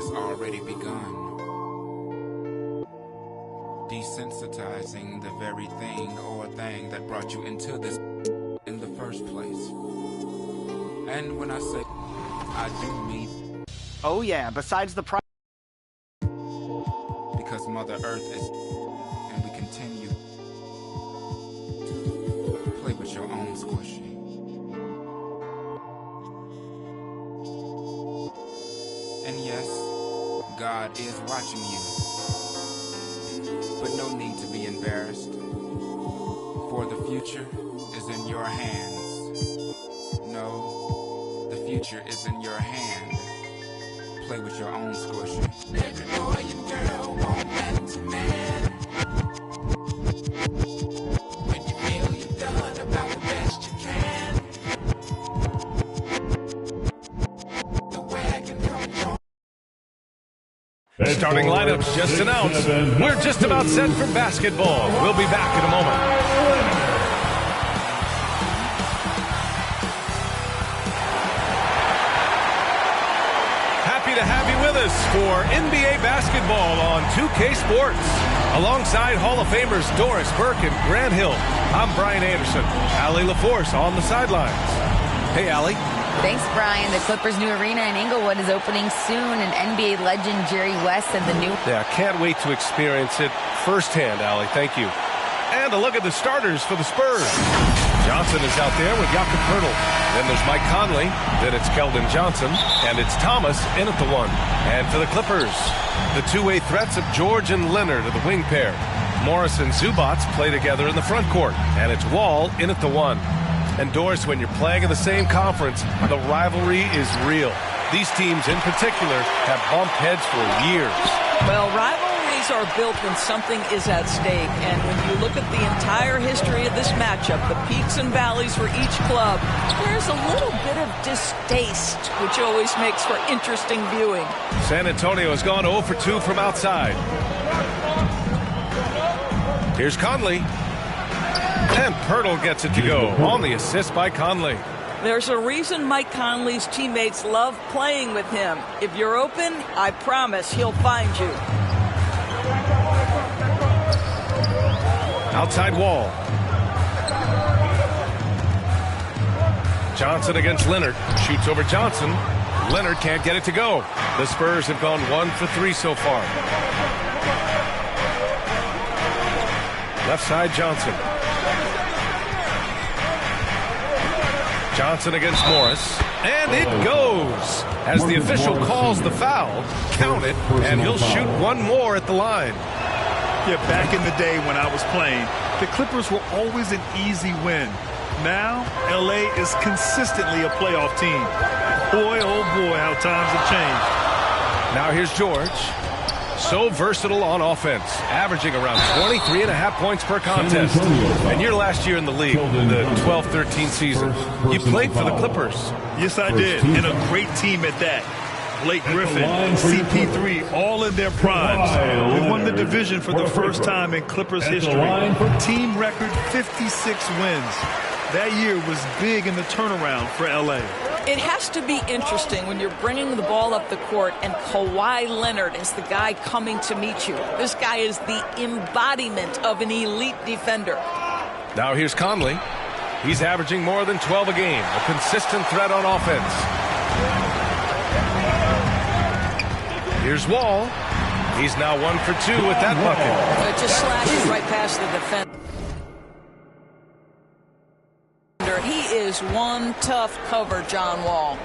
has already begun. Desensitizing the very thing or thing that brought you into this in the first place. And when I say I do mean... Oh yeah, besides the price... Because Mother Earth is... and we continue to play with your own squishy. And yes, God is watching you. But no need to be embarrassed, for the future is in your hands. No, the future is in your hand. Play with your own squishy. Every boy and girl want man to man. When you feel you've done about the best you can. The way I can come join. Starting lineups just announced. We're just about set for basketball. We'll be back in a moment. Happy to have you with us for NBA basketball on 2K Sports. Alongside Hall of Famers Doris Burke and Grant Hill, I'm Brian Anderson. Allie LaForce on the sidelines. Hey, Allie. Thanks, Brian. The Clippers' new arena in Inglewood is opening soon, and NBA legend Jerry West said the new... Yeah, can't wait to experience it firsthand, Allie. Thank you. And a look at the starters for the Spurs. Johnson is out there with Jakob Poeltl. Then there's Mike Conley. Then it's Keldon Johnson. And it's Thomas in at the one. And for the Clippers, the two-way threats of George and Leonard are the wing pair. Morris and Zubac play together in the front court. And it's Wall in at the one. And Doris, when you're playing in the same conference, the rivalry is real. These teams in particular have bumped heads for years. Well, rivalries are built when something is at stake. And when you look at the entire history of this matchup, the peaks and valleys for each club, there's a little bit of distaste, which always makes for interesting viewing. San Antonio has gone 0 for 2 from outside. Here's Conley. And Poeltl gets it to go on the assist by Conley. There's a reason Mike Conley's teammates love playing with him. If you're open, I promise he'll find you. Outside Wall. Johnson against Leonard. Shoots over Johnson. Leonard can't get it to go. The Spurs have gone 1 for 3 so far. Left side Johnson. Johnson against Morris, and it goes. As the official calls the foul, count it, and he'll shoot one more at the line. Yeah, back in the day when I was playing, the Clippers were always an easy win. Now, LA is consistently a playoff team. Boy, oh boy, how times have changed. Now here's George. So versatile on offense, averaging around 23.5 points per contest. And your last year in the league, the 12-13 season, you played for the Clippers. Yes, I did, and a great team at that. Blake Griffin, CP3, all in their primes. We won the division for the first time in Clippers history. Team record 56 wins. That year was big in the turnaround for LA. It has to be interesting when you're bringing the ball up the court and Kawhi Leonard is the guy coming to meet you. This guy is the embodiment of an elite defender. Now here's Conley. He's averaging more than 12 a game, a consistent threat on offense. Here's Wall. He's now 1 for 2 with that bucket. It just slashes right past the defender. He is one tough cover, John Wall.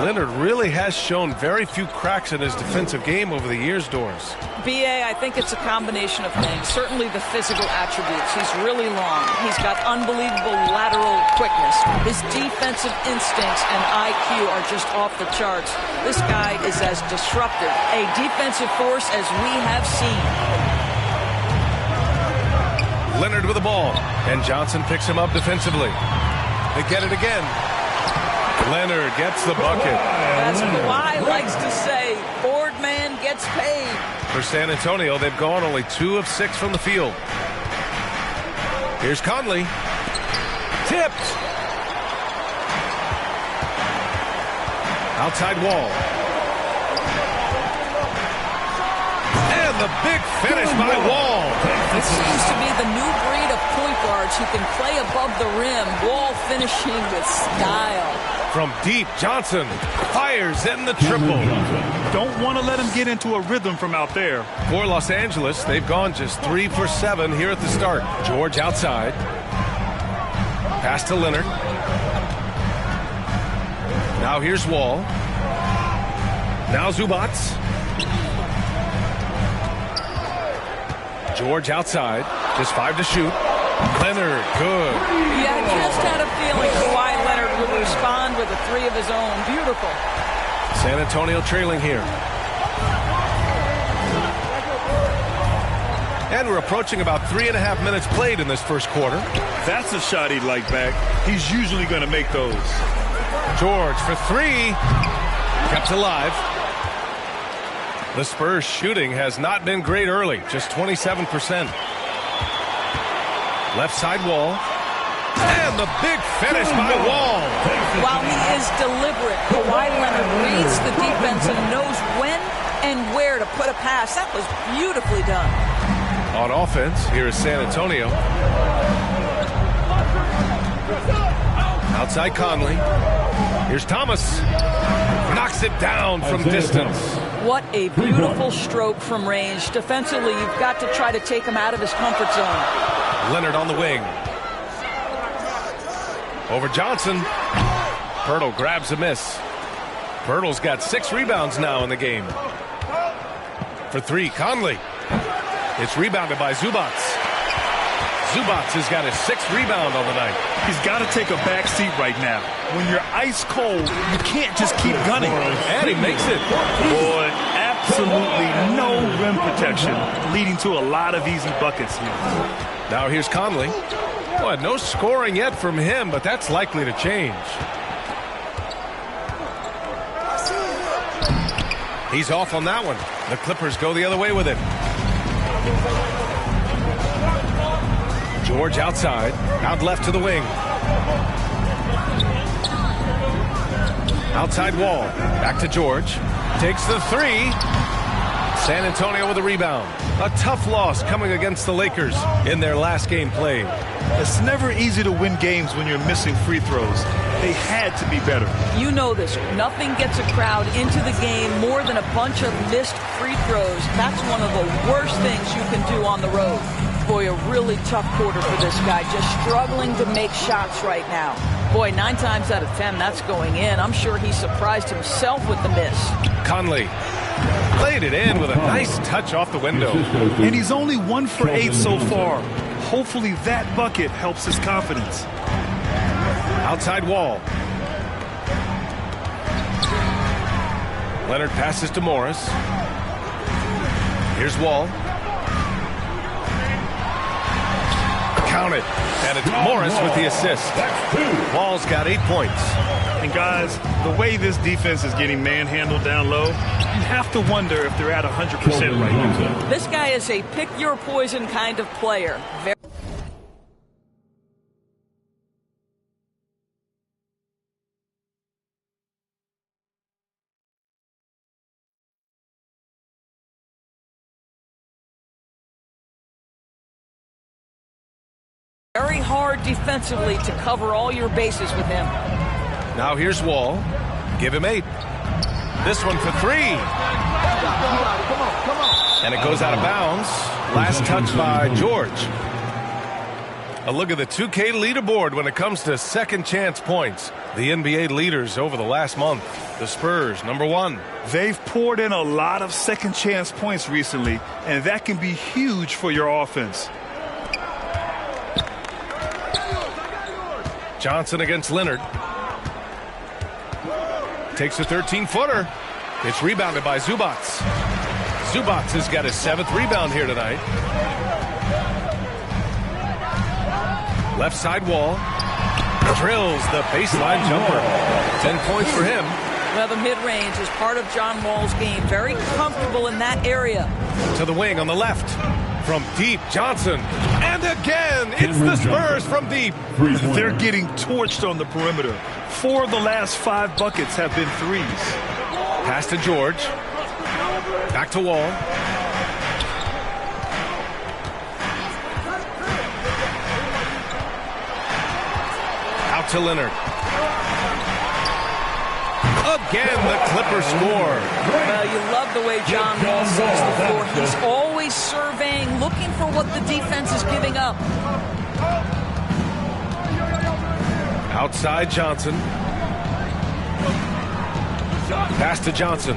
Leonard really has shown very few cracks in his defensive game over the years, Doris. B.A., I think it's a combination of things. Certainly the physical attributes. He's really long. He's got unbelievable lateral quickness. His defensive instincts and IQ are just off the charts. This guy is as disruptive, a defensive force as we have seen. Leonard with the ball, and Johnson picks him up defensively. They get it again. Leonard gets the bucket. As Kawhi likes to say, board man gets paid. For San Antonio, they've gone only 2 of 6 from the field. Here's Conley. Tipped. Outside Wall. the big finish by Wall. It seems to be the new breed of point guards who can play above the rim. Wall finishing with style. From deep, Johnson fires in the triple. Don't want to let him get into a rhythm from out there. For Los Angeles, they've gone just 3 for 7 here at the start. George outside. Pass to Leonard. Now here's Wall. Now Zubac. George outside. Just 5 to shoot. Leonard, good. Yeah, I just had a feeling Kawhi Leonard would respond with a 3 of his own. Beautiful. San Antonio trailing here. And we're approaching about 3.5 minutes played in this first quarter. That's a shot he'd like back. He's usually going to make those. George for 3. Kept alive. The Spurs shooting has not been great early. Just 27%. Left side Wall. And the big finish by Wall. While he is deliberate, Kawhi Leonard reads the defense and knows when and where to put a pass. That was beautifully done. On offense, here is San Antonio. Outside Conley. Here's Thomas. Knocks it down from distance. What a beautiful stroke from range. Defensively, you've got to try to take him out of his comfort zone. Leonard on the wing. Over Johnson. Pirtle grabs a miss. Pirtle's got 6 rebounds now in the game. For 3, Conley. It's rebounded by Zubac. Zubac has got his 6th rebound on the night. He's got to take a back seat right now. When you're ice cold, you can't just keep gunning. And he makes it. Boy, absolutely no rim protection, leading to a lot of easy buckets here. Now here's Conley. Boy, no scoring yet from him, but that's likely to change. He's off on that one. The Clippers go the other way with it. George outside. Out left to the wing. Outside Wall. Back to George. Takes the 3. San Antonio with a rebound. A tough loss coming against the Lakers in their last game played. It's never easy to win games when you're missing free throws. They had to be better. You know this. Nothing gets a crowd into the game more than a bunch of missed free throws. That's one of the worst things you can do on the road. Boy, a really tough quarter for this guy. Just struggling to make shots right now. Boy, 9 times out of 10, that's going in. I'm sure he surprised himself with the miss. Conley played it in with a nice touch off the window. And he's only 1 for 8 so far. Hopefully that bucket helps his confidence. Outside Wall. Leonard passes to Morris. Here's Wall. Count it. And it's Morris with the assist. Wall's got 8 points. And guys, the way this defense is getting manhandled down low, you have to wonder if they're at 100% right now. This guy is a pick your poison kind of player. Very hard defensively to cover all your bases with him. Now here's Wall. Give him 8. This one for 3. And it goes out of bounds. Last touch by George. A look at the 2K leaderboard when it comes to second chance points. The NBA leaders over the last month. The Spurs, number 1. They've poured in a lot of second chance points recently, and that can be huge for your offense. Johnson against Leonard. Takes a 13-footer. It's rebounded by Zubac. Zubac has got his 7th rebound here tonight. Left side Wall. Drills the baseline jumper. 10 points for him. Well, the mid-range is part of John Wall's game. Very comfortable in that area. To the wing on the left. From deep, Johnson. And again, it's the Spurs from deep. They're getting torched on the perimeter. 4 of the last 5 buckets have been threes. Pass to George. Back to Wall. to Leonard. Again, the Clippers score. Well, you love the way John Wall sees the floor. He's always surveying, looking for what the defense is giving up. Outside Johnson. Pass to Johnson.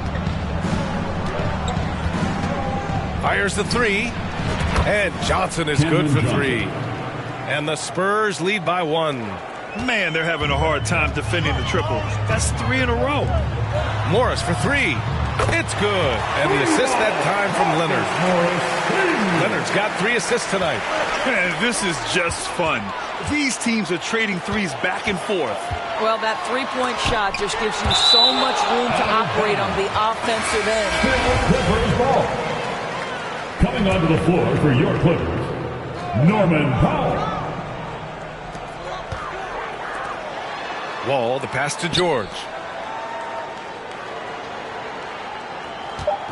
Fires the three. And Johnson is good for three. And the Spurs lead by 1. Man, they're having a hard time defending the triple. That's 3 in a row. Morris for 3. It's good. And the assist that time from Leonard. Leonard's got 3 assists tonight. Man, this is just fun. These teams are trading threes back and forth. Well, that three-point shot just gives you so much room to operate on the offensive end. Clippers ball. Coming onto the floor for your Clippers, Norman Powell. Wall, the pass to George.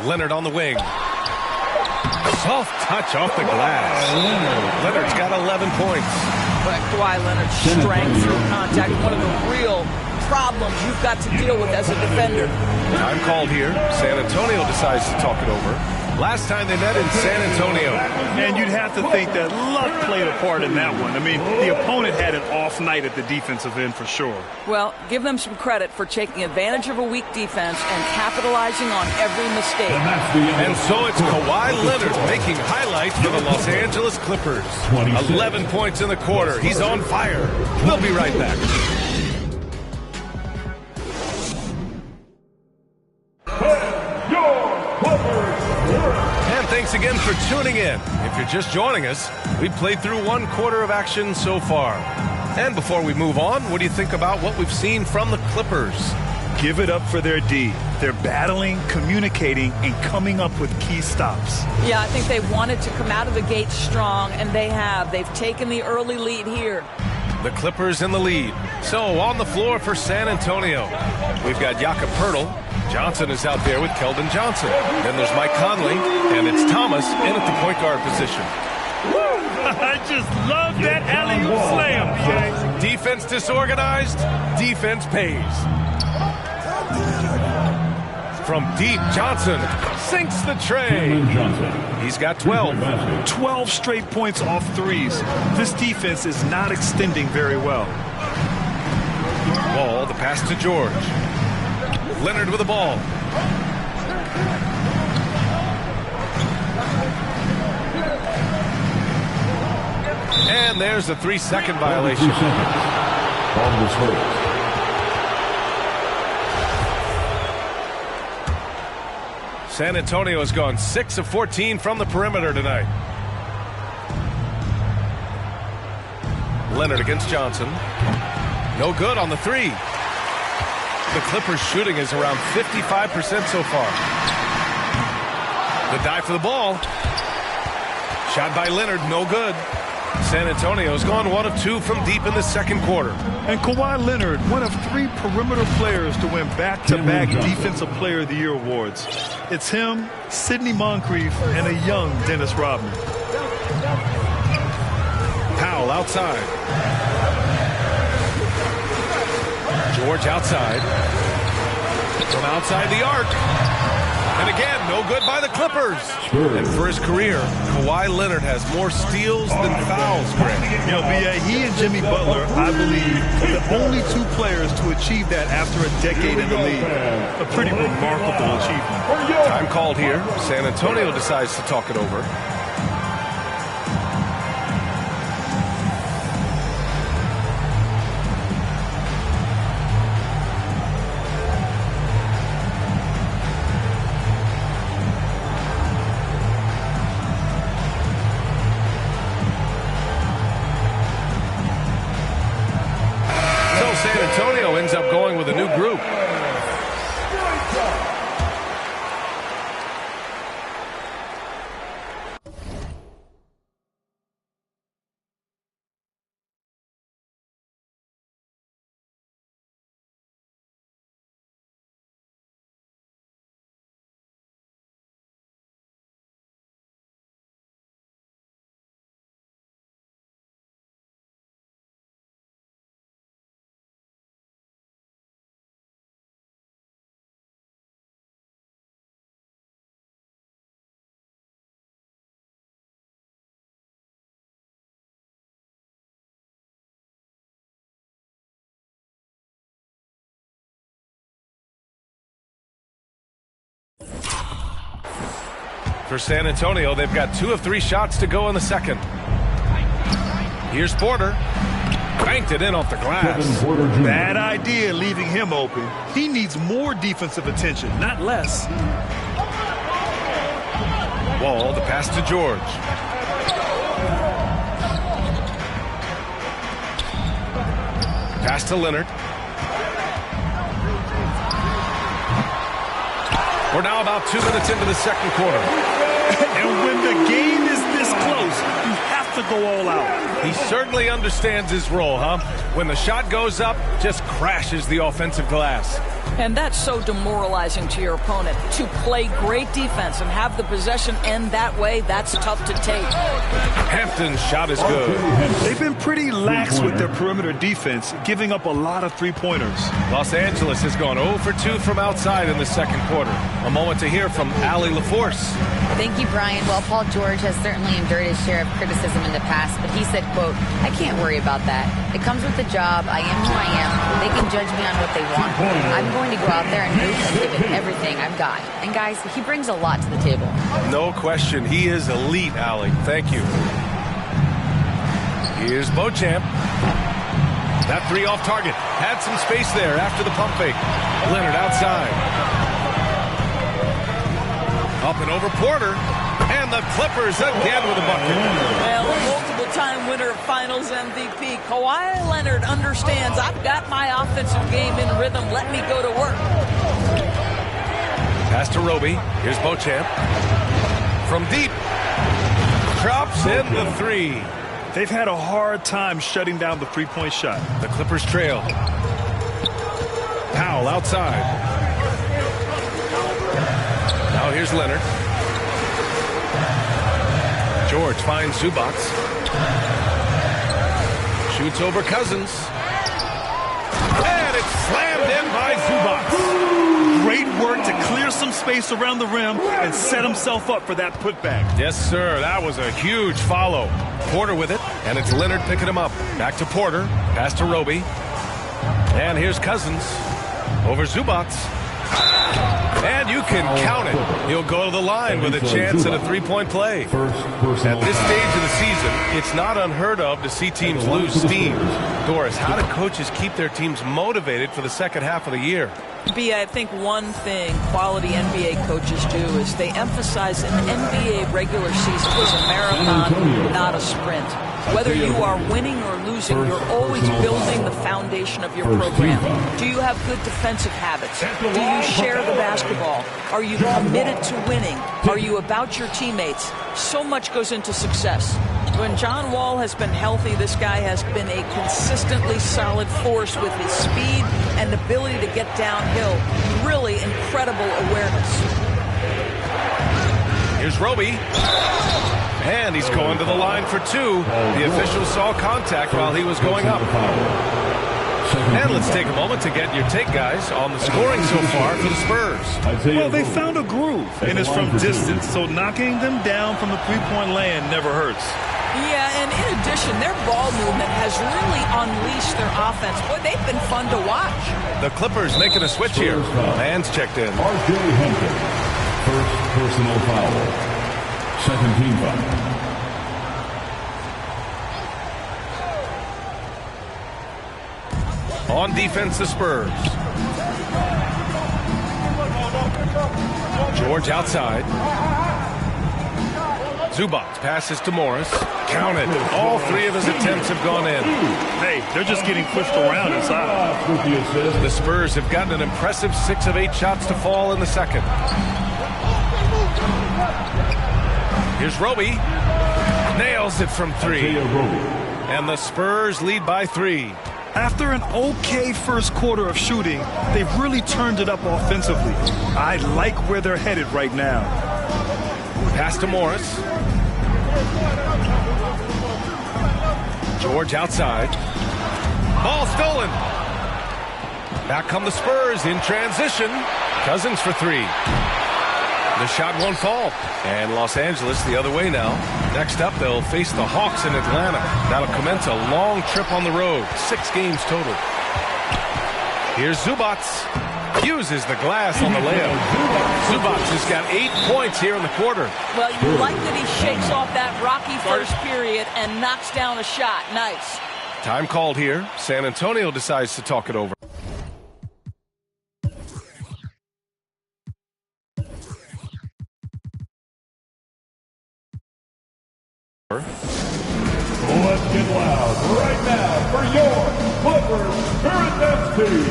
Leonard on the wing. Soft touch off the glass. Leonard's got 11 points. But Kawhi Leonard's strength through contact, one of the real problems you've got to deal with as a defender. Time called here. San Antonio decides to talk it over. Last time they met in San Antonio. And you'd have to think that luck played a part in that one. I mean, the opponent had an off night at the defensive end for sure. Well, give them some credit for taking advantage of a weak defense and capitalizing on every mistake. And so it's Kawhi Leonard making highlights for the Los Angeles Clippers. 11 points in the quarter. He's on fire. We'll be right back. And thanks again for tuning in. If you're just joining us, we've played through 1 quarter of action so far. And before we move on, what do you think about what we've seen from the Clippers? Give it up for their D. They're battling, communicating, and coming up with key stops. Yeah, I think they wanted to come out of the gate strong, and they have. They've taken the early lead here. The Clippers in the lead. So on the floor for San Antonio, we've got Jakob Poeltl. Johnson is out there with Keldon Johnson. Then there's Mike Conley, and it's Thomas in at the point guard position. I just love that alley-oop slam. Defense disorganized, defense pays. From deep, Johnson sinks the tray. He's got 12. 12 straight points off threes. This defense is not extending very well. Ball, the pass to George. Leonard with the ball. And there's a 3-second violation. San Antonio has gone 6 of 14 from the perimeter tonight. Leonard against Johnson. No good on the 3. The Clippers shooting is around 55% so far. The dive for the ball. Shot by Leonard, no good. San Antonio's gone 1 of 2 from deep in the second quarter. And Kawhi Leonard, one of 3 perimeter players to win back-to-back Defensive Player of the Year awards. It's him, Sidney Moncrief, and a young Dennis Rodman. Powell outside. George outside. From outside the arc. And again, no good by the Clippers. And for his career, Kawhi Leonard has more steals than fouls, Greg. You know, B.A., he and Jimmy Butler, I believe, are the only 2 players to achieve that after a decade in the league. A pretty remarkable achievement. Time called here. San Antonio decides to talk it over. San Antonio ends up going with a new group. For San Antonio, they've got 2 of 3 shots to go in the second. Here's Porter. Banked it in off the glass. Bad idea leaving him open. He needs more defensive attention, not less. Wall, the pass to George. Pass to Leonard. We're now about 2 minutes into the second quarter. And when the game is this close, you have to go all out. He certainly understands his role, huh? When the shot goes up, just crashes the offensive glass. And that's so demoralizing to your opponent. To play great defense and have the possession end that way, that's tough to take. Hampton's shot is good. They've been pretty lax with their perimeter defense, giving up a lot of three-pointers. Los Angeles has gone 0 for 2 from outside in the second quarter. A moment to hear from Allie LaForce. Thank you, Brian. Well, Paul George has certainly endured his share of criticism in the past, but he said, quote, "I can't worry about that. It comes with the job. I am who I am. They can judge me on what they want. I'm going to go out there and move and give it everything I've got." And guys, he brings a lot to the table. No question. He is elite, Allie. Thank you. Here's Beauchamp. That 3 off target. Had some space there after the pump fake. Leonard outside. Up and over Porter. And the Clippers again with a bucket. Well, a multiple-time winner of Finals MVP, Kawhi Leonard understands, I've got my offensive game in rhythm. Let me go to work. Pass to Roby. Here's Beauchamp. From deep. Drops in the 3. They've had a hard time shutting down the three-point shot. The Clippers trail. Powell outside. Now here's Leonard. George finds Zubac. Shoots over Cousins. And it's slammed in by Zubac. Great work to clear some space around the rim and set himself up for that putback. Yes, sir. That was a huge follow. Porter with it, and it's Leonard picking him up. Back to Porter. Pass to Roby. And here's Cousins. Over Zubac. And you can count it. He'll go to the line with a chance at a three-point play. At this stage of the season, it's not unheard of to see teams lose steam. Doris, how do coaches keep their teams motivated for the second half of the year? B, I think one thing quality NBA coaches do is they emphasize an NBA regular season is a marathon, not a sprint. Whether you are winning or losing, you're always building the foundation of your program. Do you have good defensive habits? Do you share the basketball? Are you committed to winning? Are you about your teammates? So much goes into success. When John Wall has been healthy, this guy has been a consistently solid force with his speed and ability to get downhill. Really incredible awareness. Here's Roby. And he's going to the line for 2. The official saw contact while he was going up. And let's take a moment to get your take, guys, on the scoring so far for the Spurs. Well, they found a groove, and it's from distance, so knocking them down from the three-point land never hurts. Yeah, and in addition, their ball movement has really unleashed their offense. Boy, they've been fun to watch. The Clippers making a switch here. Man's checked in. R.J. Hampton, first personal foul. Second team foul. On defense, the Spurs. George outside. Zubac passes to Morris. Count it. All 3 of his attempts have gone in. Hey, they're just getting pushed around inside. The Spurs have gotten an impressive 6 of 8 shots to fall in the second. Here's Roby. Nails it from 3. And the Spurs lead by 3. After an okay first quarter of shooting, they've really turned it up offensively. I like where they're headed right now. Pass to Morris. George outside. Ball stolen. Back come the Spurs in transition. Cousins for 3. The shot won't fall. And Los Angeles the other way now. Next up, they'll face the Hawks in Atlanta. That'll commence a long trip on the road. 6 games total. Here's Zubac. uses the glass on the layup. Zubac has got 8 points here in the quarter. Well, you like that he shakes off that rocky first period and knocks down a shot. Nice. Time called here. San Antonio decides to talk it over. Let's get loud right now for your Clippers current best team.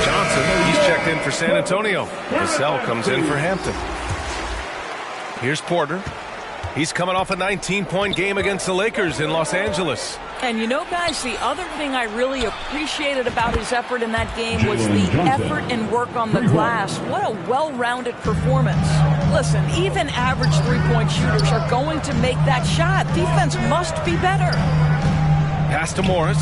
Johnson, he's checked in for San Antonio. Vassell comes in for Hampton. Here's Porter. He's coming off a 19-point game against the Lakers in Los Angeles. And you know, guys, the other thing I really appreciated about his effort in that game was the effort and work on the glass. What a well-rounded performance. Listen, even average three-point shooters are going to make that shot. Defense must be better. Pass to Morris.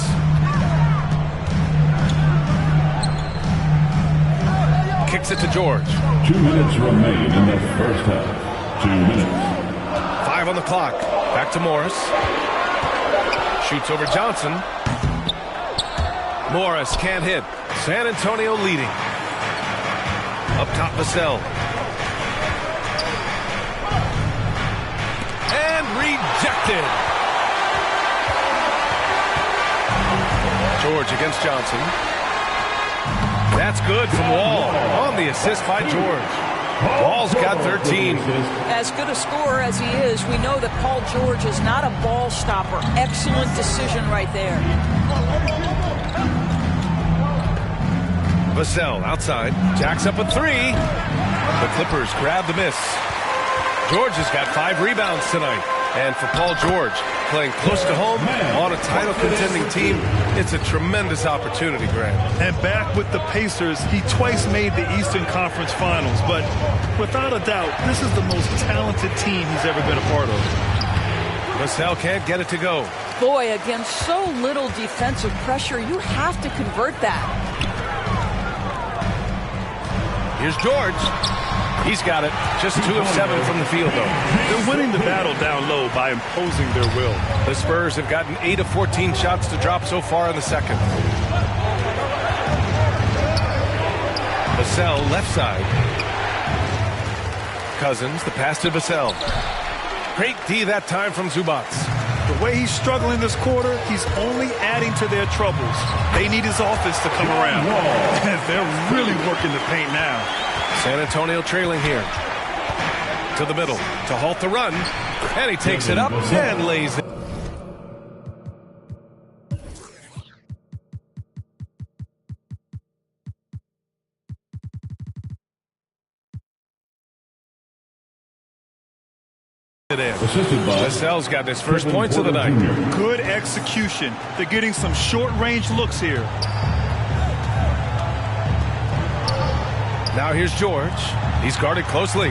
Kicks it to George. 2 minutes remain in the first half. 2 minutes. 5 on the clock. Back to Morris. Shoots over Johnson. Morris can't hit. San Antonio leading. Up top, Vassell. And rejected. George against Johnson. That's good from Wall. On the assist by George. Wall's got 13. As good a scorer as he is, we know that Paul George is not a ball stopper. Excellent decision right there. Vassell outside. Jacks up a 3. The Clippers grab the miss. George has got 5 rebounds tonight. And for Paul George, playing close to home on a title contending team, it's a tremendous opportunity, Grant. And back with the Pacers, he twice made the Eastern Conference Finals. But without a doubt, this is the most talented team he's ever been a part of. Vassell can't get it to go. Boy, against so little defensive pressure, you have to convert that. Here's George. He's got it. Just 2 of 7 from the field, though. They're winning the battle down low by imposing their will. The Spurs have gotten 8 of 14 shots to drop so far in the second. Vassell left side. Cousins, the pass to Vassell. Great D that time from Zubac. The way he's struggling this quarter, he's only adding to their troubles. They need his offense to come around. They're really working the paint now. San Antonio trailing here. To the middle to halt the run. And he takes it up and lays it. Vassell's got his first points of the night. Good execution. They're getting some short-range looks here. Now here's George. He's guarded closely.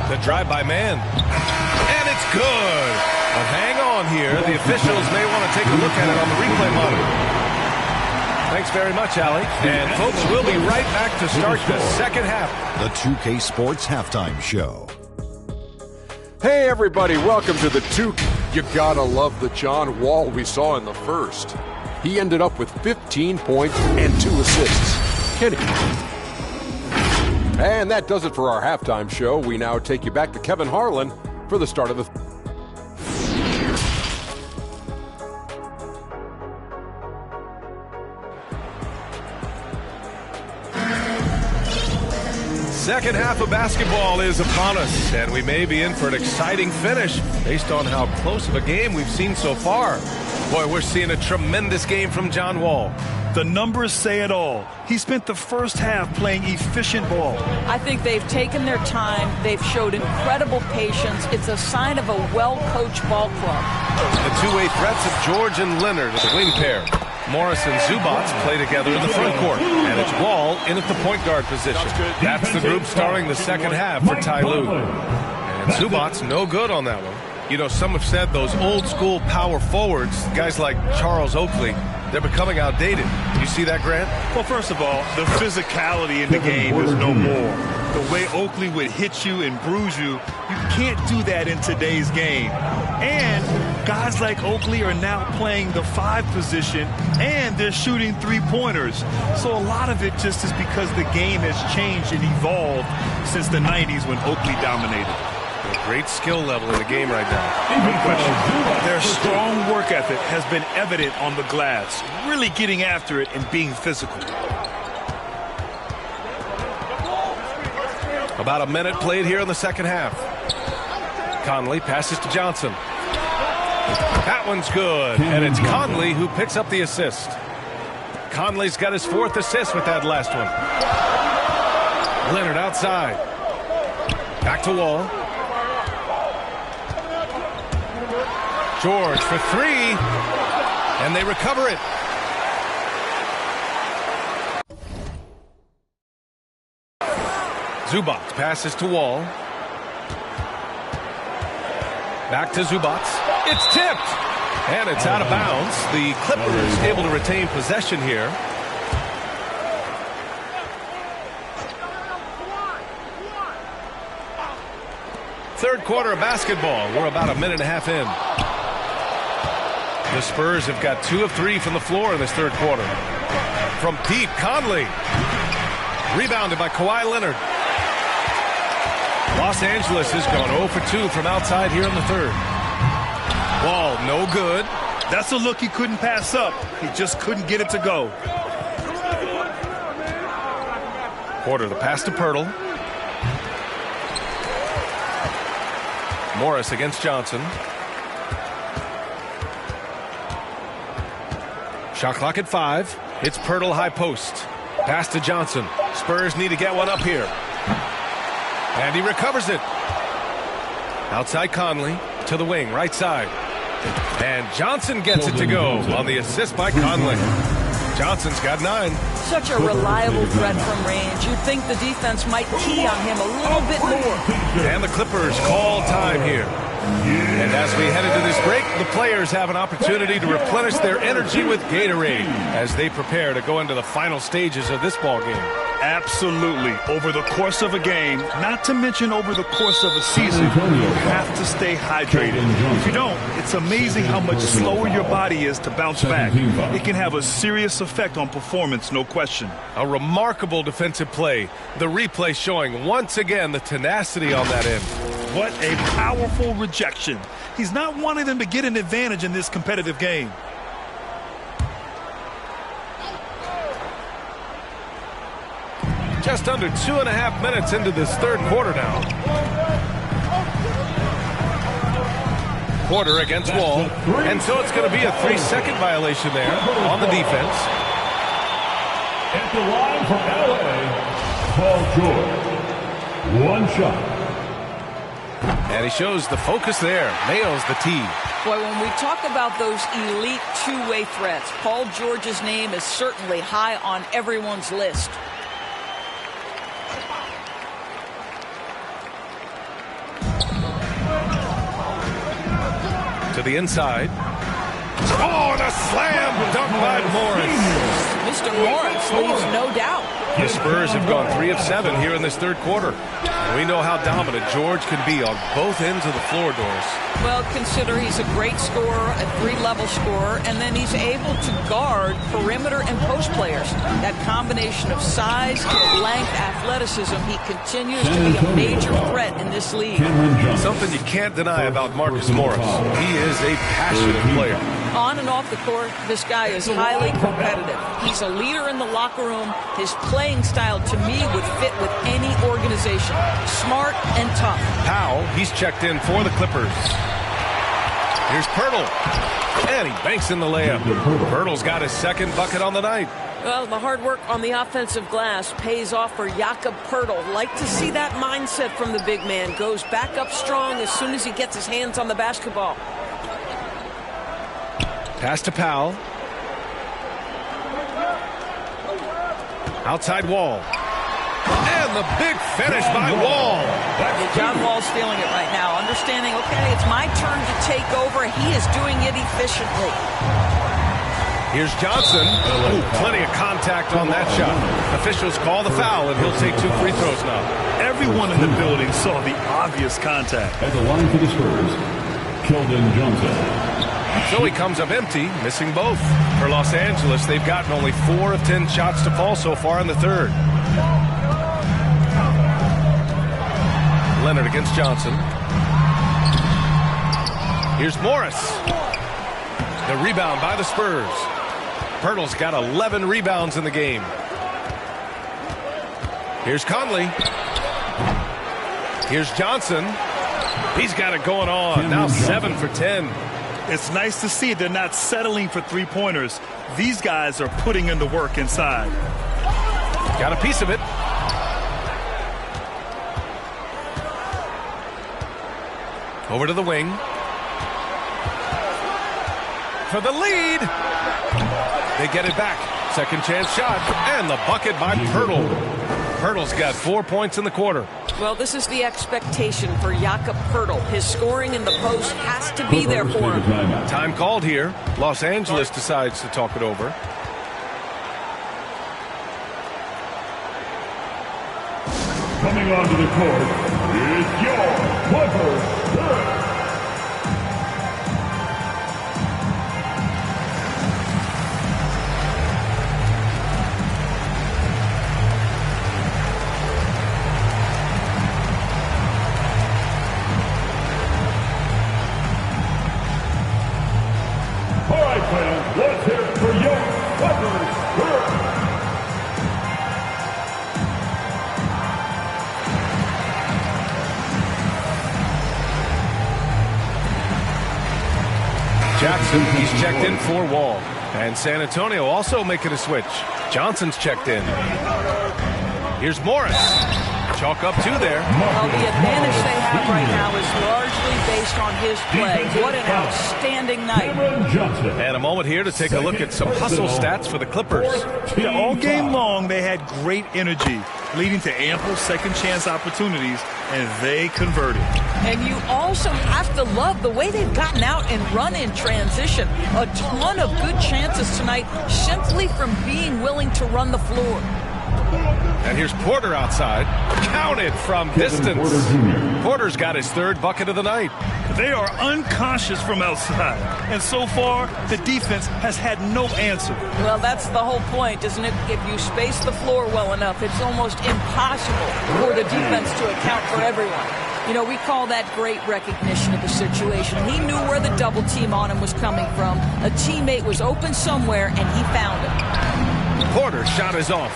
The drive by man. And it's good. But hang on here. The officials may want to take a look at it on the replay monitor. Thanks very much, Allie. And folks, we'll be right back to start the second half. The 2K Sports Halftime Show. Hey, everybody. Welcome to the 2K. You gotta love the John Wall we saw in the first. He ended up with 15 points and 2 assists. Kidding. And that does it for our halftime show. We now take you back to Kevin Harlan for the start of the... Second half of basketball is upon us, and we may be in for an exciting finish based on how close of a game we've seen so far. Boy, we're seeing a tremendous game from John Wall. The numbers say it all. He spent the first half playing efficient ball. I think they've taken their time. They've showed incredible patience. It's a sign of a well-coached ball club. The two-way threats of George and Leonard as a wing pair. Morris and Zubac play together in the front court, and it's Wall in at the point guard position. That's the group starting the second half for Ty Lue. And Zubac no good on that one. You know, some have said those old school power forwards, guys like Charles Oakley, they're becoming outdated. You see that, Grant? Well, first of all, the physicality in the game is no more. The way Oakley would hit you and bruise you, you can't do that in today's game. And guys like Oakley are now playing the 5 position, and they're shooting 3-pointers. So a lot of it just is because the game has changed and evolved since the 90s when Oakley dominated. A great skill level in the game right now. No question. Their strong work ethic has been evident on the glass, really getting after it and being physical. About a minute played here in the second half. Conley passes to Johnson. That one's good, and it's Conley who picks up the assist. Conley's got his 4th assist with that last one. Leonard outside. Back to Wall. George for 3, and they recover it. Zubac passes to Wall. Back to Zubac. It's tipped, and it's out of bounds. The Clippers able to retain possession here. Third quarter of basketball. We're about a minute and a half in. The Spurs have got 2 of 3 from the floor in this third quarter. From deep, Conley. Rebounded by Kawhi Leonard. Los Angeles has gone 0 for 2 from outside here in the third. Wall, no good. That's a look he couldn't pass up. He just couldn't get it to go. Porter, the pass to Pirtle. Morris against Johnson. Shot clock at 5. It's Pirtle high post. Pass to Johnson. Spurs need to get one up here. And he recovers it. Outside Conley to the wing, right side. And Johnson gets it to go on the assist by Conley. Johnson's got 9. Such a reliable threat from range. You'd think the defense might key on him a little bit more. And the Clippers call time here. And as we head into this break, the players have an opportunity to replenish their energy with Gatorade as they prepare to go into the final stages of this ball game. Absolutely. Over the course of a game, not to mention over the course of a season, you have to stay hydrated. If you don't, it's amazing how much slower your body is to bounce back. It can have a serious effect on performance, no question. A remarkable defensive play. The replay showing once again the tenacity on that end. What a powerful rejection. He's not wanting them to get an advantage in this competitive game. Just under 2.5 minutes into this third quarter now. Porter against Wall. And so it's going to be a 3-second violation there on the defense. At the line for LA, Paul George. 1 shot. And he shows the focus there. Nails the tee. Boy, when we talk about those elite two-way threats, Paul George's name is certainly high on everyone's list. To the inside. Oh, and a slam dunk by Morris. Mr. Morris leaves no doubt. The Spurs have gone 3 of 7 here in this third quarter. And we know how dominant George can be on both ends of the floor, Doris. Well, consider he's a great scorer, a 3-level scorer, and then he's able to guard perimeter and post players. That combination of size, length, athleticism, he continues to be a major threat in this league. Something you can't deny about Marcus Morris. He is a passionate player. On and off the court, this guy is highly competitive. He's a leader in the locker room. His playing style, to me, would fit with any organization. Smart and tough. Powell, he's checked in for the Clippers. Here's Pirtle. And he banks in the layup. Pirtle's got his second bucket on the night. Well, the hard work on the offensive glass pays off for Jakob Pirtle. Like to see that mindset from the big man. Goes back up strong as soon as he gets his hands on the basketball. Pass to Powell. Outside Wall. And And the big finish by Wall. John Wall's feeling it right now, understanding, okay, it's my turn to take over. He is doing it efficiently. Here's Johnson. Ooh, plenty of contact on that shot. Officials call the foul, and he'll take 2 free throws now. Everyone in the building saw the obvious contact. At the line for the Spurs, Keldon Johnson. So he comes up empty, missing both. For Los Angeles, they've gotten only 4 of 10 shots to fall so far in the third. Leonard against Johnson. Here's Morris. The rebound by the Spurs. Pirtle's got 11 rebounds in the game. Here's Conley. Here's Johnson. He's got it going on. Now 7 for 10. It's nice to see they're not settling for three-pointers. These guys are putting in the work inside. Got a piece of it. Over to the wing. For the lead. They get it back. Second chance shot. And the bucket by Pirtle. Pirtle's got 4 points in the quarter. Well, this is the expectation for Jakob Pirtle. His scoring in the post has to be there for him. Time called here. Los Angeles decides to talk it over. Coming onto the court is your Clippers. Let's hear it for your Clippers. Jackson, he's checked in for Wall. And San Antonio also making a switch. Johnson's checked in. Here's Morris. Chalk up 2 there. Well, the advantage they have right now is largely based on his play. What an outstanding night. And a moment here to take a look at some hustle stats for the Clippers. Yeah, all game long, they had great energy, leading to ample second chance opportunities, and they converted. And you also have to love the way they've gotten out and run in transition. A ton of good chances tonight simply from being willing to run the floor. And here's Porter outside. Counted from distance. Porter's got his 3rd bucket of the night. They are unconscious from outside. And so far, the defense has had no answer. Well, that's the whole point, isn't it? If you space the floor well enough, it's almost impossible for the defense to account for everyone. You know, we call that great recognition of the situation. He knew where the double team on him was coming from. A teammate was open somewhere, and he found it. Porter's shot is off.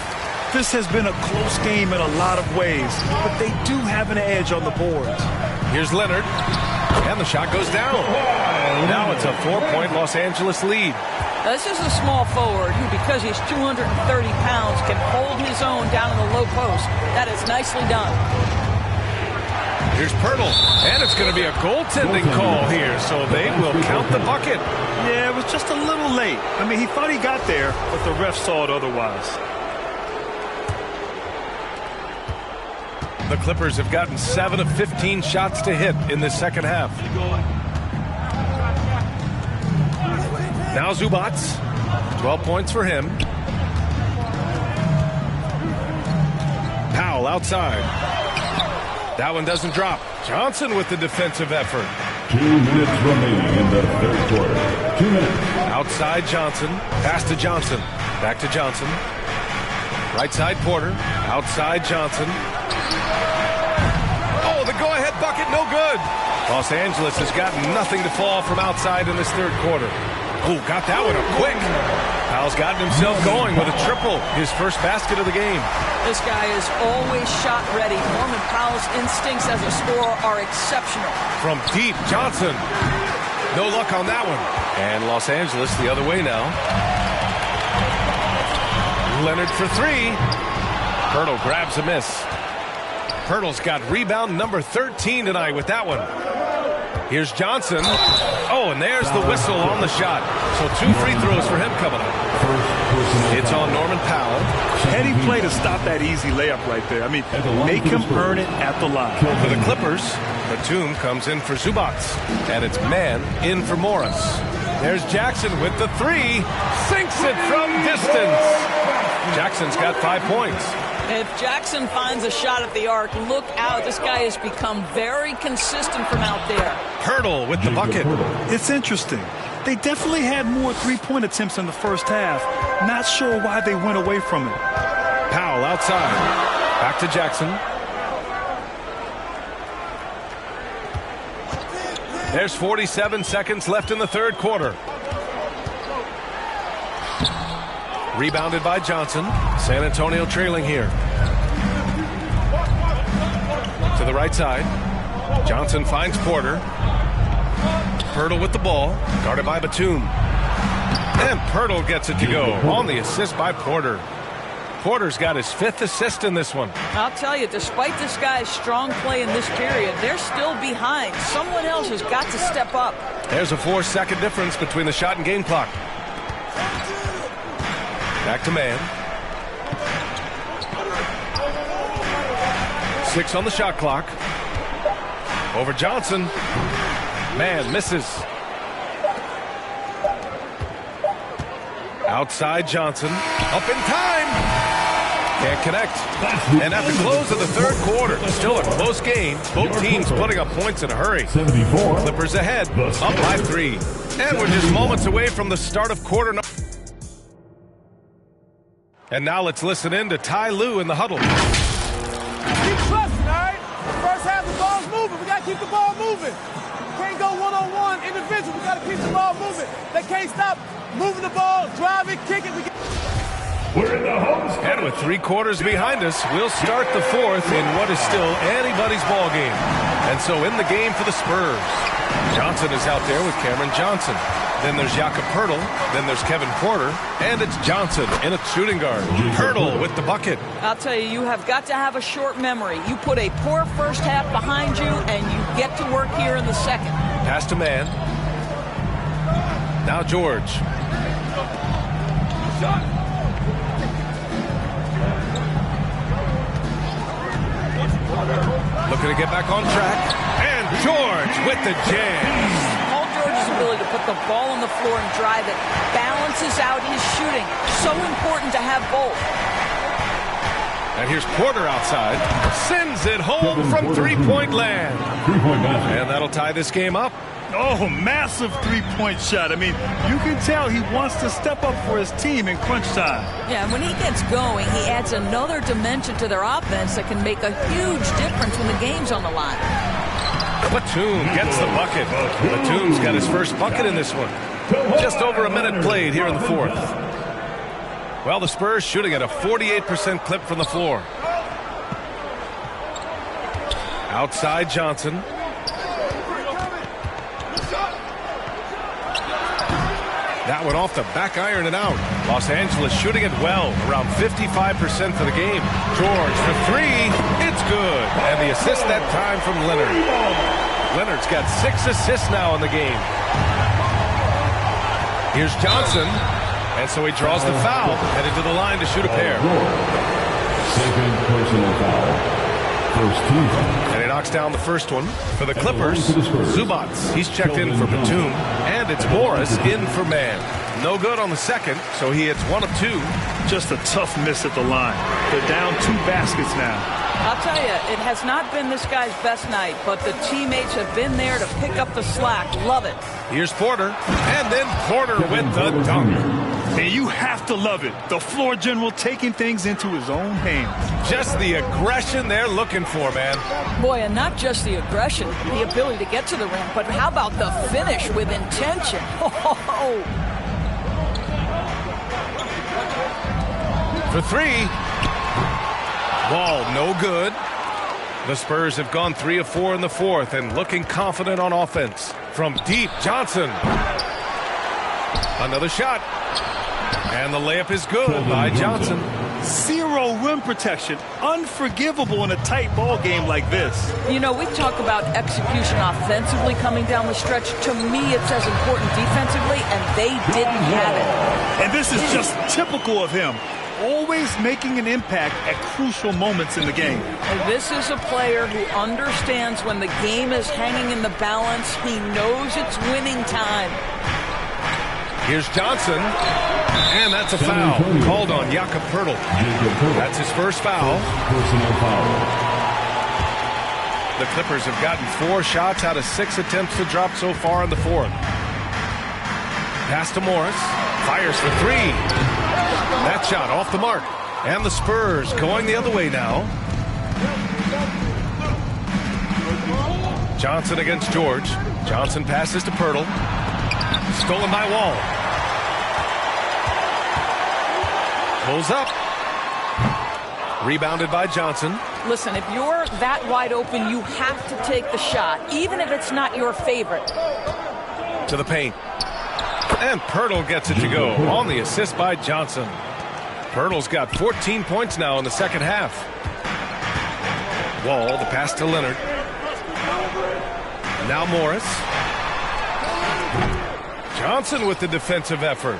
This has been a close game in a lot of ways, but they do have an edge on the boards. Here's Leonard, and the shot goes down. Now it's a 4-point Los Angeles lead. This is a small forward who, because he's 230 pounds, can hold his own down in the low post. That is nicely done. Here's Pirtle, and it's going to be a goaltending call here, so they will count the bucket. Yeah, it was just a little late. I mean, he thought he got there, but the ref saw it otherwise. The Clippers have gotten 7 of 15 shots to hit in this second half. Now Zubac, 12 points for him. Powell outside. That one doesn't drop. Johnson with the defensive effort. 2 minutes remaining in the third quarter. 2 minutes. Outside Johnson. Pass to Johnson. Back to Johnson. Right side Porter. Outside Johnson. Oh, the go-ahead bucket, no good. Los Angeles has got nothing to fall from outside in this third quarter. Oh, got that one up quick. Powell's gotten himself going with a triple, his first basket of the game. This guy is always shot ready. Norman Powell's instincts as a scorer are exceptional. From deep, Johnson. No luck on that one. And Los Angeles the other way now. Leonard for 3. Pirtle grabs a miss. Pirtle's got rebound number 13 tonight with that one. Here's Johnson. Oh, and there's the whistle on the shot. So 2 free throws for him coming up. It's on Norman Powell. Heady play to stop that easy layup right there. I mean, make him earn it at the line. For the Clippers, Batum comes in for Zubats. And it's man in for Morris. There's Jackson with the three. Sinks it from distance. Jackson's got 5 points. If Jackson finds a shot at the arc, look out. This guy has become very consistent from out there. Hurdle with the bucket. It's interesting. They definitely had more three-point attempts in the first half. Not sure why they went away from it. Powell outside. Back to Jackson. There's 47 seconds left in the third quarter. Rebounded by Johnson. San Antonio trailing here. To the right side. Johnson finds Porter. Pirtle with the ball. Guarded by Batum. And Pirtle gets it to go on the assist by Porter. Porter's got his 5th assist in this one. I'll tell you, despite this guy's strong play in this period, they're still behind. Someone else has got to step up. There's a 4-second difference between the shot and game clock. Back to man. 6 on the shot clock. Over Johnson. Man misses. Outside Johnson. Up in time. Can't connect. And at the close of the third quarter, still a close game. Both teams putting up points in a hurry. Clippers ahead, up by 3. And we're just moments away from the start of quarter number. And now let's listen in to Ty Lue in the huddle. Keep trusting, all right? First half, the ball's moving. We got to keep the ball moving. Can't go one-on-one individual. We got to keep the ball moving. They can't stop moving the ball, drive it, kick it. We're in the home stretch. And with 3 quarters behind us, we'll start the fourth in what is still anybody's ball game. And so in the game for the Spurs, Johnson is out there with Cameron Johnson. Then there's Jakob Pirtle. Then there's Kevin Porter. And it's Johnson in a shooting guard. Pirtle with the bucket. I'll tell you, you have got to have a short memory. You put a poor first half behind you, and you get to work here in the second. Pass to man. Now George. Looking to get back on track. And George with the jam. George's ability to put the ball on the floor and drive it balances out his shooting. So important to have both. And here's Porter outside. Sends it home from three-point land. And that'll tie this game up. Oh, massive three-point shot. I mean, you can tell he wants to step up for his team in crunch time. Yeah, and when he gets going, he adds another dimension to their offense that can make a huge difference when the game's on the line. Batum gets the bucket. Batum's got his first bucket in this one. Just over a minute played here in the fourth. Well, the Spurs shooting at a 48% clip from the floor. Outside Johnson. That one off the back iron and out. Los Angeles shooting it well, around 55% for the game. George for 3. It's good. And the assist that time from Leonard. Leonard's got 6 assists now in the game. Here's Johnson. And so he draws the foul, headed to the line to shoot a pair. Second personal foul. First team. And he knocks down the first one for the Clippers. Zubats, he's checked in for Batum. And it's Morris in for man. No good on the second, so he hits 1 of 2. Just a tough miss at the line. They're down 2 baskets now. I'll tell you, it has not been this guy's best night, but the teammates have been there to pick up the slack. Love it. Here's Porter, and then Porter with the dunk. And you have to love it. The floor general taking things into his own hands. Just the aggression they're looking for, man. Boy, and not just the aggression, the ability to get to the rim, but how about the finish with intention? For 3. Ball no good. The Spurs have gone 3 of 4 in the fourth and looking confident on offense. From deep, Johnson. Another shot. And the layup is good by Johnson. 0 rim protection. Unforgivable in a tight ball game like this. You know, we talk about execution offensively coming down the stretch. To me, it's as important defensively, and they didn't have it. And this is just typical of him. always making an impact at crucial moments in the game. And this is a player who understands when the game is hanging in the balance. He knows it's winning time. Here's Johnson, and that's a foul called on Jakob Poeltl. That's his first foul. Personal foul. The Clippers have gotten 4 shots out of 6 attempts to drop so far in the fourth. Pass to Morris. Fires for 3. That shot off the mark. And the Spurs going the other way now. Johnson against George. Johnson passes to Poeltl. Stolen by Wall. Pulls up. Rebounded by Johnson. Listen, if you're that wide open, you have to take the shot, even if it's not your favorite. To the paint. And Poeltl gets it to go on the assist by Johnson. Poeltl's got 14 points now in the second half. Wall, the pass to Leonard. Now Morris. Johnson with the defensive effort.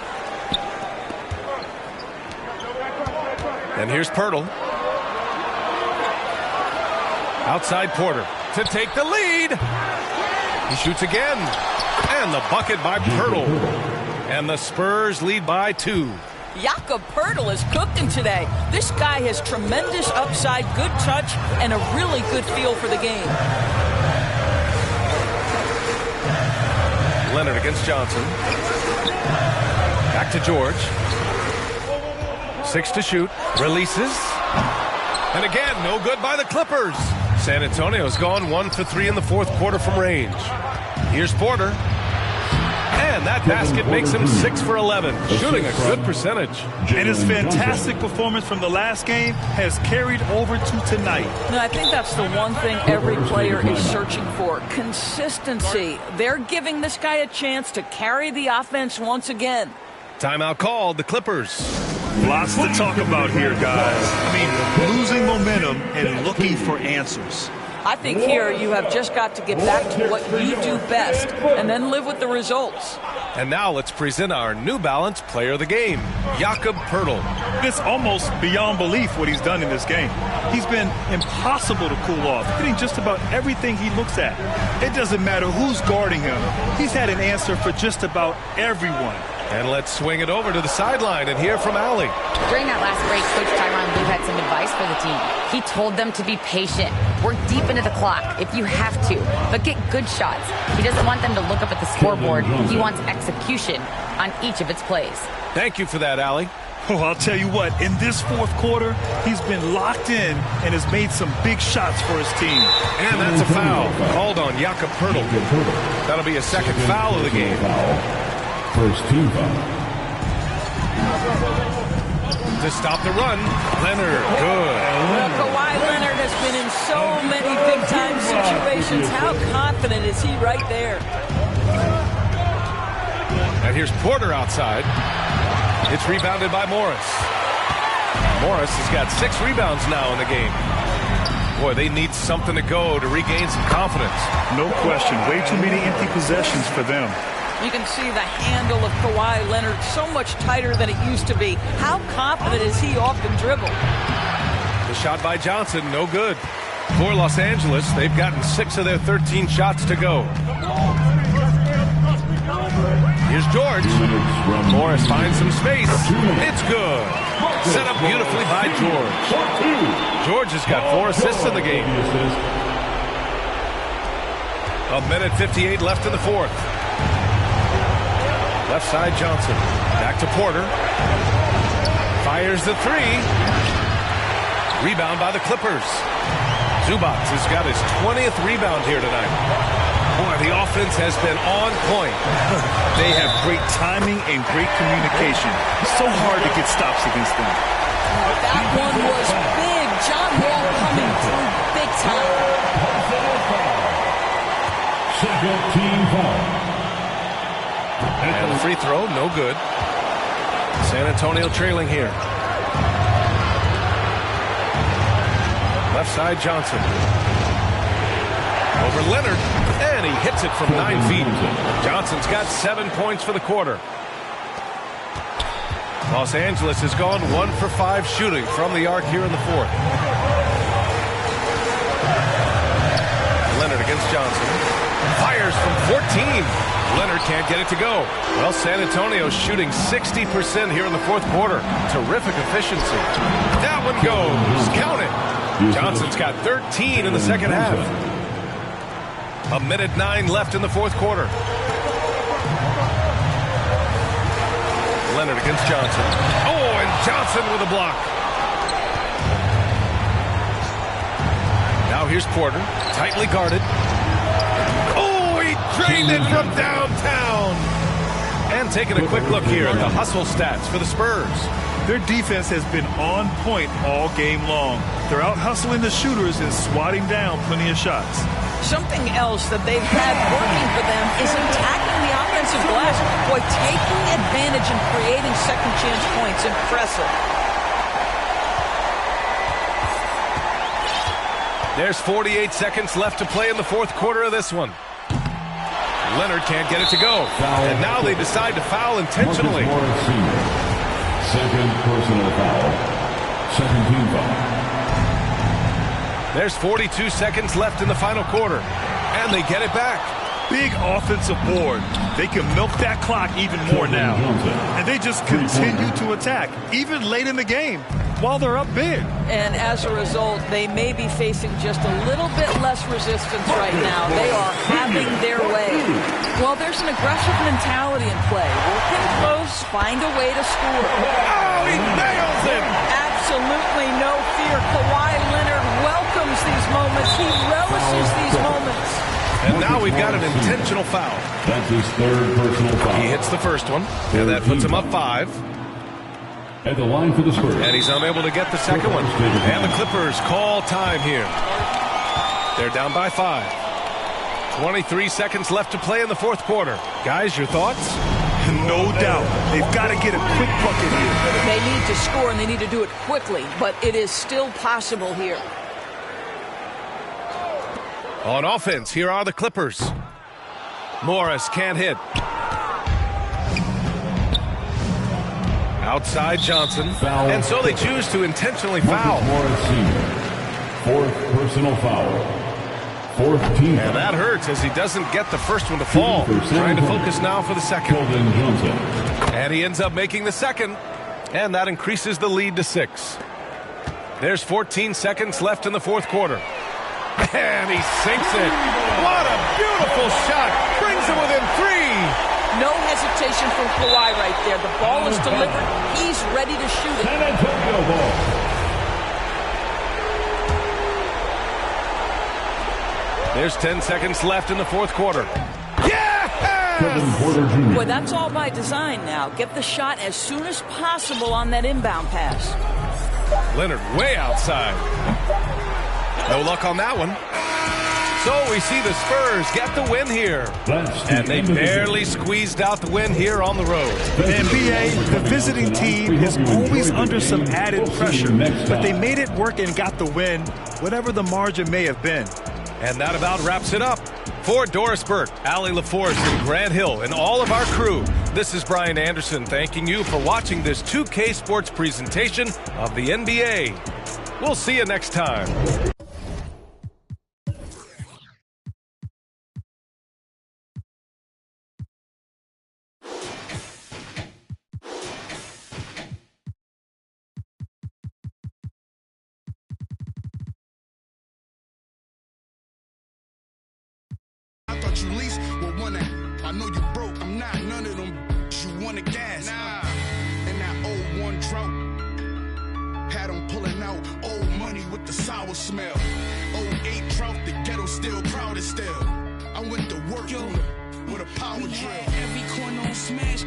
And here's Poeltl. Outside Porter to take the lead. He shoots again. And the bucket by Poeltl. And the Spurs lead by 2. Jakob Poeltl is cooking today. This guy has tremendous upside, good touch, and a really good feel for the game. Leonard against Johnson. Back to George. 6 to shoot. Releases. And again, no good by the Clippers. San Antonio's gone 1 for 3 in the fourth quarter from range. Here's Porter. And that basket makes him 6 for 11, shooting a good percentage. And his fantastic performance from the last game has carried over to tonight. No, I think that's the one thing every player is searching for, consistency. They're giving this guy a chance to carry the offense once again. Timeout called, the Clippers. Lots to talk about here, guys. I mean, losing momentum and looking for answers. I think here you have just got to get back to what you do best and then live with the results. And now let's present our New Balance player of the game, Jakob Poeltl. It's almost beyond belief what he's done in this game. He's been impossible to cool off, hitting just about everything he looks at. It doesn't matter who's guarding him. He's had an answer for just about everyone. And let's swing it over to the sideline and hear from Allie. During that last break, Coach Tyronn Lue had some advice for the team. He told them to be patient, work deep into the clock if you have to, but get good shots. He doesn't want them to look up at the scoreboard. He wants execution on each of its plays. Thank you for that, Allie. Oh, I'll tell you what, in this fourth quarter, he's been locked in and has made some big shots for his team. And that's a foul called on Jakob Poeltl. That'll be a second foul of the game. First team foul. To stop the run, Leonard, good. Well, Kawhi Leonard has been in so many big-time situations. How confident is he right there? And here's Porter outside. It's rebounded by Morris. Morris has got 6 rebounds now in the game. Boy, they need something to go to regain some confidence. No question. Way too many empty possessions for them. You can see the handle of Kawhi Leonard so much tighter than it used to be. How confident is he off the dribble? The shot by Johnson, no good. For Los Angeles, they've gotten 6 of their 13 shots to go. Here's George. Morris finds some space. It's good. Set up beautifully by George. George has got 4 assists in the game. 1:58 left in the fourth. Left side Johnson. Back to Porter. Fires the 3. Rebound by the Clippers. Zubac has got his 20th rebound here tonight. Boy, the offense has been on point. They have great timing and great communication. It's so hard to get stops against them. That one was big. John Wall coming through big time. Second team foul. And the free throw, no good. San Antonio trailing here. Left side Johnson. Over Leonard. And he hits it from 9 feet. Johnson's got 7 points for the quarter. Los Angeles has gone 1 for 5 shooting from the arc here in the fourth. Leonard against Johnson. Fires from 14. Leonard can't get it to go. Well, San Antonio's shooting 60% here in the fourth quarter. Terrific efficiency. That one goes. Count it. Johnson's got 13 in the second half. 1:09 left in the fourth quarter. Leonard against Johnson. Oh, and Johnson with a block. Now here's Porter, tightly guarded. Oh, he drained it from downtown. And taking a quick look here at the hustle stats for the Spurs. Their defense has been on point all game long. They're out hustling the shooters and swatting down plenty of shots. Something else that they've had working for them is attacking the offensive glass. Boy, taking advantage and creating second chance points. Impressive. There's 48 seconds left to play in the fourth quarter of this one. Leonard can't get it to go. And now they decide to foul intentionally. Second personal foul. Second team foul. There's 42 seconds left in the final quarter. And they get it back. Big offensive board. They can milk that clock even more now. And they just continue to attack, even late in the game, while they're up big. And as a result, they may be facing just a little bit less resistance right now. They are having their way. Well, there's an aggressive mentality in play. Work in close, find a way to score. Oh, he nails it! Absolutely no fear. Kawhi Leonard welcomes these moments. He relishes these moments. And now we've got an intentional foul. That's his third personal foul. He hits the first one, and that puts him up 5. At the line for the Spurs. And he's unable to get the second one. And the Clippers call time here. They're down by 5. 23 seconds left to play in the fourth quarter. Guys, your thoughts? No doubt. They've got to get a quick bucket here. They need to score, and they need to do it quickly, but it is still possible here. On offense, here are the Clippers. Morris can't hit. Outside Johnson. And so they choose to intentionally foul. Morris Sr. Fourth personal foul. Fourth team. And that hurts as he doesn't get the first one to fall. Trying to focus now for the second. And he ends up making the second. And that increases the lead to 6. There's 14 seconds left in the fourth quarter. And he sinks it. What a beautiful shot. Brings him within 3. No hesitation from Kawhi right there. The ball is delivered. He's ready to shoot it. San Antonio ball. There's 10 seconds left in the fourth quarter. Yes! Boy, that's all by design now. Get the shot as soon as possible on that inbound pass. Leonard way outside. No luck on that one. So we see the Spurs get the win here. And they barely squeezed out the win here on the road. And BA, the visiting team is always under some added pressure. But they made it work and got the win, whatever the margin may have been. And that about wraps it up. For Doris Burke, Allie LaForce, and Grant Hill, and all of our crew, this is Brian Anderson thanking you for watching this 2K Sports presentation of the NBA. We'll see you next time. You least will want that. I know you broke, I'm not none of them. You want to gas. Nah. And that 01 drought had them pulling out old money with the sour smell. 08 drought, the ghetto still crowded still. I went to work with a power drill. Every corner on smash.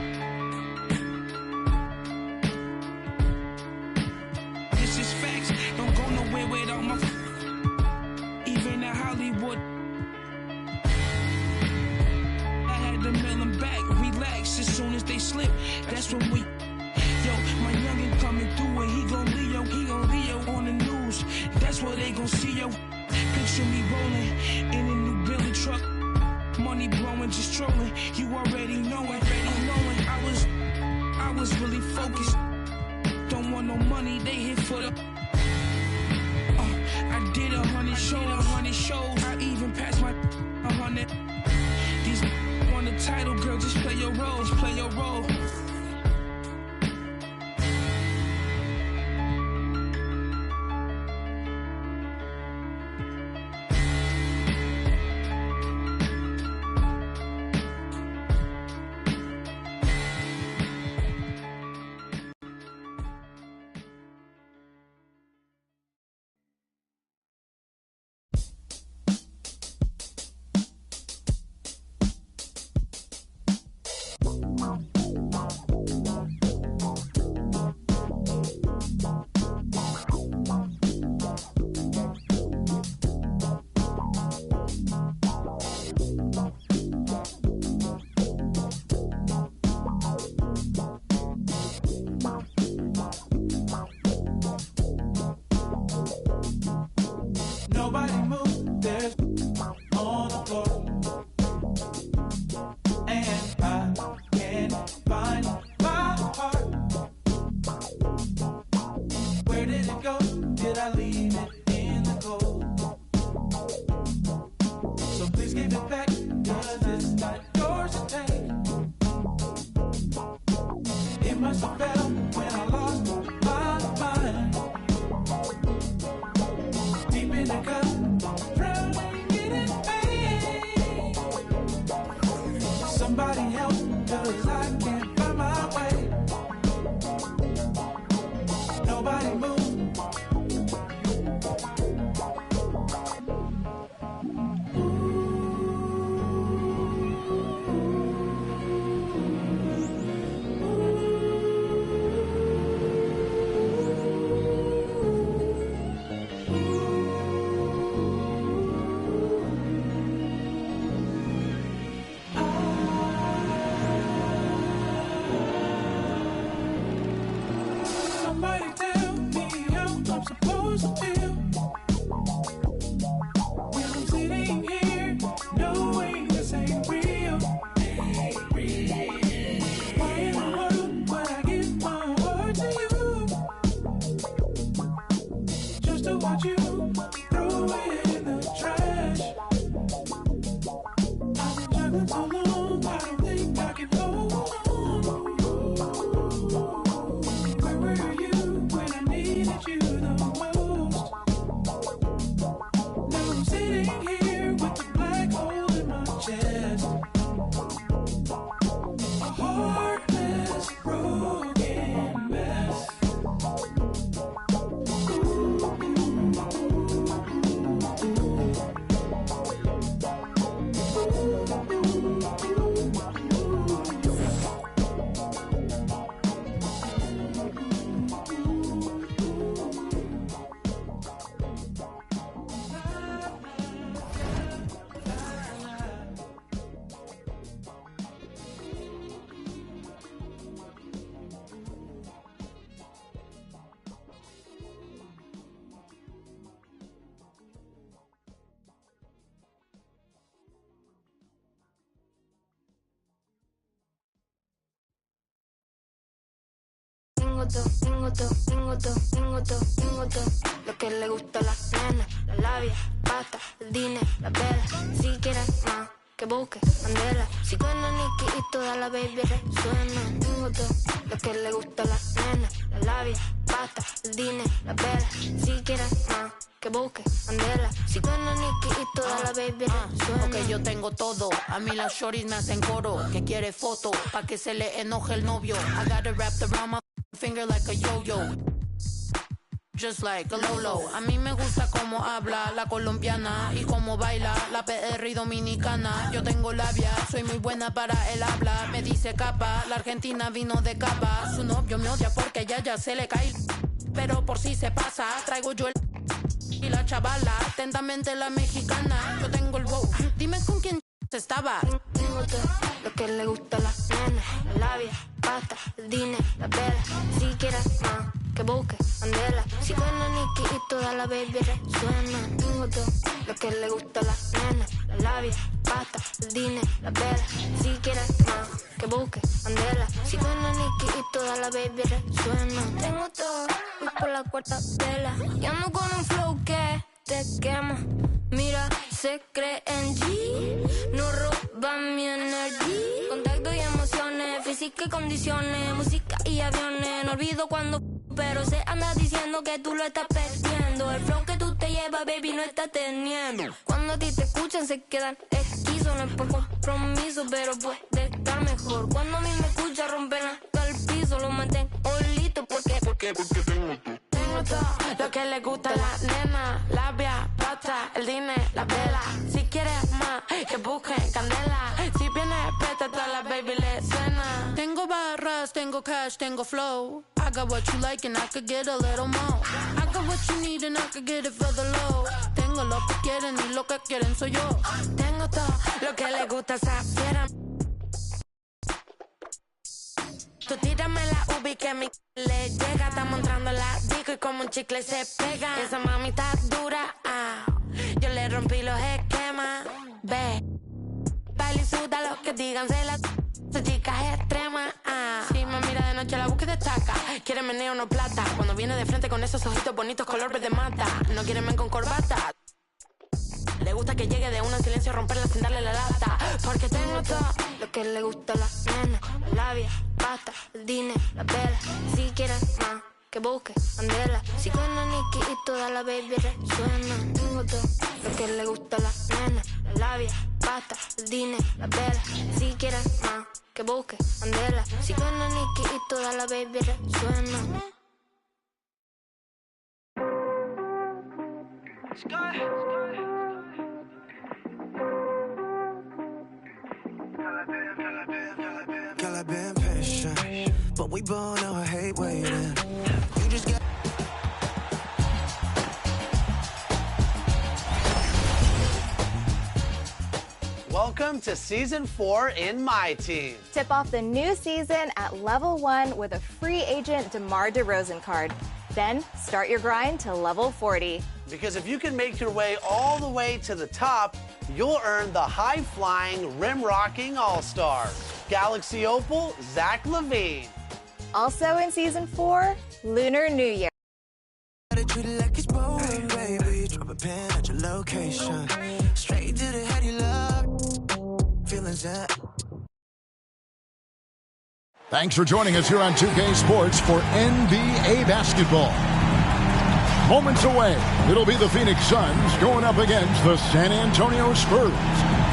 This is facts. Don't go nowhere without my. Even at Hollywood. To mail them back, relax as soon as they slip. That's when we, my youngin' coming through and he gon' Leo on the news. That's what they gon' see, yo. Picture me rolling in a new Billy truck, money blowing, just trolling. You already know it, I was really focused. money, they hit for the. I did 100 shows. I even passed my 100. These want the title, girl, just play your role. Tengo todo. Lo que le gusta a las nenas, la labia, pasta, el dinero, la vela. Si quieren más, que busque Mandela. Si suena Nicky y toda la baby resuena. Tengo todo. Lo que le gusta a las nenas, la labia, pasta, el dinero, la vela. Si quieren más, que busque Mandela. Si suena Nicky y toda la baby resuena. Ok, yo tengo todo. A mí las shorties me hacen coro. Que quiere foto, pa' que se le enoje el novio. I got it wrapped around my finger like a yo-yo, just like a Lolo. A mí me gusta cómo habla la colombiana y cómo baila la PR y dominicana. Yo tengo labia, soy muy buena para el habla. Me dice capa, la argentina vino de capa. Su novio me odia porque ya se le cae, pero por si se pasa, traigo yo el y la chavala, atentamente la mexicana. Yo tengo el wow, dime con quién estaba. Tengo todo lo que le gusta a las nenas, la labia, pasta, el dinero, la vela. Si quieres más, que busque Mandela. Si suena Nicky y toda la baby resuena. Tengo todo lo que le gusta a las nenas, la labia, pasta, el dinero, la vela. Si quieres más, que busque Mandela. Si suena Nicky y toda la baby resuena. Tengo todo voy por la cuarta vela. Y ando con un flow que te quema. Mira, se cree en G, no roba mi energía. Contacto y emociones, física y condiciones, música y aviones. No olvido cuando, pero se anda diciendo que tú lo estás perdiendo. El flow que tú te llevas, baby, no estás teniendo. Cuando a ti te escuchan se quedan esquizos. No es por compromiso, pero puede estar mejor. Cuando a mí me escuchan rompen hasta el piso. Lo meten olito, porque tengo todo lo que le gusta a la nena. Labia, pata, el dinero, la vela. Si quieres más, que busquen candela. Si vienes preta, toda la baby le suena. Tengo barras, tengo cash, tengo flow. I got what you like and I could get a little more. I got what you need and I could get it for the low. Tengo lo que quieren y lo que quieren soy yo. Tengo todo lo que le gusta a esa fiera. Tú tírame la ubi que mi le llega. Estamos entrando la disco y como un chicle se pega. Esa mami está dura, yo le rompí los esquemas. Ve, baila y suda lo que digan. Esa chica es extrema, Si me mira de noche la busca y destaca. Quiere meneo, no plata. Cuando viene de frente con esos ojitos bonitos color verde mata. No quiere men con corbata. Le gusta que llegue de una en silencio, romperla sin darle la lata. Porque tengo todo lo que le gusta a la nena. La labia, pasta, el dinero, la vela. Si quieres más, que busque candela. Si con Nicky y toda la baby resuena. Tengo todo lo que le gusta a la nena. La labia, pasta, el dinero, la vela. Si quieres más, que busque candela. Si con Nicky y toda la baby resuena. Girl, I've been patient, but we both know I hate waiting. You just got. Welcome to Season 4 in My Team. Tip off the new season at Level 1 with a free agent DeMar DeRozan card. Then start your grind to Level 40. Because if you can make your way all the way to the top, you'll earn the high-flying, rim-rocking All-Star, Galaxy Opal, Zach LaVine. Also in Season 4, Lunar New Year. Treat it like it's boring, baby. Drop a pin at your location. Straight to the head, you love. Feelings that. Thanks for joining us here on 2K Sports for NBA basketball. Moments away, it'll be the Phoenix Suns going up against the San Antonio Spurs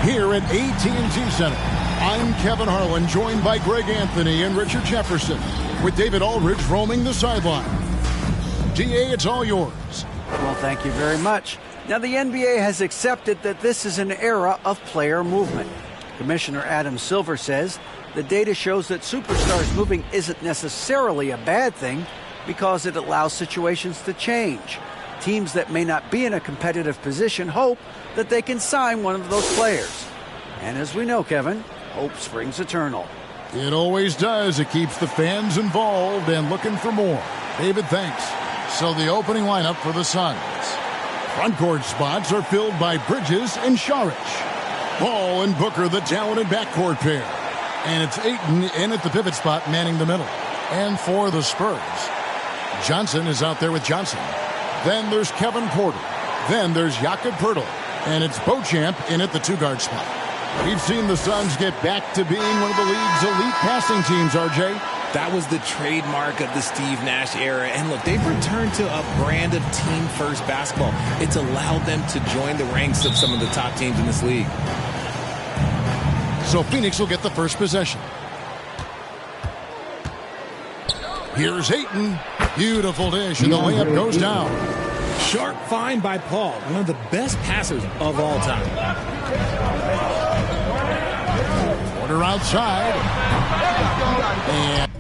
here at AT&T Center. I'm Kevin Harlan, joined by Greg Anthony and Richard Jefferson, with David Aldridge roaming the sideline. DA, it's all yours. Well, thank you very much. Now, the NBA has accepted that this is an era of player movement. Commissioner Adam Silver says the data shows that superstars moving isn't necessarily a bad thing because it allows situations to change. Teams that may not be in a competitive position hope that they can sign one of those players. And as we know, Kevin, hope springs eternal. It always does. It keeps the fans involved and looking for more. David, thanks. So the opening lineup for the Suns. Front court spots are filled by Bridges and Saric. Ball and Booker, the talented backcourt pair. And it's Ayton in at the pivot spot, manning the middle. And for the Spurs, Johnson is out there with Johnson. Then there's Kevin Porter. Then there's Jakob Poeltl. And it's Beauchamp in at the two-guard spot. We've seen the Suns get back to being one of the league's elite passing teams, RJ. That was the trademark of the Steve Nash era. And look, they've returned to a brand of team-first basketball. It's allowed them to join the ranks of some of the top teams in this league. So Phoenix will get the first possession. Here's Ayton. Beautiful dish, and the layup goes down. Sharp find by Paul, one of the best passers of all time. Porter outside. And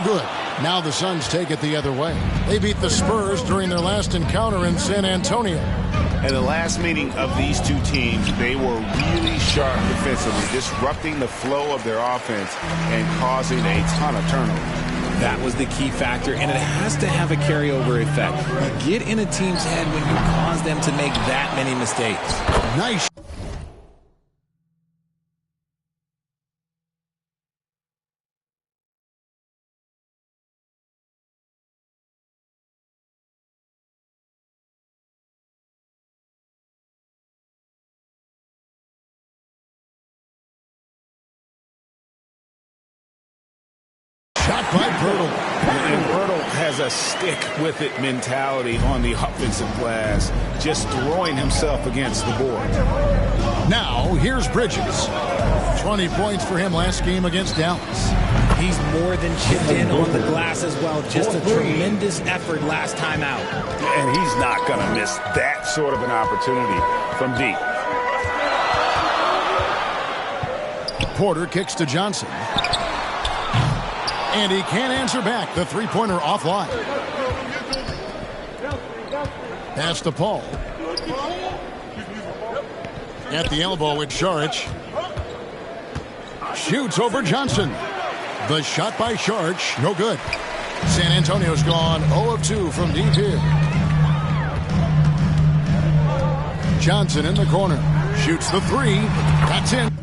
good. Now the Suns take it the other way. They beat the Spurs during their last encounter in San Antonio. At the last meeting of these two teams, they were really sharp defensively, disrupting the flow of their offense and causing a ton of turnovers. That was the key factor, and it has to have a carryover effect. You get in a team's head when you cause them to make that many mistakes. Nice. Shot by Pirtle. And Pirtle has a stick-with-it mentality on the offensive glass, just throwing himself against the board. Now, here's Bridges. 20 points for him last game against Dallas. He's more than chipped in on the glass as well. Just a tremendous effort last time out. And he's not going to miss that sort of an opportunity from deep. Porter kicks to Johnson. And he can't answer back. The three-pointer offline. Pass to Paul. At the elbow, it's Šarić. Shoots over Johnson. The shot by Šarić, no good. San Antonio's gone 0 of 2 from deep here. Johnson in the corner. Shoots the three. That's in.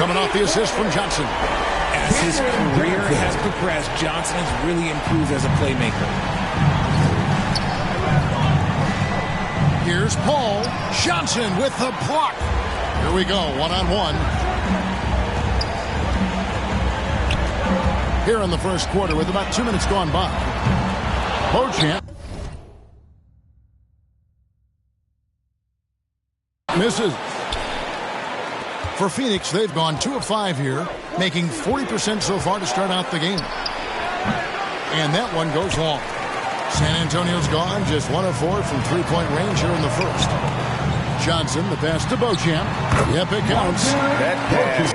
Coming off the assist from Johnson. As his career has progressed, Johnson has really improved as a playmaker. Here's Paul. Johnson with the block. Here we go, one-on-one. Here in the first quarter with about 2 minutes gone by. Beauchamp. Misses. For Phoenix, they've gone 2 of 5 here, making 40% so far to start out the game. And that one goes long. San Antonio's gone just 1 of 4 from three-point range here in the first. Johnson, the pass to Beauchamp. Yep, it counts. That pass.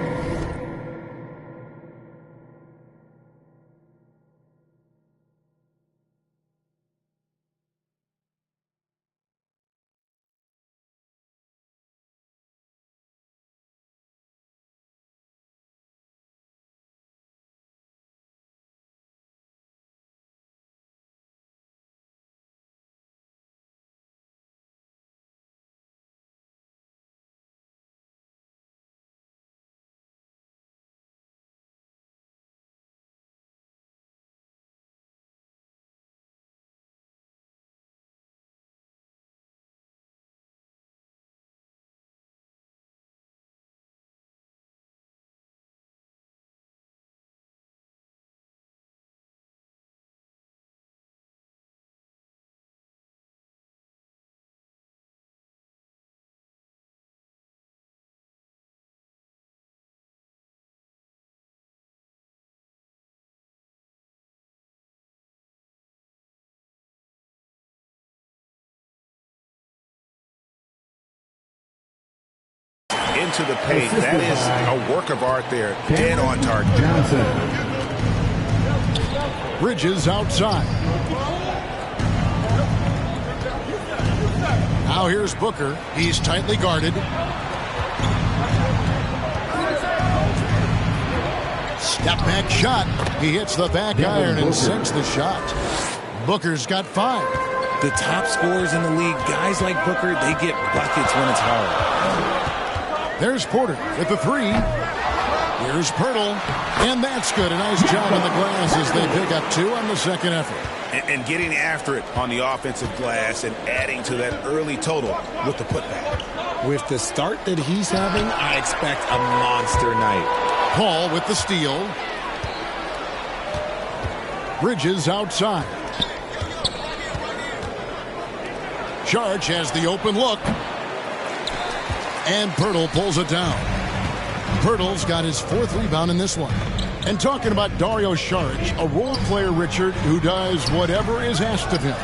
Into the paint. That is a work of art there. Dead on target. Bridges outside. Now here's Booker. He's tightly guarded. Step back shot. He hits the back iron and sinks the shot. Booker's got 5. The top scorers in the league, guys like Booker, they get buckets when it's hard. There's Porter with the 3. Here's Pirtle, and that's good. A nice job on the glass as they pick up 2 on the second effort. And getting after it on the offensive glass and adding to that early total with the putback. With the start that he's having, I expect a monster night. Paul with the steal. Bridges outside. Saric has the open look. And Pirtle pulls it down. Pirtle's got his 4th rebound in this one. And talking about Dario Saric, a role player, Richard, who does whatever is asked of him.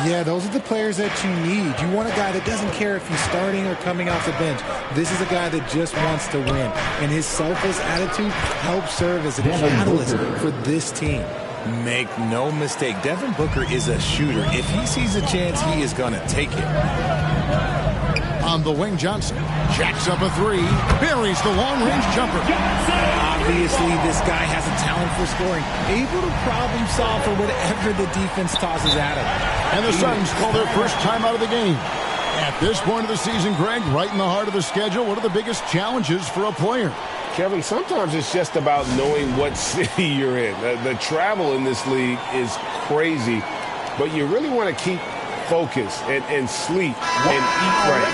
Yeah, those are the players that you need. You want a guy that doesn't care if he's starting or coming off the bench. This is a guy that just wants to win. And his selfless attitude helps serve as a catalyst for this team. Make no mistake, Devin Booker is a shooter. If he sees a chance, he is going to take it. On the wing, Johnson jacks up a 3, buries the long-range jumper. Obviously, this guy has a talent for scoring, able to problem solve for whatever the defense tosses at him. And the Suns call their first time out of the game. At this point of the season, Greg, right in the heart of the schedule, what are the biggest challenges for a player? Kevin, sometimes it's just about knowing what city you're in. The travel in this league is crazy, but you really want to keep focus and sleep and eat right.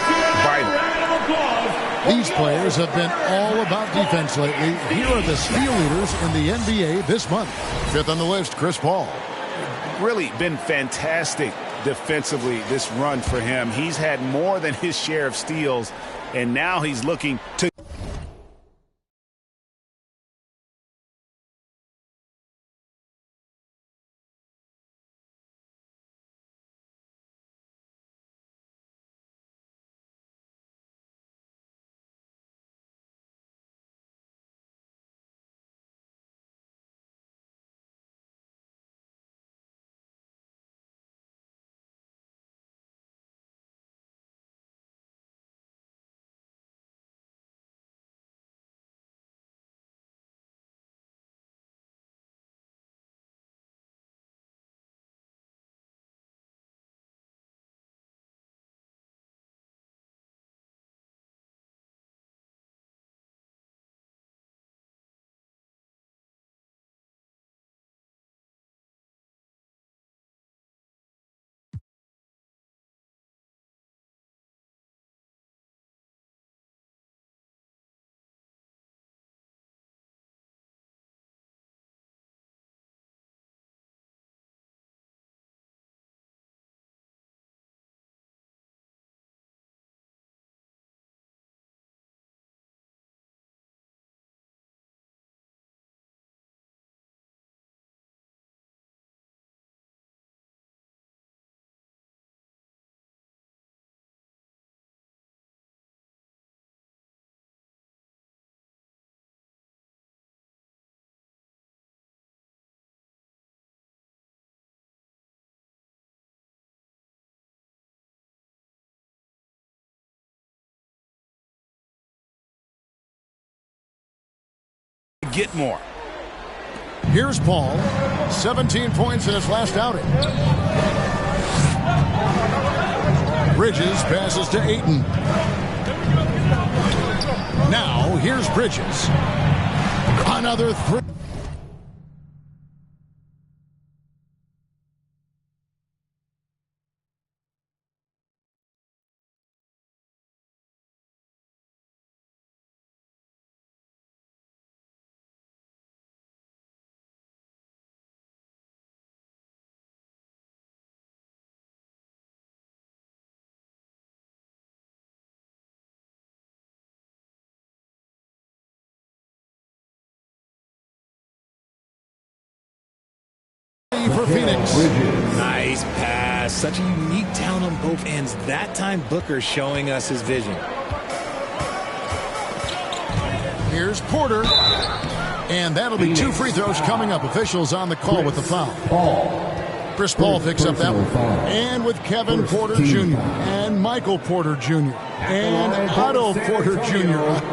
Vital. These players have been all about defense lately. Here are the steal leaders in the NBA this month. 5th on the list, Chris Paul. Really been fantastic defensively this run for him. He's had more than his share of steals, and now he's looking to get more. Here's Paul. 17 points in his last outing. Bridges passes to Ayton. Now, here's Bridges. Another three. For Phoenix. Nice pass. Such a unique talent on both ends. That time Booker showing us his vision. Here's Porter. And that'll be 2 free throws coming up. Officials on the call with the foul. Chris Paul picks up that one. And with Kevin Porter Jr. and Michael Porter Jr. and Otto Porter Jr.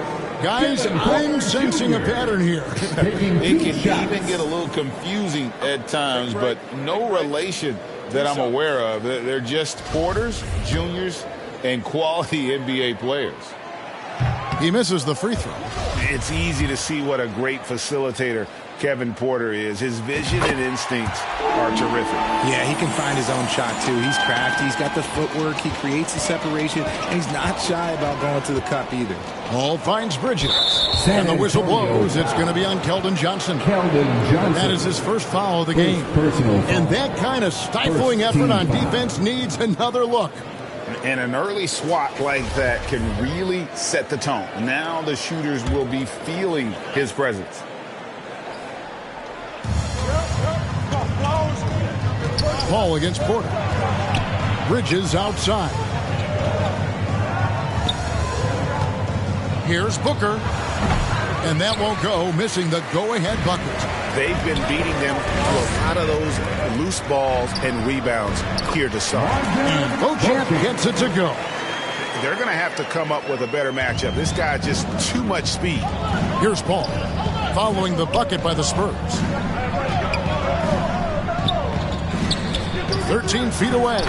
Guys, I'm sensing a pattern here. It can even get a little confusing at times, but no relation that I'm aware of. They're just Porters, Juniors, and quality NBA players. He misses the free throw. It's easy to see what a great facilitator Kevin Porter is. His vision and instincts are terrific. Yeah, he can find his own shot, too. He's crafty. He's got the footwork. He creates the separation, and he's not shy about going to the cup either. Paul finds Bridges. And the whistle blows. It's going to be on Keldon Johnson. That is his first foul of the game. And that kind of stifling effort on defense needs another look. And an early swat like that can really set the tone. Now the shooters will be feeling his presence. Paul against Porter. Bridges outside. Here's Booker. And that won't go, missing the go-ahead bucket. They've been beating them to a lot of those loose balls and rebounds here to start. And Beauchamp gets it to go. They're going to have to come up with a better matchup. This guy just too much speed. Here's Paul, following the bucket by the Spurs. 13 feet away.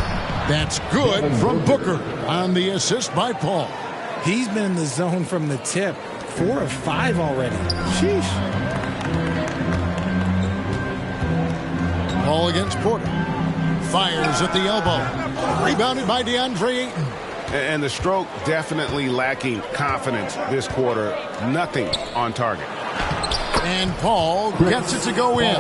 That's good from Booker on the assist by Paul. He's been in the zone from the tip. 4 of 5 already. Sheesh. Paul against Porter. Fires at the elbow. Rebounded by DeAndre Ayton. And the stroke definitely lacking confidence this quarter. Nothing on target. And Paul gets it to go in.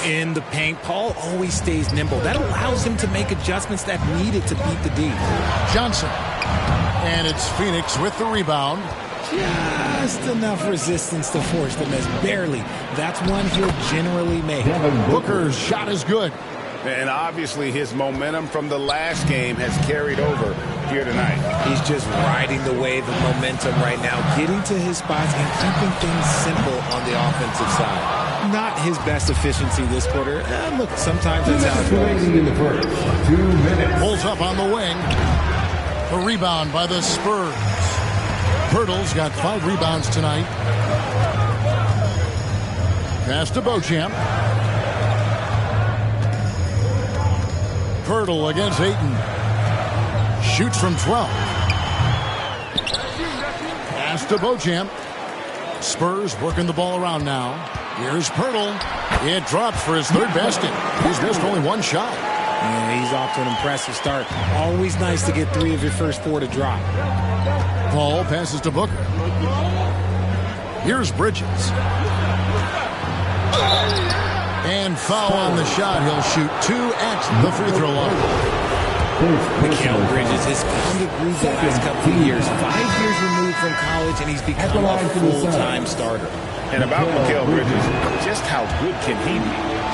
In the paint, Paul always stays nimble. That allows him to make adjustments that needed to beat the D. Johnson. And it's Phoenix with the rebound. Just enough resistance to force the miss. Barely. That's one he'll generally make. Booker's shot is good. And obviously his momentum from the last game has carried over here tonight. He's just riding the wave of momentum right now, getting to his spots and keeping things simple on the offensive side. Not his best efficiency this quarter. Look, sometimes that's how it goes. In the first 2 minutes. Pulls up on the wing. The rebound by the Spurs. Pirtle's got 5 rebounds tonight. Pass to Beauchamp. Pirtle against Ayton. Shoots from 12. Pass to Beauchamp. Spurs working the ball around now. Here's Pirtle. It drops for his 3rd basket. He's missed only 1 shot. Yeah, he's off to an impressive start. Always nice to get 3 of your first 4 to drop. Paul passes to Booker. Here's Bridges. And foul on the shot. He'll shoot 2 at the free throw line. Mikal Bridges has found a groove the last couple of years. 5 years removed from college, and he's become a full-time starter. And about Mikal Bridges, just how good can he be?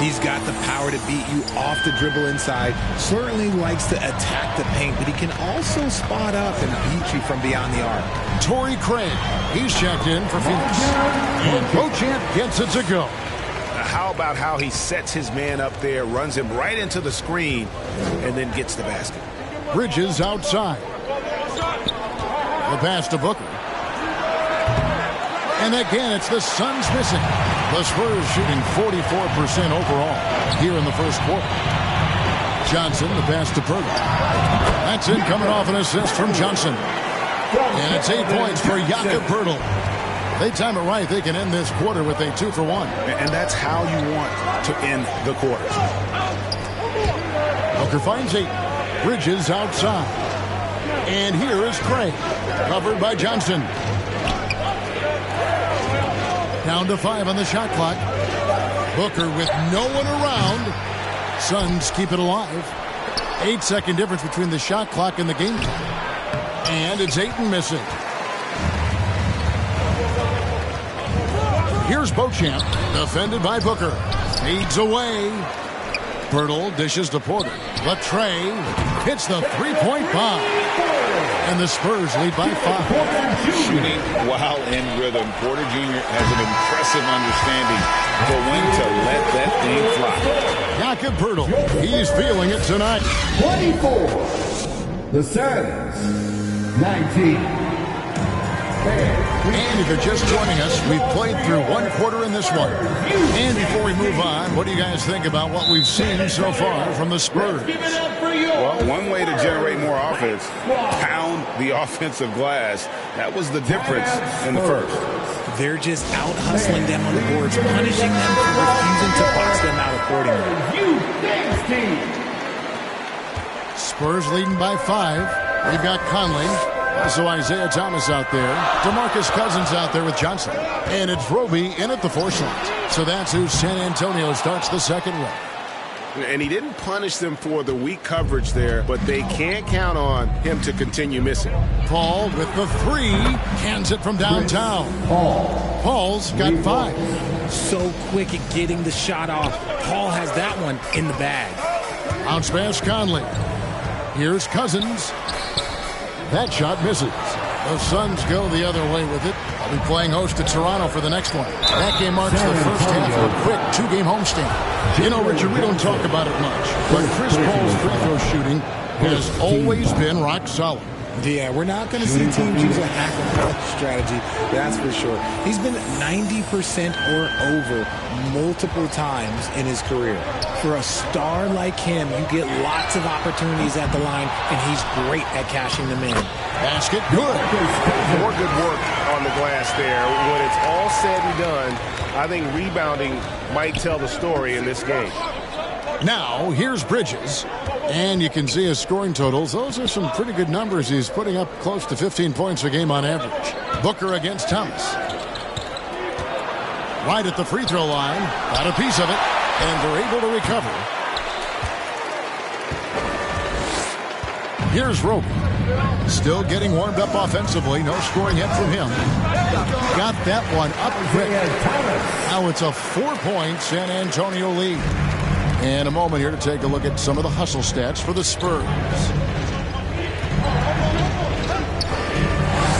He's got the power to beat you off the dribble inside. Certainly likes to attack the paint, but he can also spot up and beat you from beyond the arc. Torrey Craig, he's checked in for Phoenix. And Beauchamp gets it to go. How about how he sets his man up there, runs him right into the screen, and then gets the basket. Bridges outside. The pass to Booker. And again, it's the Suns missing. The Spurs shooting 44% overall here in the first quarter. Johnson, the pass to Purtle. That's in, coming off an assist from Johnson. And it's 8 points for Jakob Purtle. They time it right, they can end this quarter with a 2 for 1. And that's how you want to end the quarter. Booker finds 8. Bridges outside. And here is Craig. Covered by Johnson. Down to 5 on the shot clock. Booker with no one around. Suns keep it alive. 8-second difference between the shot clock and the game clock. And it's Ayton missing. Here's Beauchamp, defended by Booker. Fades away. Purtle dishes to Porter. Latrey hits the three-point bomb. And the Spurs lead by 5. Shooting while in rhythm. Porter Jr. has an impressive understanding for when to let that thing fly. Jakob Purtle, he's feeling it tonight. 24. The Suns, 19. And if you're just joining us, we've played through one quarter in this one. And before we move on, what do you guys think about what we've seen so far from the Spurs? Well, one way to generate more offense, pound the offensive glass. That was the difference in the first. They're just out hustling them on the boards, punishing them for refusing to box them out accordingly. Spurs leading by 5. We've got Conley. Also Isaiah Thomas out there. DeMarcus Cousins out there with Johnson. And it's Roby in at the 4 slot. So that's who San Antonio starts the second with. And he didn't punish them for the weak coverage there, but they can't count on him to continue missing. Paul with the 3. Cans it from downtown. Paul's got 5. So quick at getting the shot off. Paul has that one in the bag. Bounce pass Conley. Here's Cousins. That shot misses. The Suns go the other way with it. I'll be playing host to Toronto for the next one. That game marks the first half of a quick 2-game homestand. You know, Richard, we don't talk about it much, but Chris Paul's free throw shooting has always been rock solid. Yeah, we're not going to see teams use a hack-and-push strategy, that's for sure. He's been 90% or over multiple times in his career. For a star like him, you get lots of opportunities at the line, and he's great at cashing them in. Basket, good. More good work on the glass there. When it's all said and done, I think rebounding might tell the story in this game. Now, here's Bridges. And you can see his scoring totals. Those are some pretty good numbers. He's putting up close to 15 points a game on average. Booker against Thomas. Right at the free throw line. Got a piece of it. And they're able to recover. Here's Roby. Still getting warmed up offensively. No scoring yet from him. Got that one up quick. Now it's a 4-point San Antonio lead. And a moment here to take a look at some of the hustle stats for the Spurs.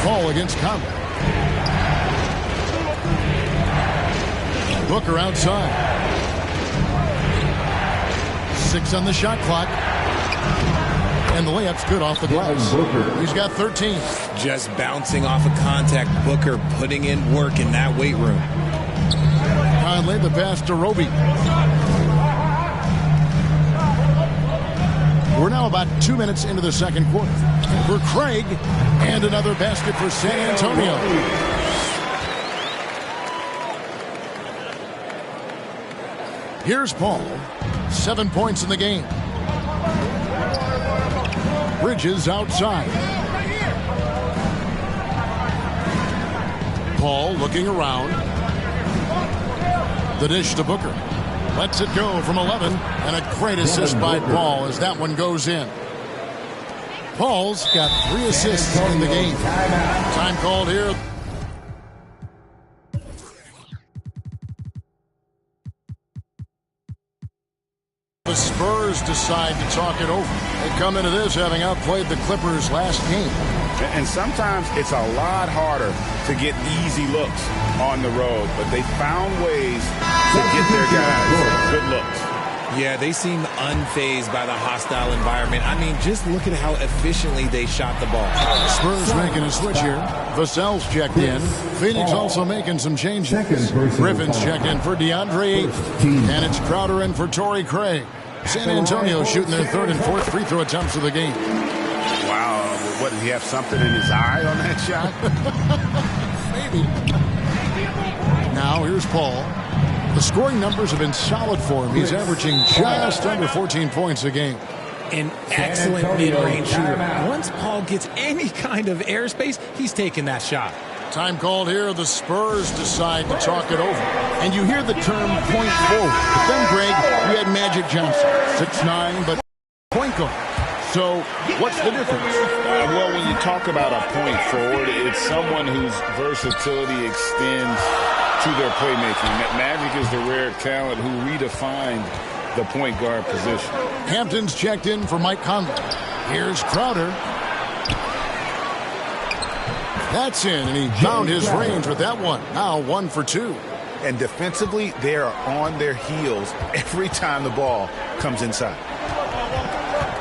Ball against Conley. Booker outside. 6 on the shot clock. And the layup's good off the glass. He's got 13. Just bouncing off of contact. Booker putting in work in that weight room. Conley, the pass to Roby. We're now about 2 minutes into the second quarter. For Craig, and another basket for San Antonio. Here's Paul. 7 points in the game. Bridges outside. Paul looking around. The dish to Booker. Lets it go from 11, and a great assist by Paul as that one goes in. Paul's got 3 assists in the game. Time called here. The Spurs decide to talk it over. They come into this having outplayed the Clippers last game. And sometimes it's a lot harder to get easy looks on the road, but they found ways to get their guys good looks. Yeah, they seem unfazed by the hostile environment. I mean, just look at how efficiently they shot the ball. Spurs making a switch here. Vassell's checked in. Phoenix also making some changes. Griffin's checked in for DeAndre Ayton. And it's Crowder in for Torrey Craig. San Antonio shooting their third and fourth free throw attempts of the game. Wow, what, did he have something in his eye on that shot? Maybe. Now here's Paul. The scoring numbers have been solid for him. He's averaging just under 14 points a game. An excellent mid-range shooter. Once Paul gets any kind of airspace, he's taking that shot. Time called here. The Spurs decide to talk it over. And you hear the term point forward. But then, Greg, you had Magic Johnson, 6'9", but point guard. So what's the difference? Well, when you talk about a point forward, it's someone whose versatility extends to their playmaking. Magic is the rare talent who redefined the point guard position. Hampton's checked in for Mike Conley. Here's Crowder. That's in, and he found his range with that one. Now 1 for 2. And defensively, they are on their heels every time the ball comes inside.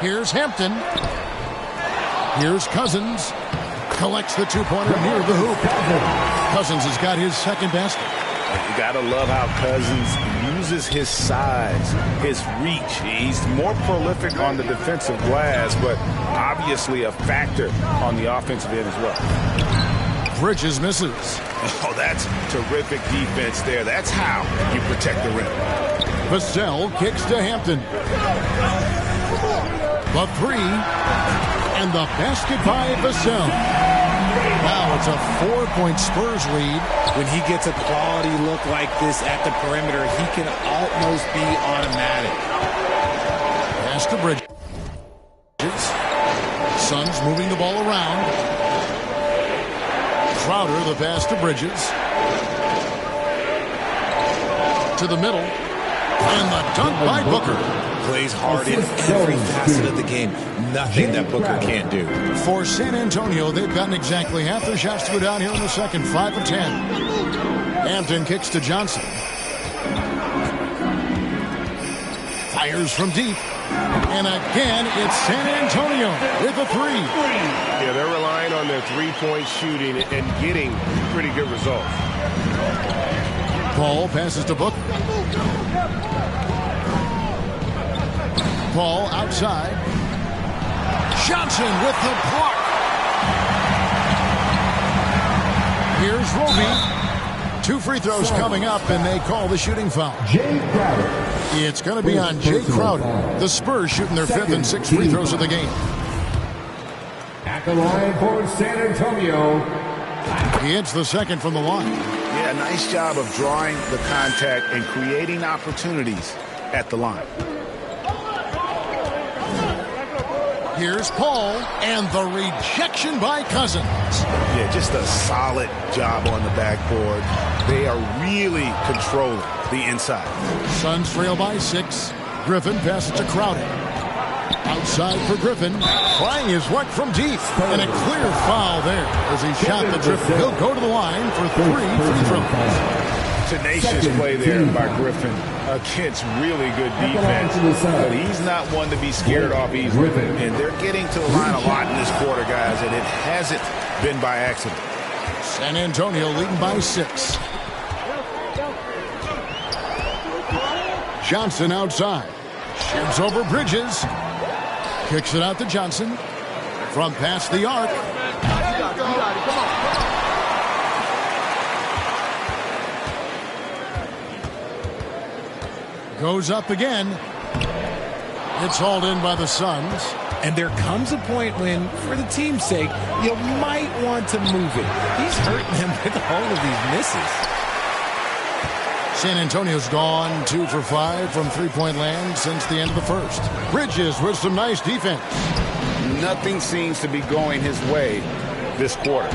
Here's Hampton. Here's Cousins. Collects the two-pointer near the hoop. Cousins has got his second basket. You got to love how Cousins uses his size, his reach. He's more prolific on the defensive glass, but obviously a factor on the offensive end as well. Bridges misses. Oh, that's terrific defense there. That's how you protect the rim. Vassell kicks to Hampton. The three, and the basket by Vassell. Now it's a 4-point Spurs lead. When he gets a quality look like this at the perimeter, he can almost be automatic. Pass to Bridges. Suns moving the ball around. Crowder, the pass to Bridges. To the middle. And the dunk by Booker. Plays hard in every facet of the game. Nothing that Booker can't do. For San Antonio, they've gotten exactly half their shots to go down here in the second, 5 of 10. Hampton kicks to Johnson. Fires from deep. And again, it's San Antonio with a three. Yeah, they're relying on their three-point shooting and getting pretty good results. Paul passes to Booker. Paul outside. Johnson with the block. Here's Roby. 2 free throws coming up, and they call the shooting foul. Jay Crowder. It's going to be on Jay Crowder. The Spurs shooting their 5th and 6th free throws of the game. At the line for San Antonio. He hits the second from the line. Yeah, nice job of drawing the contact and creating opportunities at the line. Here's Paul, and the rejection by Cousins. Yeah, just a solid job on the backboard. They are really controlling the inside. Suns trail by 6. Griffin passes to Crowder. Outside for Griffin. Trying his work from deep. And a clear foul there as he shot the trip. He'll go to the line for 3 free throws. Tenacious play there by Griffin against really good defense. But he's not one to be scared off easily. And they're getting to the line a lot in this quarter, guys, and it hasn't been by accident. San Antonio leading by 6. Johnson outside. Shoots over Bridges. Kicks it out to Johnson. From past the arc. Goes up again. It's hauled in by the Suns. And there comes a point when, for the team's sake, you might want to move it. He's hurting them with all of these misses. San Antonio's gone 2 for 5 from three-point land since the end of the first. Bridges with some nice defense. Nothing seems to be going his way this quarter.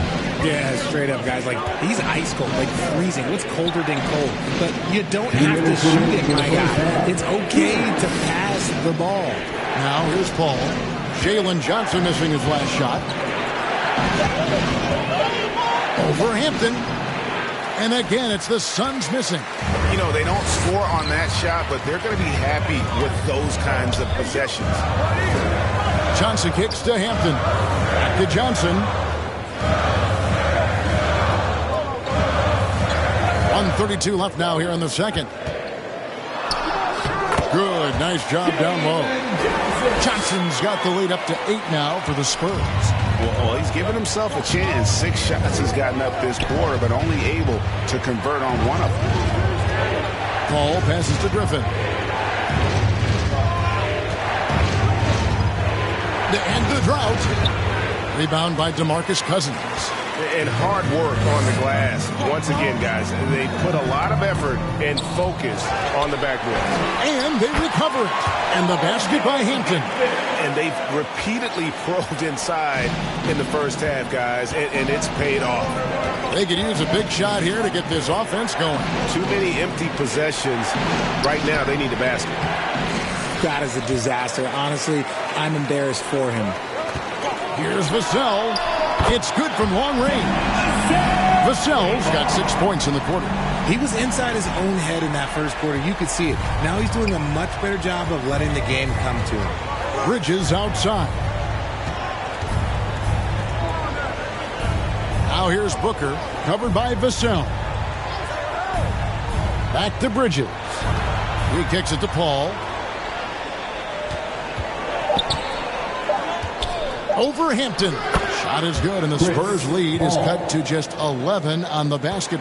Yeah, straight up, guys. Like, he's ice cold, like freezing. What's colder than cold? But you don't have to shoot it, my guy. It's okay to pass the ball. Now here's Paul. Jalen Johnson missing his last shot. Over Hampton. And again, it's the Suns missing. You know, they don't score on that shot, but they're going to be happy with those kinds of possessions. Johnson kicks to Hampton. Back to Johnson. 1:32 left now here in the second. Good, nice job down low. Johnson's got the lead up to 8 now for the Spurs. Well, he's given himself a chance. 6 shots he's gotten up this quarter, but only able to convert on one of them. Paul passes to Griffin. To end the drought. Rebound by DeMarcus Cousins. And hard work on the glass. Once again, guys, they put a lot of effort and focus on the backboard. And they recover it. And the basket by Hampton. And they've repeatedly probed inside in the first half, guys, and it's paid off. They could use a big shot here to get this offense going. Too many empty possessions. Right now, they need a basket. That is a disaster. Honestly, I'm embarrassed for him. Here's Vassell. It's good from long range. Vassell's got 6 points in the quarter. He was inside his own head in that first quarter. You could see it. Now he's doing a much better job of letting the game come to him. Bridges outside. Now here's Booker, covered by Vassell. Back to Bridges. He kicks it to Paul. Over Hampton. Shot is good, and the Spurs lead is cut to just 11 on the basket.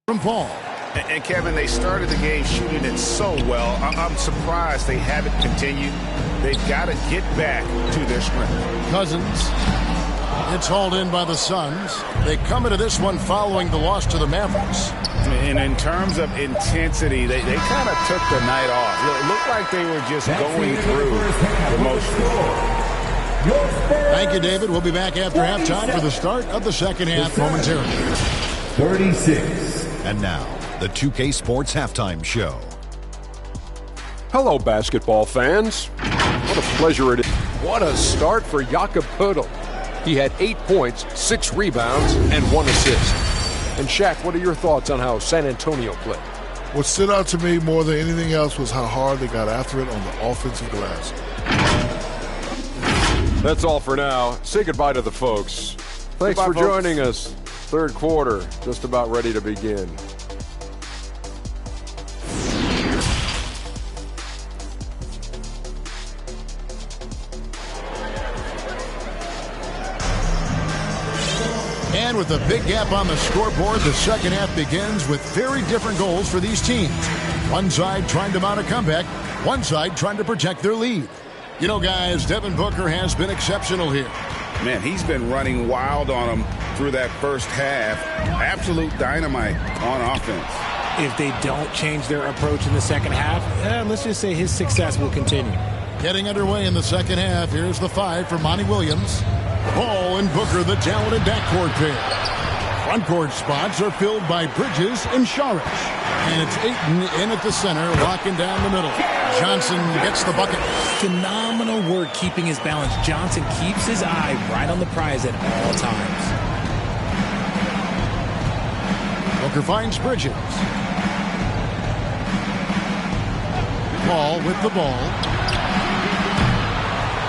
From Paul. And Kevin, they started the game shooting it so well. I'm surprised they haven't continued. They've got to get back to their strength. Cousins. It's hauled in by the Suns. They come into this one following the loss to the Mavericks. And in terms of intensity, they kind of took the night off. It looked like they were just going through the motions. Thank you, David. We'll be back after halftime for the start of the second half momentarily. 36. And now, the 2K Sports Halftime Show. Hello, basketball fans. What a pleasure it is. What a start for Jakob Poeltl. He had 8 points, 6 rebounds, and 1 assist. And Shaq, what are your thoughts on how San Antonio played? What stood out to me more than anything else was how hard they got after it on the offensive glass. That's all for now. Say goodbye to the folks. Thanks for joining us. Third quarter, just about ready to begin. And with a big gap on the scoreboard, the second half begins with very different goals for these teams. One side trying to mount a comeback, one side trying to protect their lead. You know, guys, Devin Booker has been exceptional here. Man, he's been running wild on them through that first half. Absolute dynamite on offense. If they don't change their approach in the second half, let's just say his success will continue. Getting underway in the second half, here's the 5 for Monty Williams. Paul and Booker, the talented backcourt pair. Frontcourt spots are filled by Bridges and Saric. And it's Ayton in at the center, locking down the middle. Johnson gets the bucket. Phenomenal work keeping his balance. Johnson keeps his eye right on the prize at all times. Booker finds Bridges. Paul with the ball.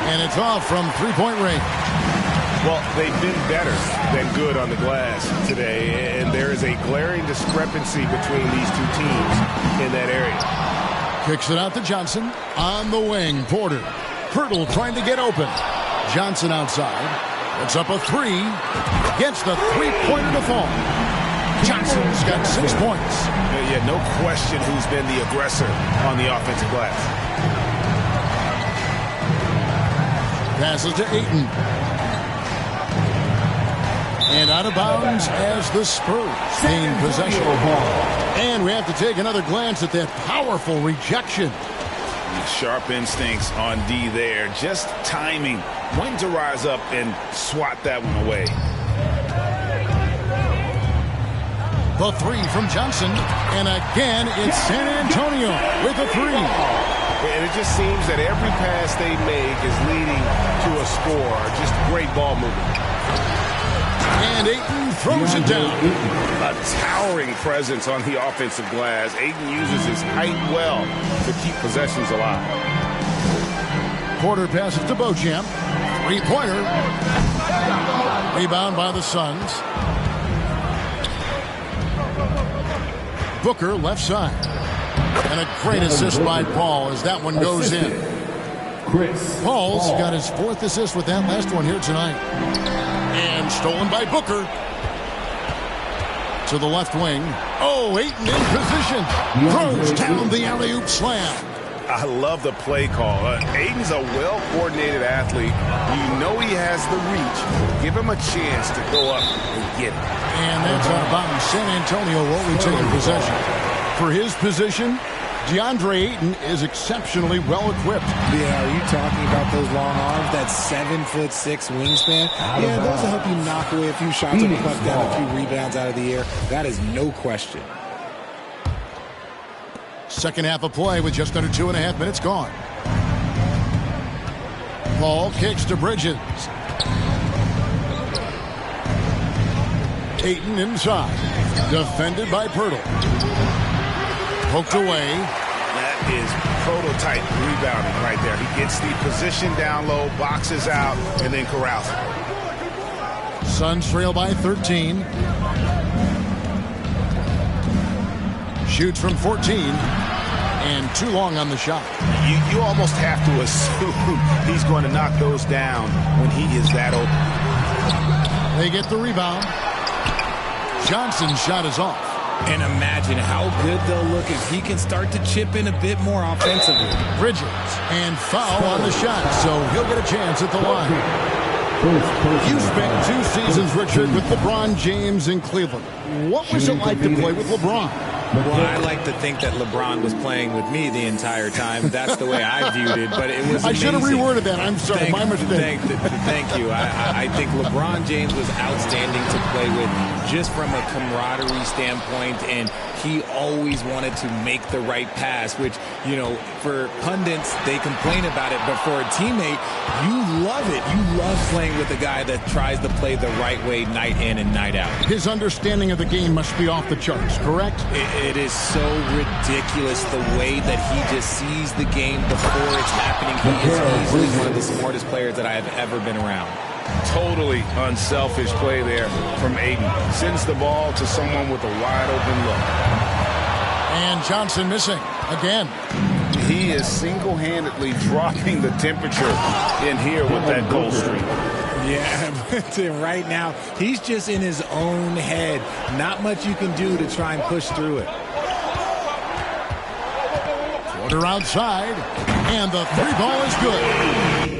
And it's off from three-point range. Well, they've been better than good on the glass today, and there is a glaring discrepancy between these two teams in that area. Kicks it out to Johnson. On the wing, Porter. Poeltl trying to get open. Johnson outside. Puts up a 3. Gets the three-pointer to fall. Johnson's got 6 points. Yeah, no question who's been the aggressor on the offensive glass. Passes to Ayton. And out of bounds as the Spurs gain possession. And we have to take another glance at that powerful rejection. Sharp instincts on D there. Just timing when to rise up and swat that one away. The 3 from Johnson. And again, it's San Antonio with a 3. And it just seems that every pass they make is leading to a score. Just great ball movement. And Ayton throws it down. A towering presence on the offensive glass. Ayton uses his height well to keep possessions alive. Quarter passes to Beauchamp. Three-pointer. Rebound by the Suns. Booker left side. And a great assist by Paul as that one goes in. Paul's got his 4th assist with that last one here tonight. And stolen by Booker. To the left wing. Oh, Ayton in position. Throws down the alley-oop slam. I love the play call. Ayton's a well-coordinated athlete. You know he has the reach. Give him a chance to go up and get it. And that's out of bounds. San Antonio will retain possession. For his position, DeAndre Ayton is exceptionally well-equipped. Yeah, are you talking about those long arms, that 7'6" wingspan? Yeah, those will help you knock away a few shots of the puck down, a few rebounds out of the air. That is no question. Second half of play with just under 2.5 minutes gone. Paul kicks to Bridges. Ayton inside. Defended by Pirtle. Poked away. That is prototype rebounding right there. He gets the position down low, boxes out, and then corrals it. Suns trail by 13. Shoots from 14. And too long on the shot. You almost have to assume he's going to knock those down when he is that open. They get the rebound. Johnson's shot is off. And imagine how good they'll look if he can start to chip in a bit more offensively. Bridges. And foul on the shot, so he'll get a chance at the line. You spent 2 seasons, Richard, with LeBron James in Cleveland. What was it like to play with LeBron? Well, I like to think that LeBron was playing with me the entire time. That's the way I viewed it, but it was amazing. I should have reworded that. I'm sorry, my mistake. Thank you. I think LeBron James was outstanding to play with just from a camaraderie standpoint, and he always wanted to make the right pass, which, you know, for pundits, they complain about it, but for a teammate, you love it. You love playing with a guy that tries to play the right way night in and night out. His understanding of the game must be off the charts, correct? It is so ridiculous the way that he just sees the game before it's happening. He is easily one of the smartest players that I have ever been around. Totally unselfish play there from Ayton. Sends the ball to someone with a wide open look. And Johnson missing again. He is single-handedly dropping the temperature in here with that goal streak. Yeah, right now, he's just in his own head. Not much you can do to try and push through it. Quarter outside, and the 3-ball is good.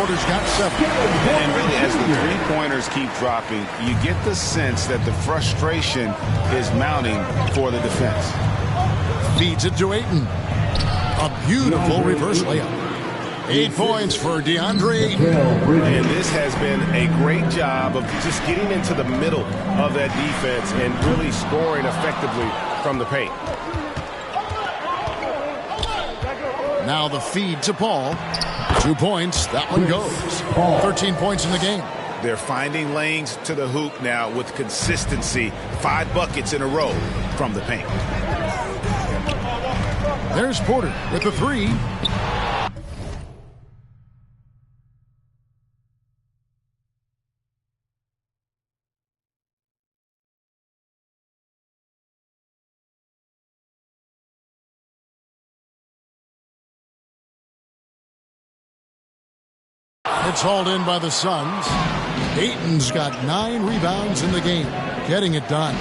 Porter's got 7. And really, as the three-pointers keep dropping, you get the sense that the frustration is mounting for the defense. Feeds it to Ayton. A beautiful reverse layup. 8 points for DeAndre Ayton. And this has been a great job of just getting into the middle of that defense and really scoring effectively from the paint. Now the feed to Paul. 2 points. That one goes. 13 points in the game. They're finding lanes to the hoop now with consistency. 5 buckets in a row from the paint. There's Porter with the 3. It's hauled in by the Suns. Ayton's got 9 rebounds in the game, getting it done.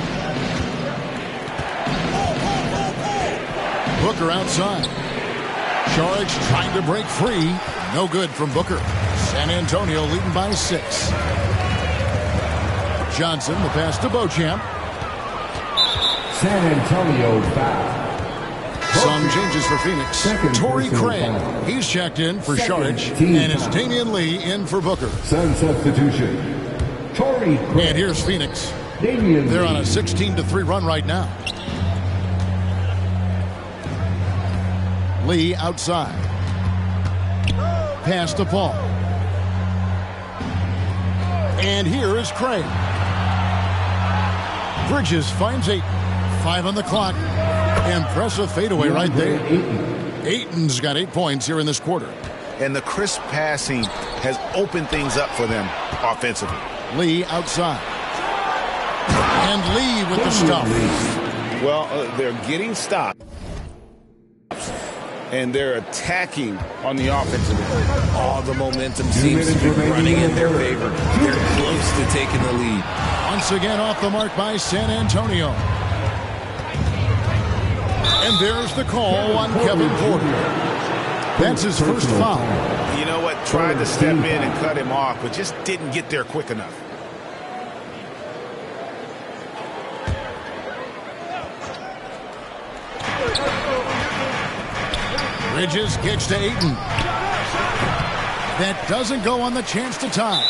Booker outside. Saric trying to break free. No good from Booker. San Antonio leading by 6. Johnson, the pass to Beauchamp. San Antonio foul. Some changes for Phoenix. Torrey Craig, he's checked in for Saric, and it's Damian Lee in for Booker. Sun substitution. Torrey Craig. And here's Phoenix. They're on a 16-3 run right now. Lee outside. Pass to Paul. And here is Craig. Bridges finds 8. 5 on the clock. Impressive fadeaway right there. Ayton's got 8 points here in this quarter. And the crisp passing has opened things up for them offensively. Lee outside. And Lee with the stop. Well, they're getting stopped. And they're attacking on the offensive end. All the momentum seems to be running in their favor. They're close to taking the lead. Once again off the mark by San Antonio. And there's the call on Kevin Porter. That's his first foul. You know what? Tried to step in and cut him off, but just didn't get there quick enough. Bridges kicks to Ayton. That doesn't go on the chance to tie.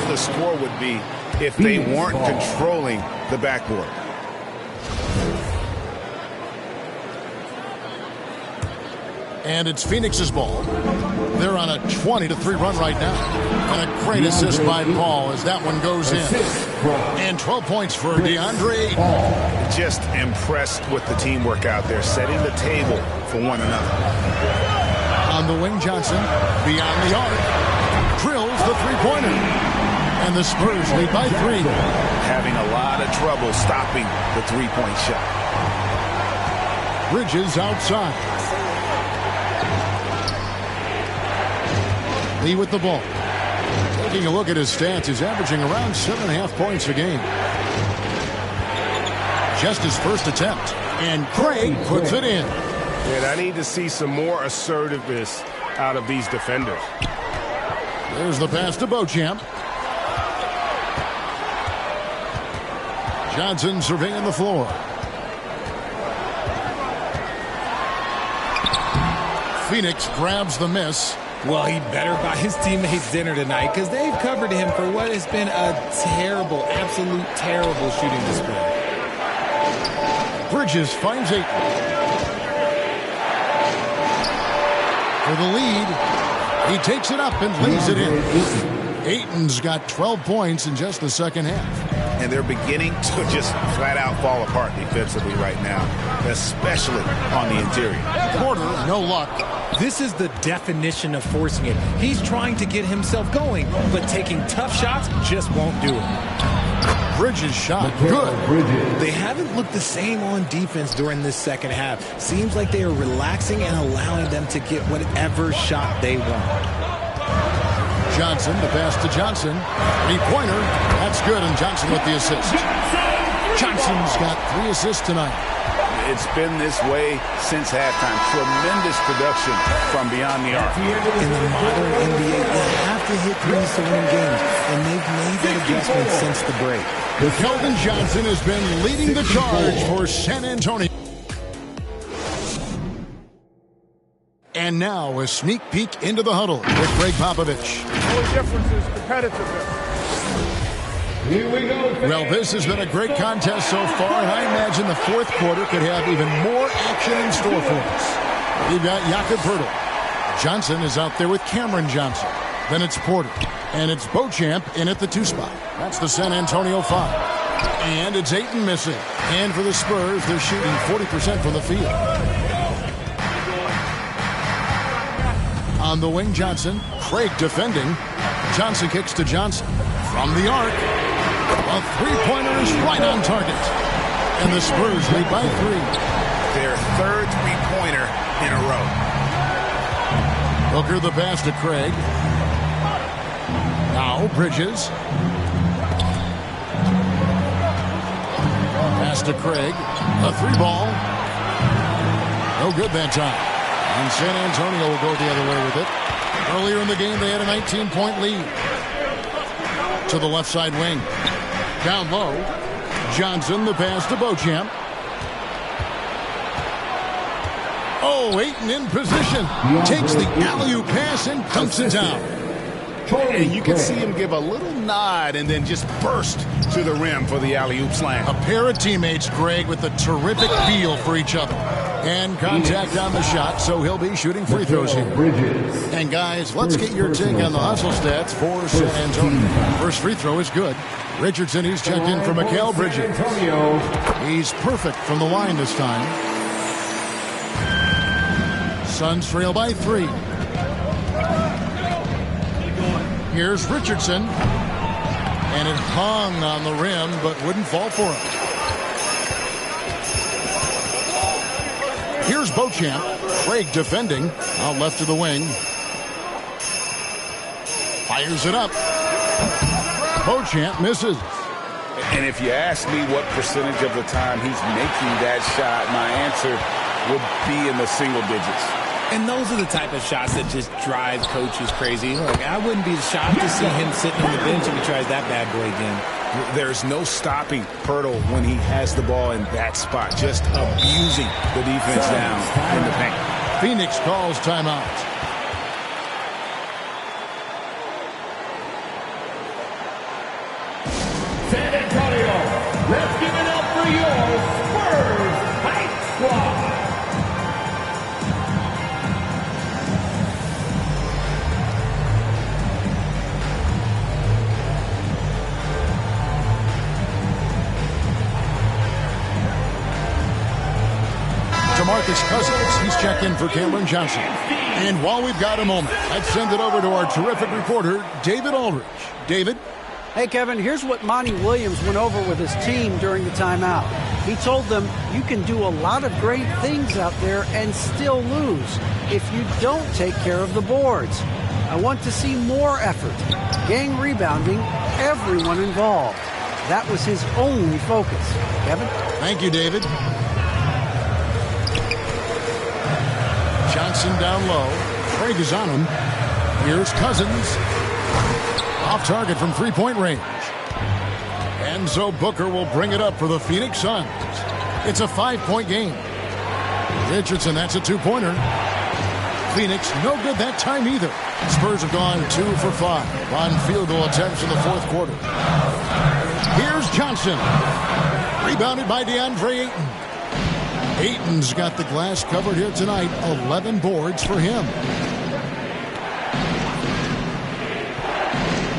The score would be if they weren't controlling the backboard. And it's Phoenix's ball. They're on a 20-3 run right now. And a great assist by Paul as that one goes in. And 12 points for DeAndre Ayton. Just impressed with the teamwork out there, setting the table for one another. On the wing, Johnson, beyond the arc, drills the three-pointer. And the Spurs lead by 3. Having a lot of trouble stopping the three-point shot. Bridges outside. Lee with the ball. Taking a look at his stats, he's averaging around 7.5 points a game. Just his first attempt. And Craig puts it in. And I need to see some more assertiveness out of these defenders. There's the pass to Beauchamp. Johnson surveying the floor. Phoenix grabs the miss. Well, he better buy his teammates dinner tonight because they've covered him for what has been a terrible, absolute terrible shooting display. Bridges finds Ayton. For the lead, he takes it up and lays it in. Ayton's got 12 points in just the second half. And they're beginning to just flat out fall apart defensively right now, especially on the interior. Porter, no luck. This is the definition of forcing it. He's trying to get himself going, but taking tough shots just won't do it. Bridges shot good. They haven't looked the same on defense during this second half. Seems like they are relaxing and allowing them to get whatever shot they want. Johnson, the pass to Johnson. Three-pointer. That's good, and Johnson with the assist. Johnson's got 3 assists tonight. It's been this way since halftime. Tremendous production from beyond the arc. In the modern NBA, you have to hit threes to win games, and they've made that adjustment since the break. Keldon Johnson has been leading the charge for San Antonio. And now a sneak peek into the huddle with Greg Popovich. The only difference is competitiveness. Here we go. Well, this has been a great contest so far, and I imagine the fourth quarter could have even more action in store for us. We've got Jakob Poeltl. Johnson is out there with Cameron Johnson. Then it's Porter. And it's Beauchamp in at the 2 spot. That's the San Antonio 5. And it's Ayton missing. And for the Spurs, they're shooting 40% from the field. On the wing, Johnson. Craig defending. Johnson kicks to Johnson. From the arc. A three-pointer is right on target. And the Spurs lead by 3. Their third three-pointer in a row. Hooker the pass to Craig. Now Bridges. Pass to Craig. A 3-ball. No good that time. And San Antonio will go the other way with it. Earlier in the game, they had a 19-point lead. To the left side wing. Down low. Johnson, the pass to Beauchamp. Oh, Ayton in position. Takes the alley-oop pass and dunks it down. And you can see him give a little nod and then just burst to the rim for the alley-oop slam. A pair of teammates, Greg, with a terrific feel for each other. And contact on the shot, so he'll be shooting free throws here. And guys, let's get your take on the hustle stats for San Antonio. First free throw is good. Richardson, he's checked in for Mikal Bridges. He's perfect from the line this time. Suns trail by 3. Here's Richardson. And it hung on the rim, but wouldn't fall for him. Here's Beauchamp. Craig defending. Out left to the wing. Fires it up. Beauchamp misses. And if you ask me what percentage of the time he's making that shot, my answer would be in the single digits. And those are the type of shots that just drive coaches crazy. Look, I wouldn't be shocked to see him sitting on the bench if he tries that bad boy again. There's no stopping Poeltl when he has the ball in that spot, just abusing the defense down in the paint. Phoenix calls timeout. San Antonio, let's give it up for your Spurs Hype Squad. DeMarcus Cousins, he's checked in for Cameron Johnson. And while we've got a moment, let's send it over to our terrific reporter, David Aldridge. David? Hey, Kevin, here's what Monty Williams went over with his team during the timeout. He told them, you can do a lot of great things out there and still lose if you don't take care of the boards. I want to see more effort, gang rebounding, everyone involved. That was his only focus. Kevin? Thank you, David. Johnson down low. Craig is on him. Here's Cousins. Off target from three-point range. And so Booker will bring it up for the Phoenix Suns. It's a 5-point game. Richardson, that's a two-pointer. Phoenix, no good that time either. Spurs have gone 2 for 5 on field goal attempts in the fourth quarter. Here's Johnson. Rebounded by DeAndre Ayton. Ayton's got the glass covered here tonight. 11 boards for him.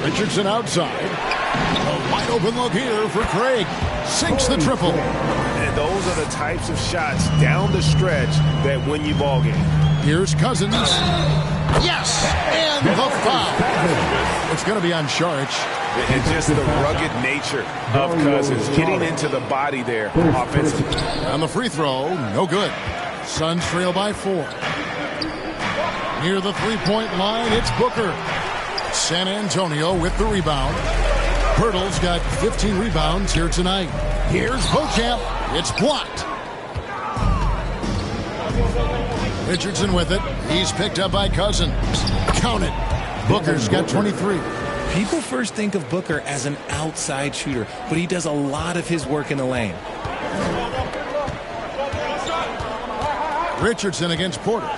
Richardson outside. A wide open look here for Craig. Sinks the triple. And those are the types of shots down the stretch that win you ball game. Here's Cousins. Yes! And the foul. It's going to be on Saric. And just the rugged nature of Cousins getting into the body there offensively. On the free throw, no good. Suns trail by 4. Near the three-point line, it's Booker. San Antonio with the rebound. Pirtle's got 15 rebounds here tonight. Here's Beauchamp. It's blocked. Richardson with it. He's picked up by Cousins. Count it. Booker's got 23. People first think of Booker as an outside shooter, but he does a lot of his work in the lane. Richardson against Porter.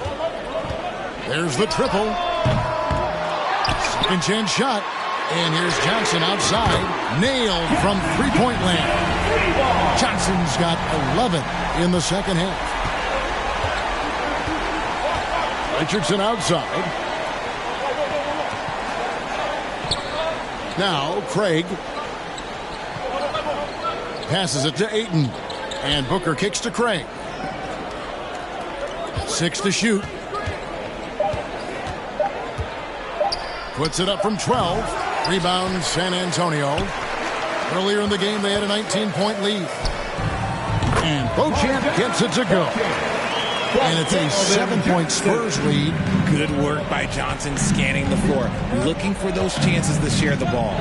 There's the triple. Second chance shot. And here's Johnson outside. Nailed from three-point land. Johnson's got 11 in the second half. Richardson outside. Now Craig passes it to Ayton. And Booker kicks to Craig. 6 to shoot. Puts it up from 12. Rebound San Antonio. Earlier in the game, they had a 19-point lead. And Beauchamp gets it to go. And it's a 7-point Spurs lead. Good work by Johnson scanning the floor, looking for those chances to share the ball.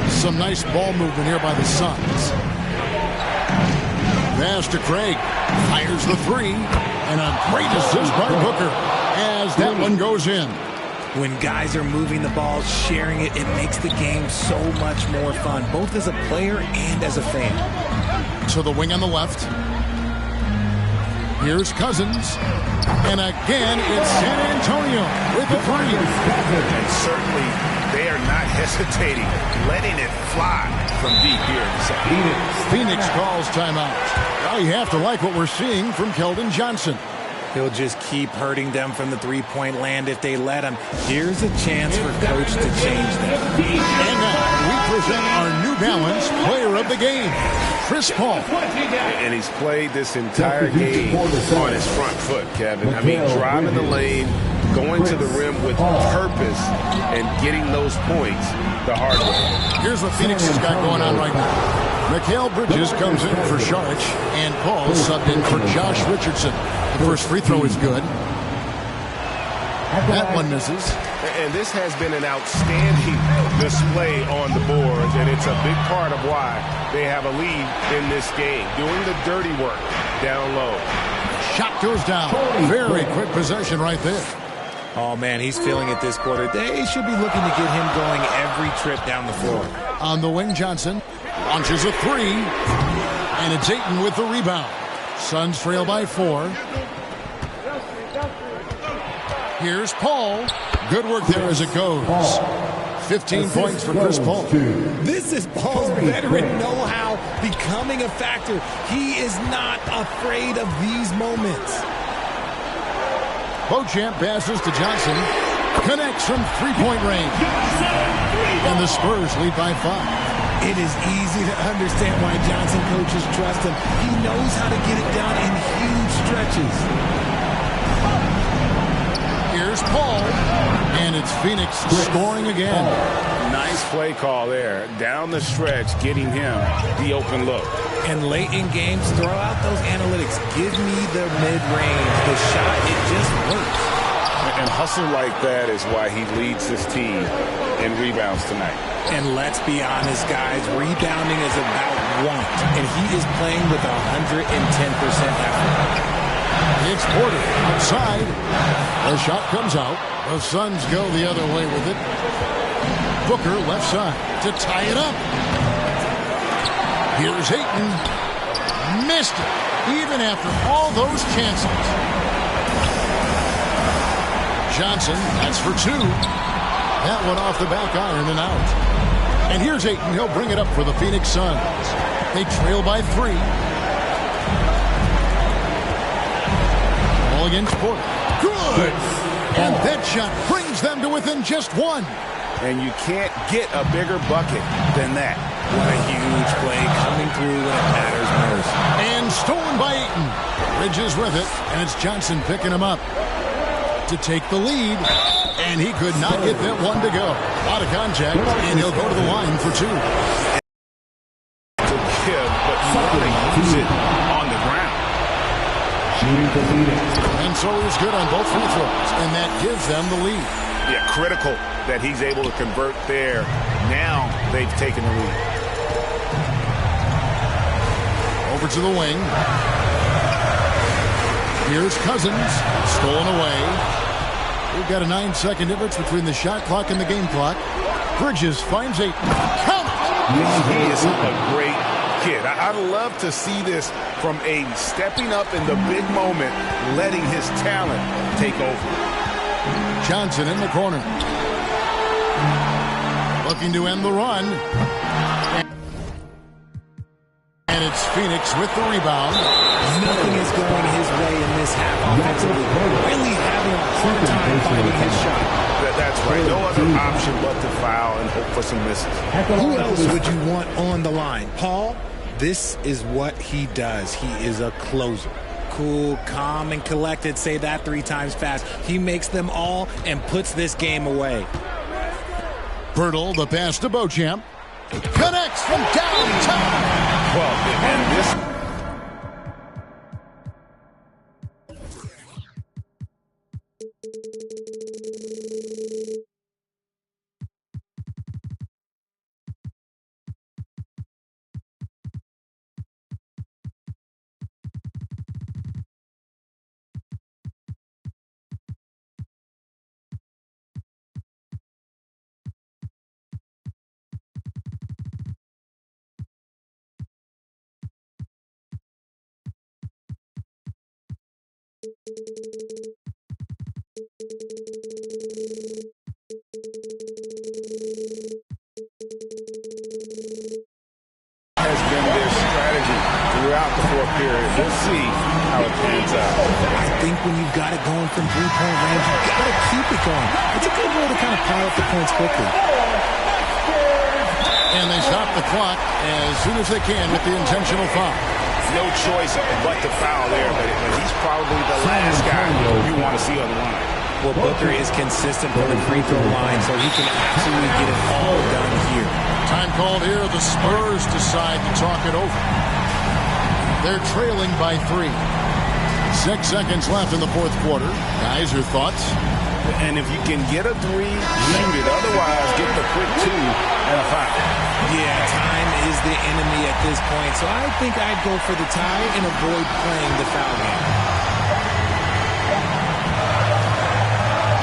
Some nice ball movement here by the Suns. Pass to Craig. Fires the three. And a great assist by Booker as that one goes in. When guys are moving the ball, sharing it, it makes the game so much more fun, both as a player and as a fan. To the wing on the left. Here's Cousins. And again, it's San Antonio with the three. And certainly, they are not hesitating, letting it fly from deep here in the second. Phoenix calls timeout. Now you have to like what we're seeing from Keldon Johnson. He'll just keep hurting them from the three-point land if they let him. Here's a chance for Coach to change that. And now we present our New Balance Player of the Game, Chris Paul. And he's played this entire game on his front foot, Kevin. I mean, driving the lane, going to the rim with purpose, and getting those points the hard way. Here's what Phoenix has got going on right now. Mikal Bridges comes in for Saric, and Paul subbed in for Josh Richardson. The first free throw is good. That one misses. And this has been an outstanding display on the boards, and it's a big part of why they have a lead in this game, doing the dirty work down low. Shot goes down. Very quick possession right there. Oh, man, he's feeling it this quarter. They should be looking to get him going every trip down the floor. On the wing, Johnson launches a three, and it's Ayton with the rebound. Suns trail by 4. Here's Paul. Good work there as it goes. 15 points for Chris Paul. This is Paul's veteran know-how becoming a factor. He is not afraid of these moments. Beauchamp passes to Johnson. Connects from three-point range. And the Spurs lead by 5. It is easy to understand why Johnson coaches trust him. He knows how to get it done in huge stretches. Here's Paul. And it's Phoenix scoring again. Nice play call there. Down the stretch, getting him the open look. And late in games, throw out those analytics. Give me the mid-range. The shot, it just works. And hustle like that is why he leads his team in rebounds tonight. And let's be honest, guys, rebounding is about want. And he is playing with 110% effort. It's Porter outside. The shot comes out. The Suns go the other way with it. Booker left side to tie it up. Here's Ayton. Missed it, even after all those chances. Johnson, that's for two. That one off the back iron and out. And here's Ayton. He'll bring it up for the Phoenix Suns. They trail by 3. Ball against Porter. Good! And that shot brings them to within just 1. And you can't get a bigger bucket than that. What a huge play coming through when it matters most. And stolen by Ayton. Bridges with it, and it's Johnson picking him up to take the lead. And he could not get that one to go. A lot of contact, and he'll go to the line for 2. To give, but you want to use it on the ground. And so he's good on both free throws, and that gives them the lead. Yeah, critical that he's able to convert there. Now they've taken the lead. Over to the wing. Here's Cousins, stolen away. We've got a 9-second difference between the shot clock and the game clock. Bridges finds Ayton. Count! He is a great kid. I'd love to see this from Ayton, stepping up in the big moment, letting his talent take over. Johnson in the corner. Looking to end the run. And it's Phoenix with the rebound. Nothing is going his way in this half offensively. Really having a hard time finding his shot. That's right. No other option but to foul and hope for some misses. Who else would you want on the line? Paul, this is what he does. He is a closer. Cool, calm, and collected. Say that 3 times fast. He makes them all and puts this game away. Pirtle, the pass to Beauchamp. Connects from downtown. Well, and this... has been their strategy throughout the 4th period. We'll see how it pans out. I think when you've got it going from 3-point range, you've got to keep it going. It's a good way to kind of pile up the points quickly. And they stop the clock as soon as they can with the intentional foul. No choice but to foul there, but he's probably the last guy you want to see on the line. Well, Booker is consistent from the free throw line, so he can absolutely get it all done here. Time called here. The Spurs decide to talk it over. They're trailing by 3. 6 seconds left in the 4th quarter. Guys, your thoughts? And if you can get a 3, shoot it. Otherwise, get the quick 2 and a foul. Yeah, time is the enemy at this point, so I think I'd go for the tie and avoid playing the foul game.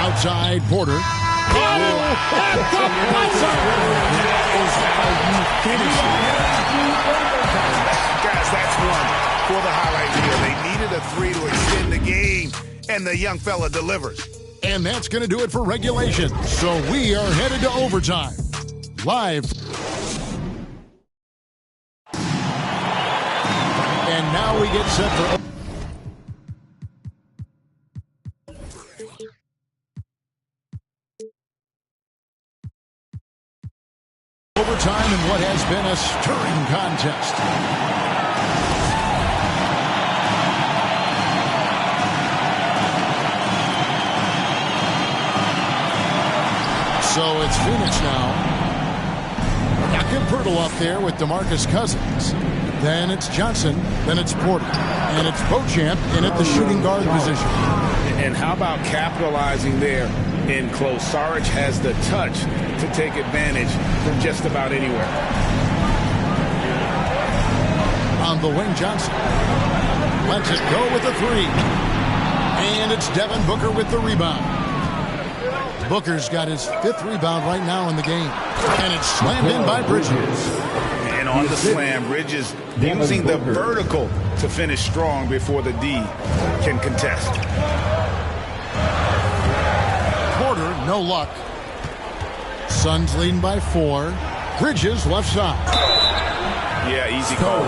Outside, Porter. That is how you finish it. Guys, that's one for the highlight reel. They needed a 3 to extend the game, and the young fella delivers. And that's going to do it for regulation. So we are headed to overtime. Live. And now we get set for overtime in what has been a stirring contest. So it's Phoenix now. Jakob Poeltl up there with DeMarcus Cousins. Then it's Johnson. Then it's Porter. And it's Beauchamp in at the shooting guard position. And how about capitalizing there in close? Saric has the touch to take advantage from just about anywhere. On the wing, Johnson lets it go with a 3. And it's Devin Booker with the rebound. Booker's got his 5th rebound right now in the game. And it's slammed in by Bridges. And on the slam, Bridges using the vertical to finish strong before the D can contest. Porter, no luck. Suns leading by 4. Bridges left side. Yeah, easy call.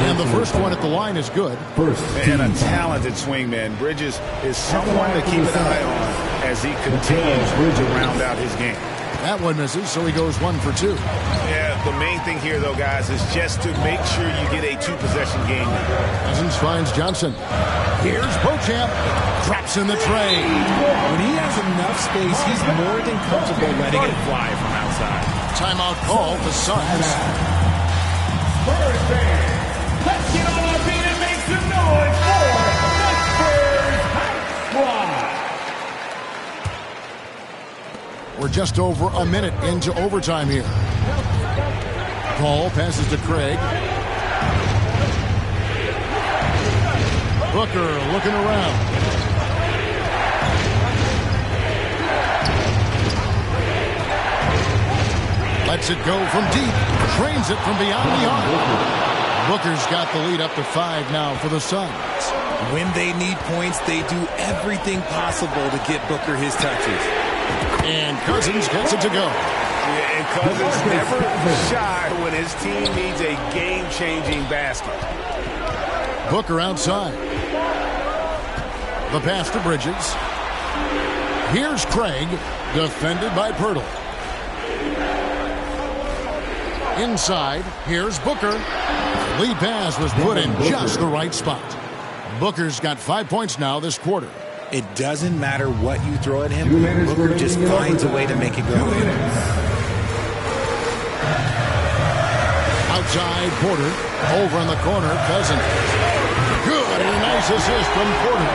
And the first one at the line is good. And a talented swingman. Bridges is someone to keep an eye on as he continues to round out his game. That one misses, so he goes 1 for 2. Yeah, the main thing here, though, guys, is just to make sure you get a 2-possession game. Cousins finds Johnson. Here's Beauchamp. Drops in the tray. When he has enough space, he's more than comfortable letting it fly from outside. Timeout call for Suns. Spurs fans, let's get on our feet and make some noise for the Spurs High Squad. We're just over a minute into overtime here. Paul passes to Craig. Booker looking around. Lets it go from deep. Trains it from beyond the arc. Booker's got the lead up to 5 now for the Suns. When they need points, they do everything possible to get Booker his touches. And Cousins gets it to go. Yeah, and Cousins never shy when his team needs a game-changing basket. Booker outside. The pass to Bridges. Here's Craig, defended by Pirtle. Inside, here's Booker. Lead pass was put in just the right spot. Booker's got 5 points now this quarter. It doesn't matter what you throw at him. Booker just finds a way to make it go in. Outside, Porter. Over in the corner, Cousins. Good, and a nice assist from Porter.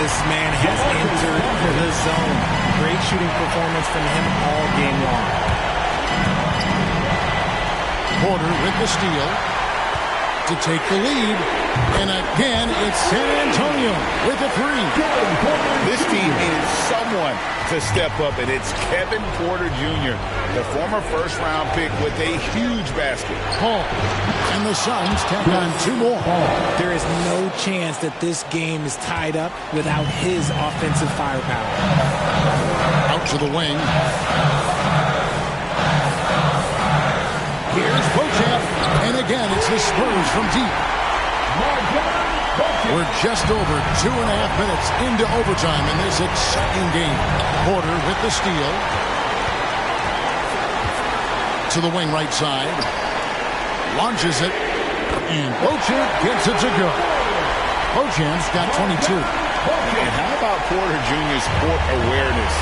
This man has entered the zone. Great shooting performance from him all game long. Porter with the steal to take the lead. And again, it's San Antonio with a 3. This team needed someone to step up, and it's Kevin Porter Jr., the former first-round pick with a huge basket. Paul. And the Suns tack on 2 more. There is no chance that this game is tied up without his offensive firepower. Out to the wing. Here's Beauchamp. And again, it's the Spurs from deep. We're just over 2.5 minutes into overtime in this exciting game. Porter with the steal. To the wing right side. Launches it. And Beauchamp gets it to go. Beauchamp's got 22. And how about Porter Jr.'s court awareness?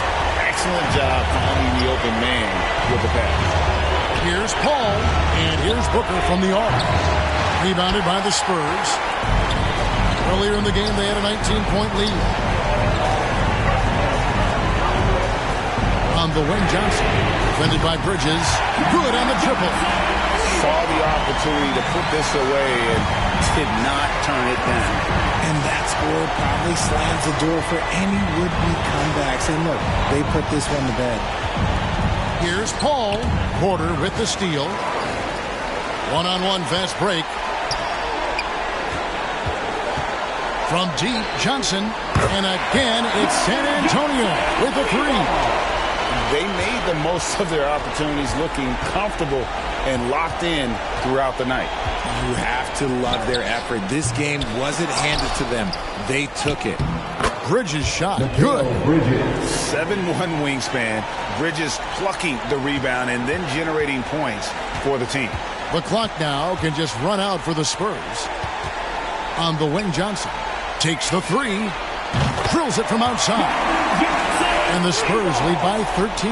Excellent job finding the open man with the pass. Here's Paul. And here's Booker from the arc. Rebounded by the Spurs. Earlier in the game, they had a 19-point lead. On the wing, Johnson. Defended by Bridges. Good on the triple. Saw the opportunity to put this away and did not turn it down. And that score probably slams the door for any would-be comebacks. And look, they put this one to bed. Here's Paul. Porter with the steal. One-on-one fast break. From deep, Johnson. And again, it's San Antonio with a 3. They made the most of their opportunities, looking comfortable and locked in throughout the night. You have to love their effort. This game wasn't handed to them. They took it. Bridges shot. Good. 7'1" wingspan. Bridges plucking the rebound and then generating points for the team. The clock now can just run out for the Spurs. On the wing, Johnson takes the 3. Drills it from outside. And the Spurs lead by 13.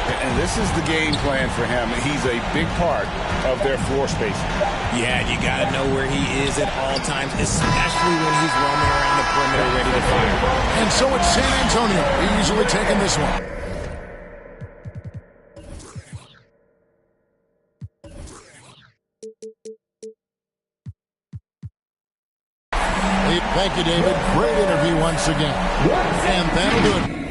And this is the game plan for him. He's a big part of their floor spacing. Yeah, you got to know where he is at all times, especially when he's roaming around the perimeter ready to fire. And so it's San Antonio easily taking this one. Thank you, David. Great interview once again. And that'll do it.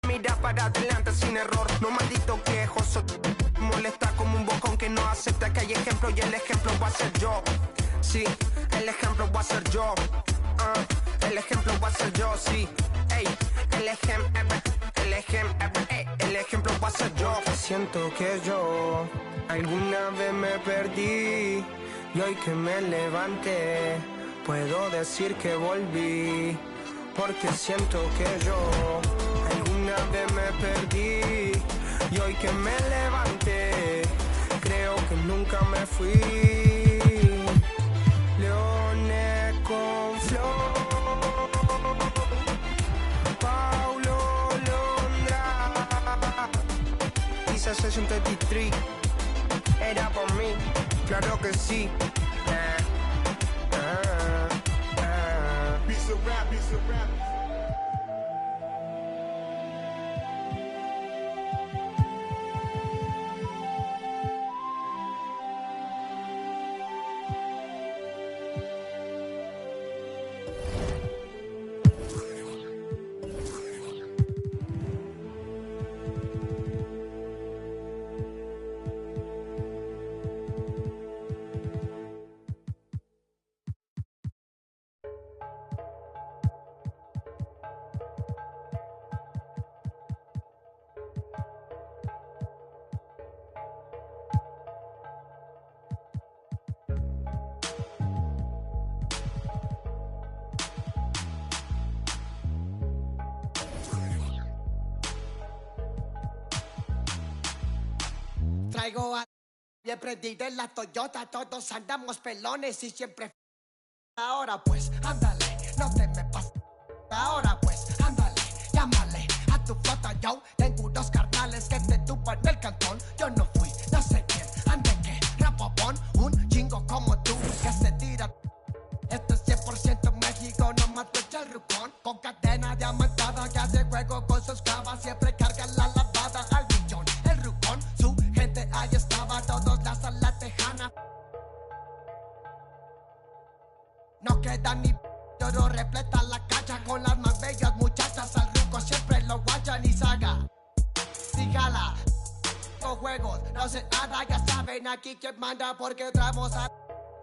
Mira para adelante sin error, no maldito quejoso. Molesta como un bocón que no acepta que hay ejemplo y el ejemplo va a ser yo. Sí, el ejemplo va a ser yo. El ejemplo va a ser yo, sí. Ey, el ejemplo va a ser yo. Siento que yo alguna vez me perdí y hoy que me levanté puedo decir que volví. Porque siento que yo alguna vez me perdí y hoy que me levanté creo que nunca me fui. Leones con flor, Paulo Londra, Isa 63, era por mí, claro que sí. Piece of rap, piece of rap. Traigo a bien prendido en la Toyota, todos andamos pelones y siempre. Ahora pues, ándale, no te me pases. Ahora pues, ándale, llámale a tu flota, yo tengo unos carnales que te tupan el cantón. Yo no fui, no sé quién, ande que rapopón, un chingo como tú que se tira. Esto es 100% México, no mato el rucón. Con cadena diamantada que hace juego con sus clavas, siempre carga la lavada al millón. El rucón, su gente ahí estaba, todos las a la tejana. No queda ni oro, repleta la cacha con las más bellas muchachas. Al ruco siempre lo guachan y saga. Sígala, los juegos, no se nada, ya saben aquí quién manda porque traemos a.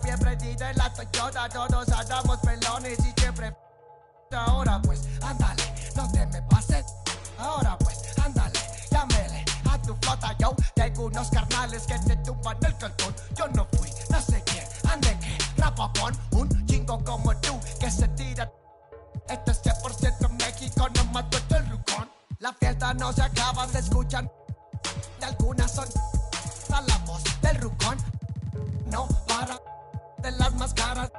Bien prendida en la Toyota, todos andamos pelones y siempre. Ahora pues, ándale, no te me pases. Ahora pues, ándale, llámele a tu flota, yo tengo unos carnales que te tumban el cantón. Yo no fui, no sé quién, ande que rapapón, un chingo como tú que se tira. Esto es 100% México, no mato el rucón. La fiesta no se acaba, se escuchan. Y algunas son a la voz del rucón. No para de las más caras.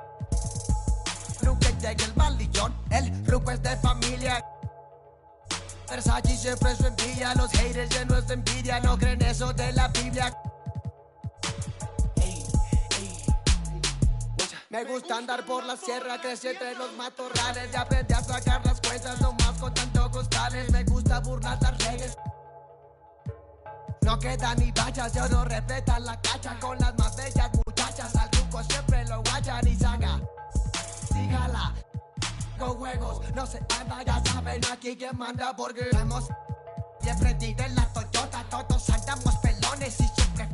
Ruque llega el malillón, el ruco es de familia. Versace siempre su envidia, los haters llenos de envidia, no creen eso de la Biblia. Me gusta andar por la sierra, crecí entre los matorrales y aprendí a sacar las cuentas nomás con tanto costales. Me gusta burlar las reglas. No queda ni vallas, yo no respeta la cacha con las más bellas muchachas. Al ruco siempre lo guayan y saga. Sígala, con juegos, no se anda, ya saben aquí quién manda porque hemos bien prendido en la Toyota, todos andamos pelones y siempre.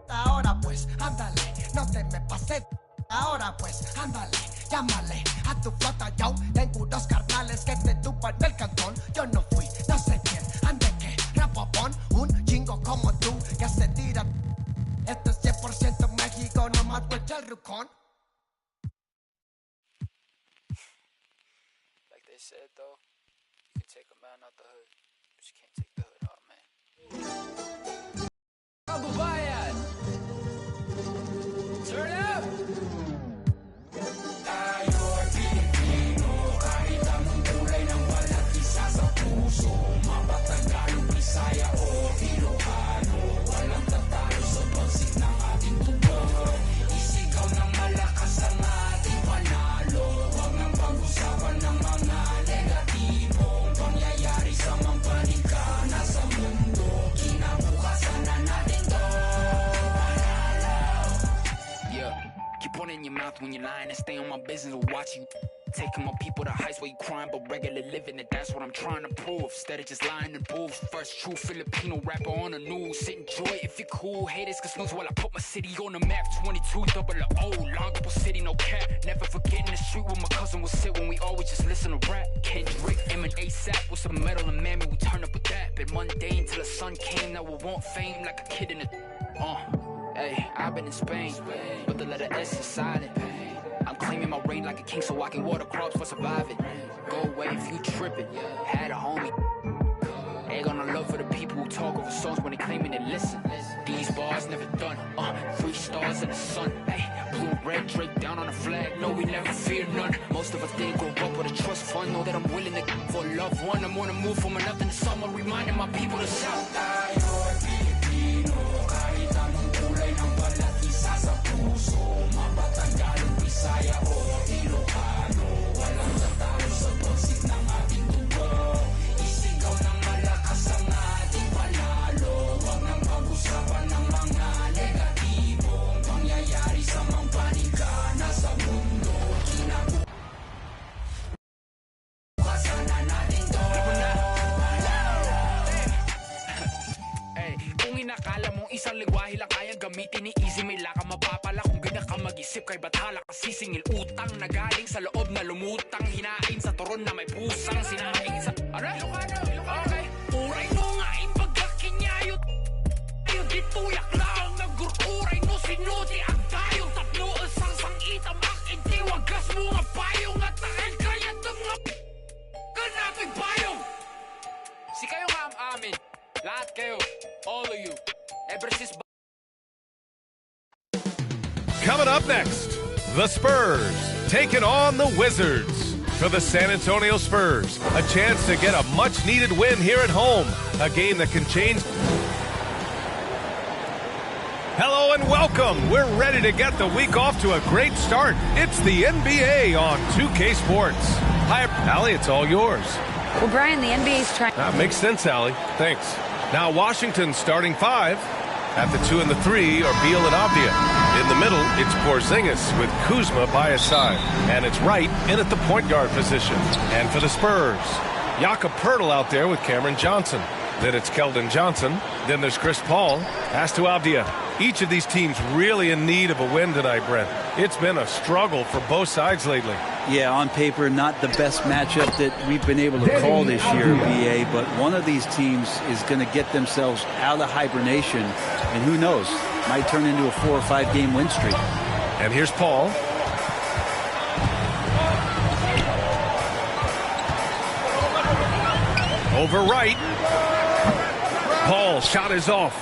Ahora pues, ándale, no te me pases. Ahora pues, ándale, llámale a tu flota, yo tengo unos carnales que te tupan el cantón. Yo no fui, no sé quién, ande que rapopón, un chingo como tú que se out the hood, but you can't take the hood off, man. Turn up! Tayo'y Pilipino, kahit anong kulay ng walang isa sa puso. Mapatagalong Bisaya o Ilocano, walang tatalo sa pagsik ng ating tubo. Isigaw ng malakas ang ating panalo. Huwag nang pag-usapan ng mga negatibong pangyayari sa mampanig ka na sa mundo. Kinabukasan na natin to. Keep one in your mouth when you're lying and stay on my business. We'll watch you taking my people to heights where you crying, but regular living, and that's what I'm trying to prove. Instead of just lying and booze. First true Filipino rapper on the news. Sit enjoy if you're cool. Haters can snooze while I put my city on the map. 22 double O, Longable City, no cap. Never forgetting the street where my cousin would sit when we always just listen to rap. Kendrick, M and ASAP with some metal and mammy, we turn up with that. Been mundane till the sun came, now we want fame like a kid in the Hey, I've been in Spain, but the letter S is silent. I'm claiming my reign like a king so I can water crops for surviving. Go away if you trippin', had a homie. Ain't gonna love for the people who talk over songs when they claiming they listen. These bars never done, 3 stars in the sun. Hey, blue and red draped down on the flag, no we never fear none. Most of us didn't grow up with a trust fund, know that I'm willing to for a loved one. I'm on the move from nothing to someone, reminding my people to shout. Mapatagalong Bisaya o Ilocano, walang tatalo sa pagsik ng ating tubo. Isigaw ng malakas ang ating panalo. Huwag nang pag-usapan ng mga negatibong pangyayari sa mampanig ka na sa mundo. Kinabukasan na natin to. Hey, kung inakala mong isang lingwahe lang kayang gamitin ni Easy, may laka mapapala kung ganyan ka mag-isip. Kay bathala ka sisingil utang na galing sa loob na lumutang. Hinain sa turon na may pusang sinaing sa... Ano? Okay. Uray no nga impagkakinyayot. Ayun dituyak lang naggururay no sinuti ang tayong tapno sang sangitam ang intiwagas mo nga payong at takil kaya mga kanapig payong. Si kayo nga amin. Lahat kayo. All of you. Ever since... Coming up next, the Spurs taking on the Wizards. For the San Antonio Spurs, a chance to get a much-needed win here at home. A game that can change. Hello and welcome. We're ready to get the week off to a great start. It's the NBA on 2K Sports. Hi, Allie, it's all yours. Well, Brian, the NBA's trying... That makes sense, Allie. Thanks. Now Washington's starting 5. At the 2 and the 3 are Beal and Avdia. In the middle, it's Porzingis with Kuzma by his side. And it's Wright in at the point guard position. And for the Spurs, Jakob Poeltl out there with Cameron Johnson. Then it's Keldon Johnson. Then there's Chris Paul. Pass to Avdia. Each of these teams really in need of a win tonight, Brent. It's been a struggle for both sides lately. Yeah, on paper, not the best matchup that we've been able to call this year, BA, but one of these teams is going to get themselves out of hibernation, and who knows, might turn into a 4 or 5 game win streak. And here's Paul. Over Wright. Paul's shot is off.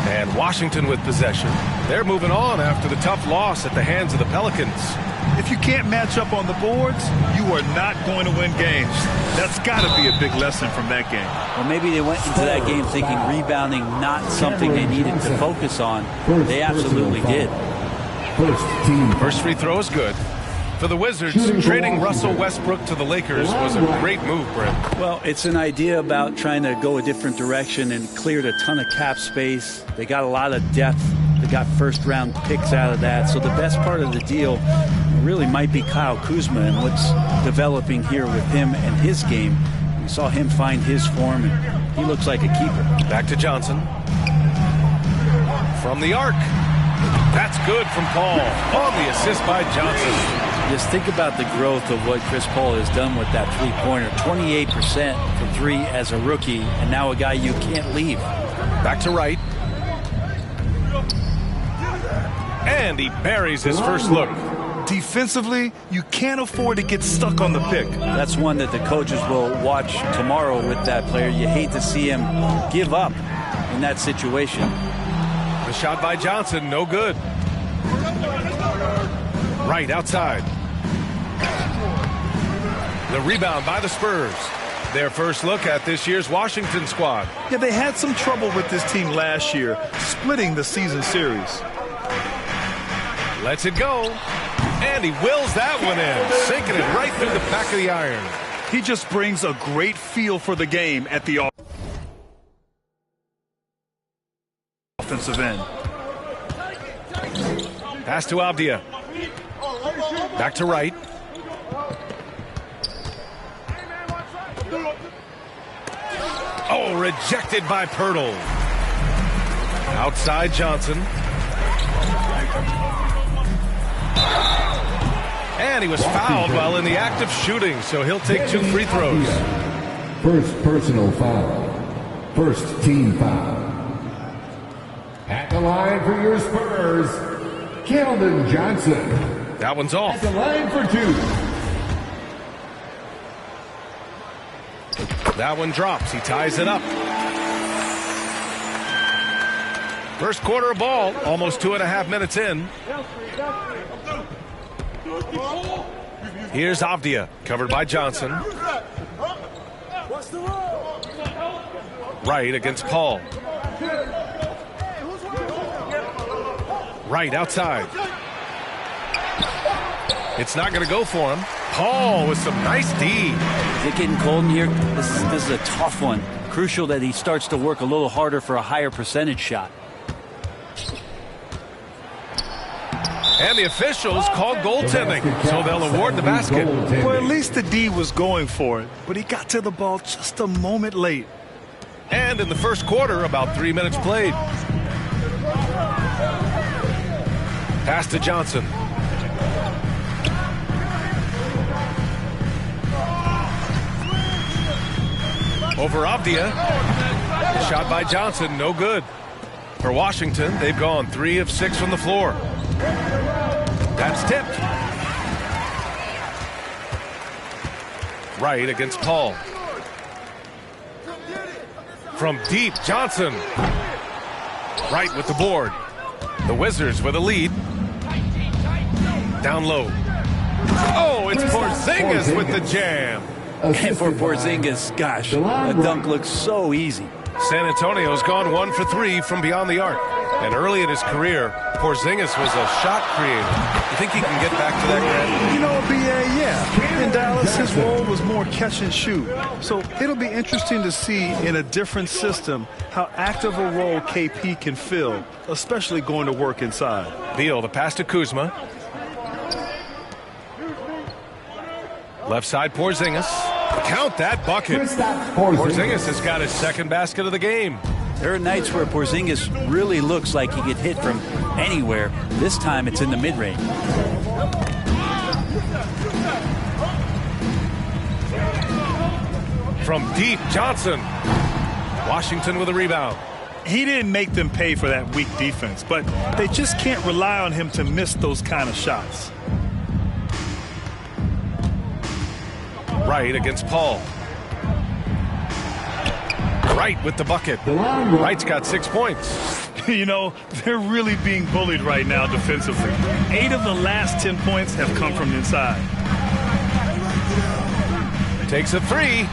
And Washington with possession. They're moving on after the tough loss at the hands of the Pelicans. If you can't match up on the boards, you are not going to win games. That's got to be a big lesson from that game. Well, maybe they went into that game thinking rebounding not something they needed to focus on. They absolutely did. First free throw is good. For the Wizards, trading Russell Westbrook to the Lakers was a great move, Brent. Well, it's an idea about trying to go a different direction and cleared a ton of cap space. They got a lot of depth. They got first-round picks out of that. So the best part of the deal really might be Kyle Kuzma and what's developing here with him and his game. We saw him find his form, and he looks like a keeper. Back to Johnson. From the arc. That's good from Paul on the assist by Johnson. Just think about the growth of what Chris Paul has done with that three-pointer. 28% from 3 as a rookie, and now a guy you can't leave. Back to Wright. And he buries his first look. Defensively, you can't afford to get stuck on the pick. That's one that the coaches will watch tomorrow with that player. You hate to see him give up in that situation. The shot by Johnson, no good. Right outside. The rebound by the Spurs. Their first look at this year's Washington squad. Yeah, they had some trouble with this team last year, splitting the season series. Lets it go. And he wills that one in, sinking it right through the back of the iron. He just brings a great feel for the game at the offensive end. Pass to Avdia. Back to Wright. Oh, rejected by Pirtle. Outside Johnson. And he was fouled while in the act of shooting, so he'll take 2 free throws. First personal foul. First team foul. At the line for your Spurs, Keldon Johnson. That one's off. At the line for 2. That one drops. He ties it up. First quarter of ball, almost 2.5 minutes in. Here's Avdia, covered by Johnson. Wright against Paul. Wright outside. It's not going to go for him. Paul with some nice D. Is it getting cold in here? This is a tough one. Crucial that he starts to work a little harder for a higher percentage shot. And the officials called goaltending, so they'll award the basket. Well, at least the D was going for it, but he got to the ball just a moment late. And in the first quarter, about 3 minutes played. Pass to Johnson. Over Avdia. Shot by Johnson, no good. For Washington, they've gone 3 of 6 from the floor. That's tipped. Wright against Paul. From deep, Johnson. Wright with the board. The Wizards with a lead. Down low. Oh, it's Porzingis with the jam. And for Porzingis, gosh, that dunk looks so easy. San Antonio's gone 1 for 3 from beyond the arc. And early in his career, Porzingis was a shot creator. You think he can get back to that, Grant? You know, BA, yeah. In Dallas, his role was more catch and shoot. So it'll be interesting to see in a different system how active a role KP can fill, especially going to work inside. Beal, the pass to Kuzma. Left side, Porzingis. Count that bucket. Porzingis has got his second basket of the game. There are nights where Porzingis really looks like he could hit from anywhere. This time it's in the mid-range. From deep, Johnson. Washington with a rebound. He didn't make them pay for that weak defense, but they just can't rely on him to miss those kind of shots. Wright against Paul. Wright with the bucket. Wright's got 6 points. You know, they're really being bullied right now defensively. 8 of the last 10 points have come from inside. Takes a 3.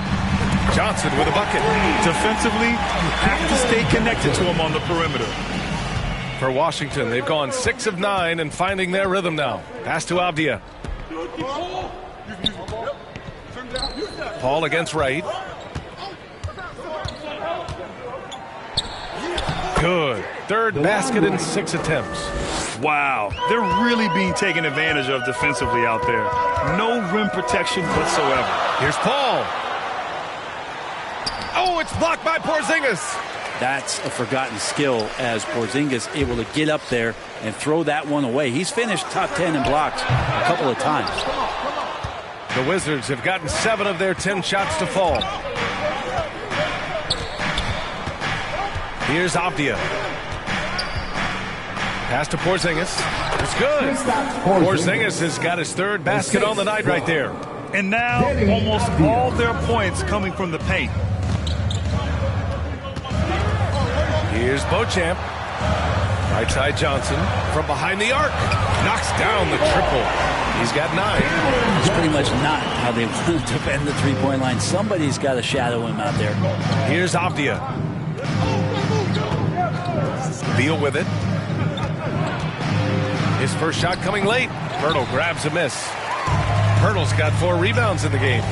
Johnson with a bucket. Defensively, you have to stay connected to him on the perimeter. For Washington, they've gone 6 of 9 and finding their rhythm now. Pass to Avdia. Paul against Wright. Good. Third basket in 6 attempts. Wow. They're really being taken advantage of defensively out there. No rim protection whatsoever. Here's Paul. Oh, it's blocked by Porzingis. That's a forgotten skill as Porzingis able to get up there and throw that one away. He's finished top 10 in blocks a couple of times. The Wizards have gotten 7 of their 10 shots to fall. Here's Avdia. Pass to Porzingis. It's good. Porzingis has got his third basket on the night right there. And now almost all their points coming from the paint. Here's Beauchamp. Right side Johnson from behind the arc. Knocks down the triple. He's got 9. It's pretty much not how they want to defend the three-point line. Somebody's got to shadow him out there. Here's Avdia. Beal with it. His first shot coming late. Pirtle grabs a miss. Pirtle's got 4 rebounds in the game.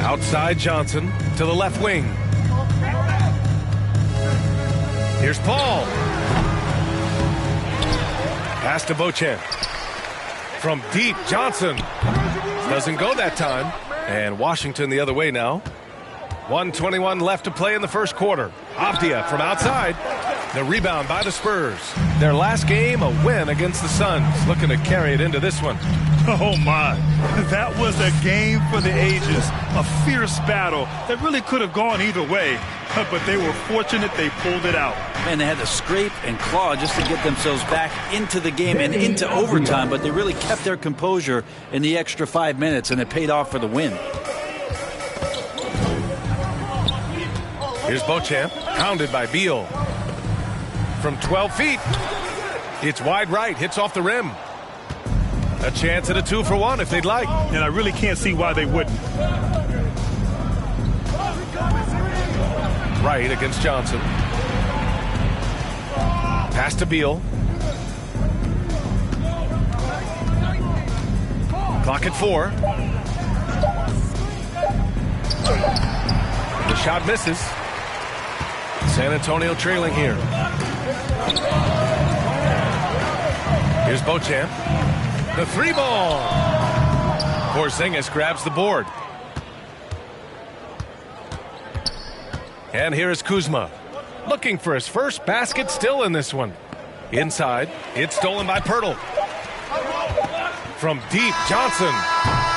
Outside Johnson to the left wing. Here's Paul. Pass to Beauchamp. From deep, Johnson. Doesn't go that time. And Washington the other way now. 1:21 left to play in the first quarter. Avdia from outside. The rebound by the Spurs. Their last game, a win against the Suns. Looking to carry it into this one. Oh, my. That was a game for the ages. A fierce battle that really could have gone either way. But they were fortunate they pulled it out. Man, they had to scrape and claw just to get themselves back into the game and into overtime. But they really kept their composure in the extra 5 minutes, and it paid off for the win. Here's Beauchamp, pounded by Beal. From 12 feet, it's wide right, hits off the rim. A chance at a 2-for-1 if they'd like. And I really can't see why they wouldn't. Right against Johnson. Pass to Beal. Clock at 4. The shot misses. San Antonio trailing here. Here's Beauchamp. The 3-ball. Porzingis grabs the board. And here is Kuzma. Looking for his first basket still in this one. Inside. It's stolen by Pirtle. From deep, Johnson.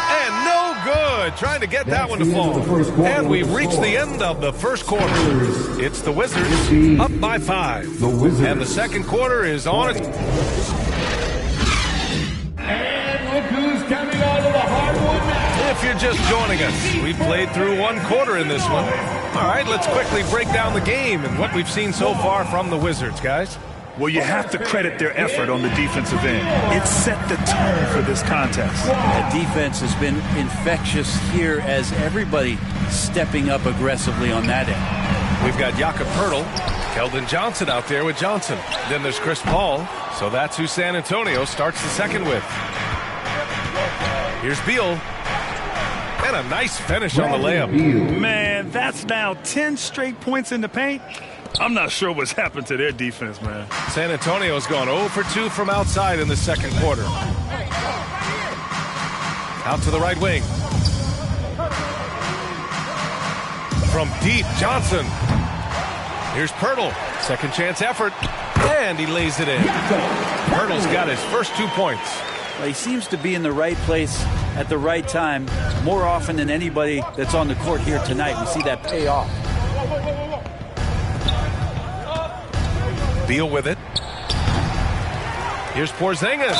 And no good. Trying to get that one to fall. And we've reached the end of the first quarter. It's the Wizards up by 5. And the second quarter is on it. And look who's coming out of the hardwood now. If you're just joining us, we've played through 1 quarter in this one. All right, let's quickly break down the game and what we've seen so far from the Wizards, guys. Well, you have to credit their effort on the defensive end. It set the tone for this contest. The defense has been infectious here as everybody stepping up aggressively on that end. We've got Jakob Pirtle, Keldon Johnson out there with Johnson. Then there's Chris Paul. So that's who San Antonio starts the second with. Here's Beal. And a nice finish on the layup. Man, that's now 10 straight points in the paint. I'm not sure what's happened to their defense, man. San Antonio's gone 0 for 2 from outside in the second quarter. Out to the right wing. From deep, Johnson. Here's Pirtle. Second chance effort. And he lays it in. Pirtle's got his first 2 points. Well, he seems to be in the right place at the right time more often than anybody that's on the court here tonight. We see that pay off. Beal with it. Here's Porzingis.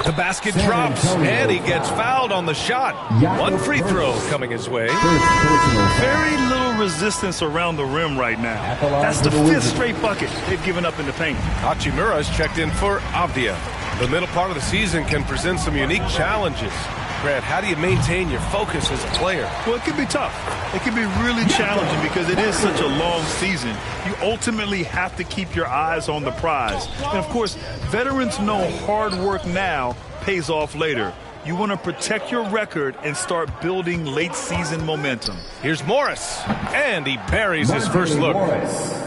The basket drops, and he gets fouled on the shot. 1 free throw coming his way. Very little resistance around the rim right now. That's the 5th straight bucket they've given up in the paint. Hachimura's checked in for Avdia. The middle part of the season can present some unique challenges. Brad, how do you maintain your focus as a player? Well, it can be tough. It can be really challenging because it is such a long season. You ultimately have to keep your eyes on the prize. And, of course, veterans know hard work now pays off later. You want to protect your record and start building late-season momentum. Here's Morris, and he buries his first look.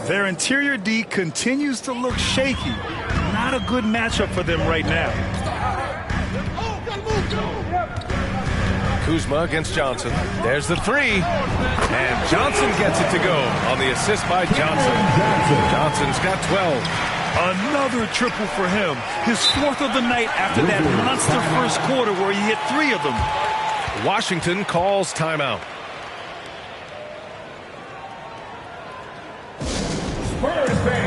Their interior D continues to look shaky. Not a good matchup for them right now. Kuzma against Johnson. There's the 3. And Johnson gets it to go on the assist by Johnson. Johnson's got 12. Another triple for him. His 4th of the night after that monster first quarter where he hit 3 of them. Washington calls timeout. Spurs fans.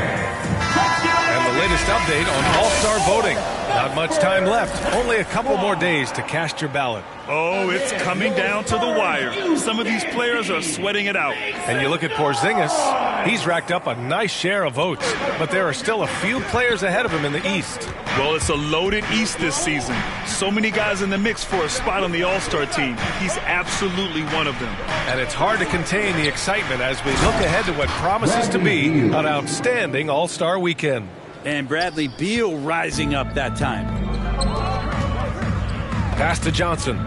latest update on All-Star voting. Not much time left. Only a couple more days to cast your ballot. Oh, it's coming down to the wire. Some of these players are sweating it out. And you look at Porzingis, he's racked up a nice share of votes, but there are still a few players ahead of him in the East. Well, it's a loaded East this season. So many guys in the mix for a spot on the All-Star team. He's absolutely one of them. And it's hard to contain the excitement as we look ahead to what promises to be an outstanding All-Star weekend. And Bradley Beal rising up that time. Pass to Johnson.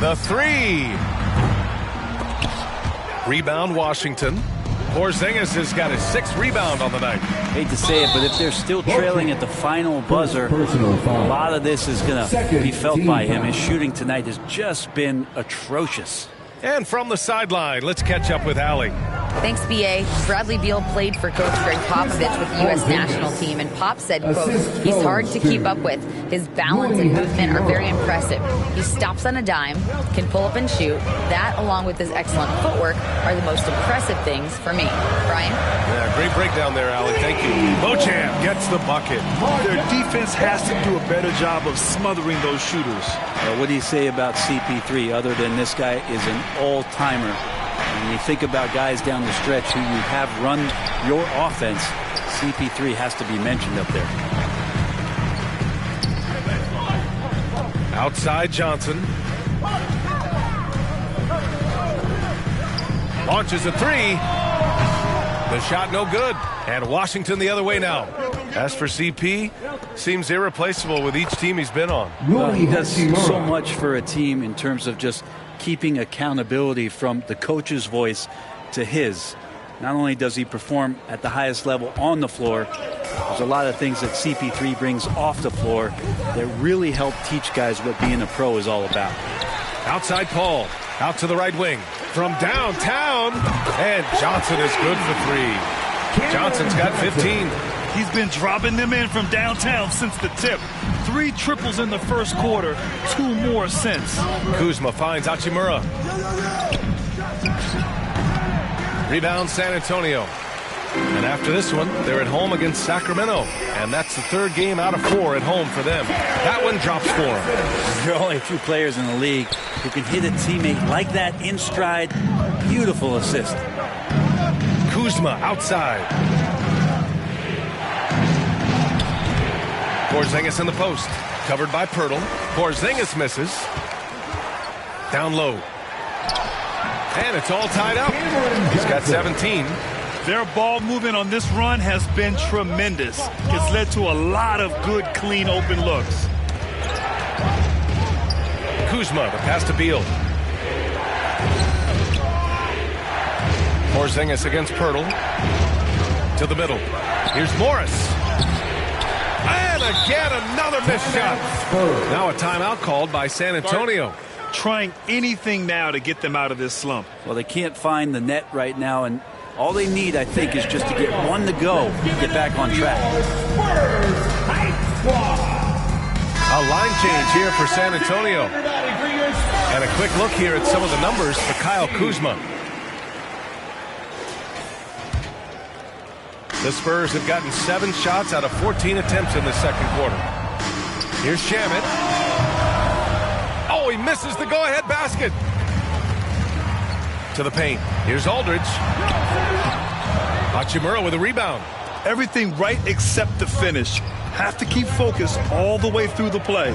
The three. Rebound, Washington. Porzingis has got his 6th rebound on the night. Hate to say it, but if they're still trailing at the final buzzer, a lot of this is going to be felt by him. His shooting tonight has just been atrocious. And from the sideline, let's catch up with Allie. Thanks, B.A. Bradley Beal played for Coach Greg Popovich with the U.S. national team, and Pop said, quote, he's hard to keep up with. His balance and movement are very impressive. He stops on a dime, can pull up and shoot. That, along with his excellent footwork, are the most impressive things for me. Brian? Yeah, great breakdown there, Allie. Thank you. Beauchamp gets the bucket. Their defense has to do a better job of smothering those shooters. What do you say about CP3 other than this guy is an all-timer? When you think about guys down the stretch who you have run your offense, CP3 has to be mentioned up there. Outside Johnson. Launches a three. The shot no good. And Washington the other way now. As for CP, seems irreplaceable with each team he's been on. He does so much for a team in terms of just keeping accountability from the coach's voice to his. Not only does he perform at the highest level on the floor, there's a lot of things that CP3 brings off the floor that really help teach guys what being a pro is all about. Outside Paul, out to the right wing. From downtown, and Johnson is good for 3. Johnson's got 15. He's been dropping them in from downtown since the tip. 3 triples in the first quarter, 2 more since. Kuzma finds Hachimura. Rebound San Antonio. And after this one, they're at home against Sacramento. And that's the 3rd game out of 4 at home for them. That one drops for them. There are only a few players in the league who can hit a teammate like that in stride. Beautiful assist. Kuzma outside. Porzingis in the post. Covered by Pirtle. Porzingis misses. Down low. And it's all tied up. He's got 17. Their ball movement on this run has been tremendous. It's led to a lot of good, clean, open looks. Kuzma, the pass to Beal. Porzingis against Pirtle. To the middle. Here's Morris. And again, another missed shot. Now a timeout called by San Antonio. Trying anything now to get them out of this slump. Well, they can't find the net right now, and all they need, I think, is just to get one to go, get back on track. A line change here for San Antonio. And a quick look here at some of the numbers for Kyle Kuzma. The Spurs have gotten 7 shots out of 14 attempts in the second quarter. Here's Shamet. Oh, he misses the go-ahead basket. To the paint. Here's Aldridge. Hachimura with a rebound. Everything right except the finish. Have to keep focused all the way through the play.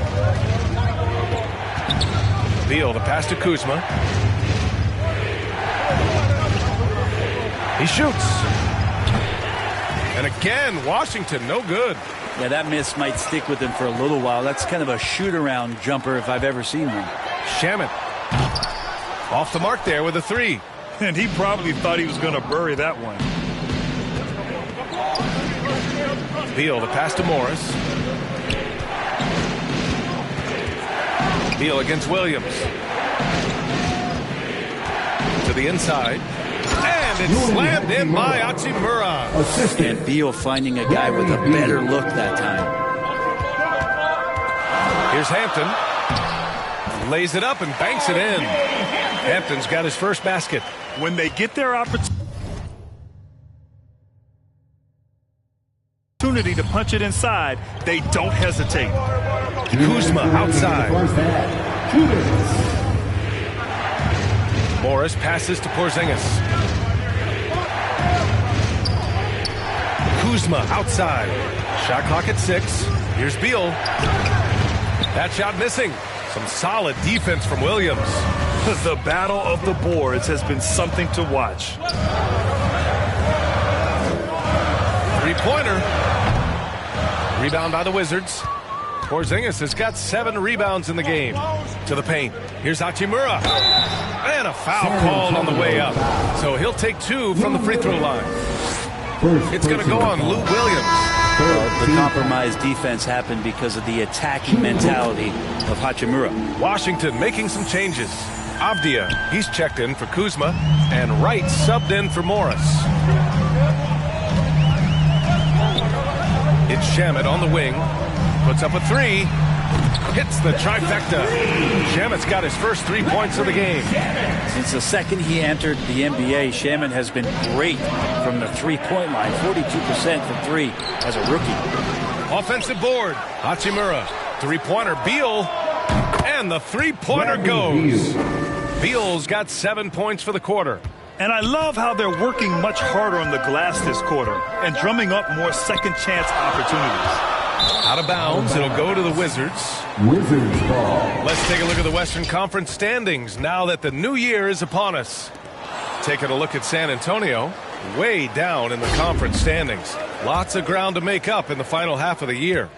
Beal, the pass to Kuzma. He shoots. And again, Washington, no good. Yeah, that miss might stick with him for a little while. That's kind of a shoot-around jumper if I've ever seen one. Shamet. Off the mark there with a 3. And he probably thought he was going to bury that one. Beal, the pass to Morris. Beal against Williams. To the inside. And it's slammed in by Hachimura. And Beal finding a guy with a better look that time. Here's Hampton. Lays it up and banks it in. Hampton's got his first basket. 'When they get their opportunity, opportunity to punch it inside, they don't hesitate. Kuzma outside. Morris passes to Porzingis. Kuzma outside. Shot clock at 6. Here's Beal. That shot missing. Some solid defense from Williams. The battle of the boards has been something to watch. Three-pointer. Rebound by the Wizards. Porzingis has got 7 rebounds in the game. To the paint. Here's Hachimura. And a foul called on the way up. So he'll take 2 from the free throw line. It's going to go on Lou Williams. The compromised defense happened because of the attacking mentality of Hachimura. Washington making some changes. Avdia, he's checked in for Kuzma, and Wright subbed in for Morris. It's Shamet on the wing. Puts up a 3. Hits the trifecta. Shamet's got his first 3 points of the game. Since the second he entered the NBA, Shamet has been great from the three-point line. 42% from 3 as a rookie. Offensive board. Hachimura. Three-pointer. Beal. And the three-pointer goes. Beal's got 7 points for the quarter. And I love how they're working much harder on the glass this quarter and drumming up more second chance opportunities. Out of bounds, it'll go to the Wizards. Wizards ball. Let's take a look at the Western Conference standings now that the new year is upon us. Taking a look at San Antonio, way down in the conference standings. Lots of ground to make up in the final half of the year.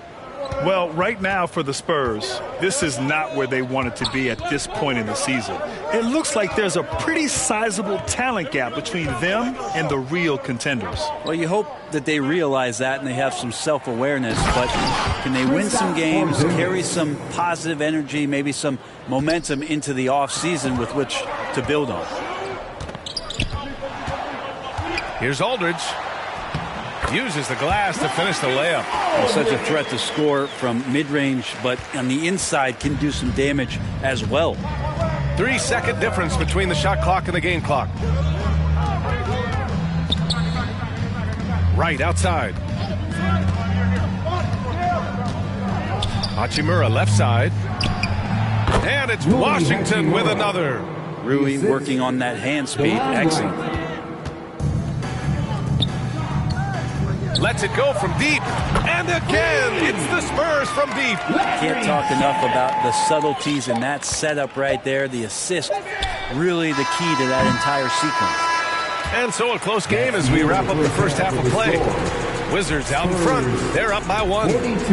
Well, right now for the Spurs, this is not where they wanted to be at this point in the season. It looks like there's a pretty sizable talent gap between them and the real contenders. Well, you hope that they realize that and they have some self-awareness, but can they win some games, carry some positive energy, maybe some momentum into the offseason with which to build on? Here's Aldridge. Uses the glass to finish the layup. Well, such a threat to score from mid-range, but on the inside can do some damage as well. 3-second difference between the shot clock and the game clock. Right outside. Hachimura left side. And it's Washington with another. Rui working on that hand speed. Excellent. Lets it go from deep. And again, it's the Spurs from deep. Can't talk enough about the subtleties in that setup right there. The assist, really the key to that entire sequence. And so a close game as we wrap up the first half of play. Wizards out in front. They're up by 1.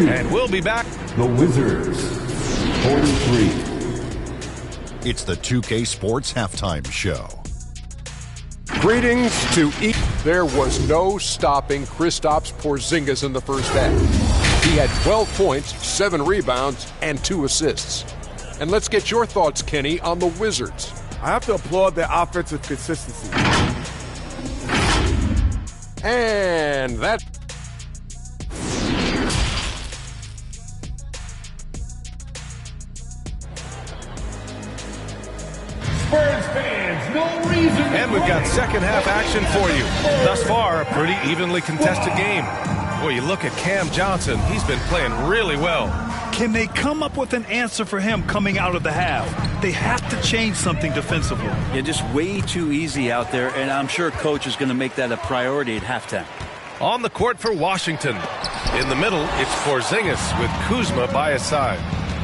And we'll be back. The Wizards, 43. It's the 2K Sports Halftime Show. Greetings to each. There was no stopping Kristaps Porzingis in the first half. He had 12 points, 7 rebounds, and 2 assists. And let's get your thoughts, Kenny, on the Wizards. I have to applaud their offensive consistency. And that... Spurs fans, no reason. And we've got second half action for you. Thus far, a pretty evenly contested game. Boy, you look at Cam Johnson. He's been playing really well. Can they come up with an answer for him coming out of the half? They have to change something defensively. Yeah, just way too easy out there, and I'm sure coach is going to make that a priority at halftime. On the court for Washington. In the middle, it's Porzingis with Kuzma by his side.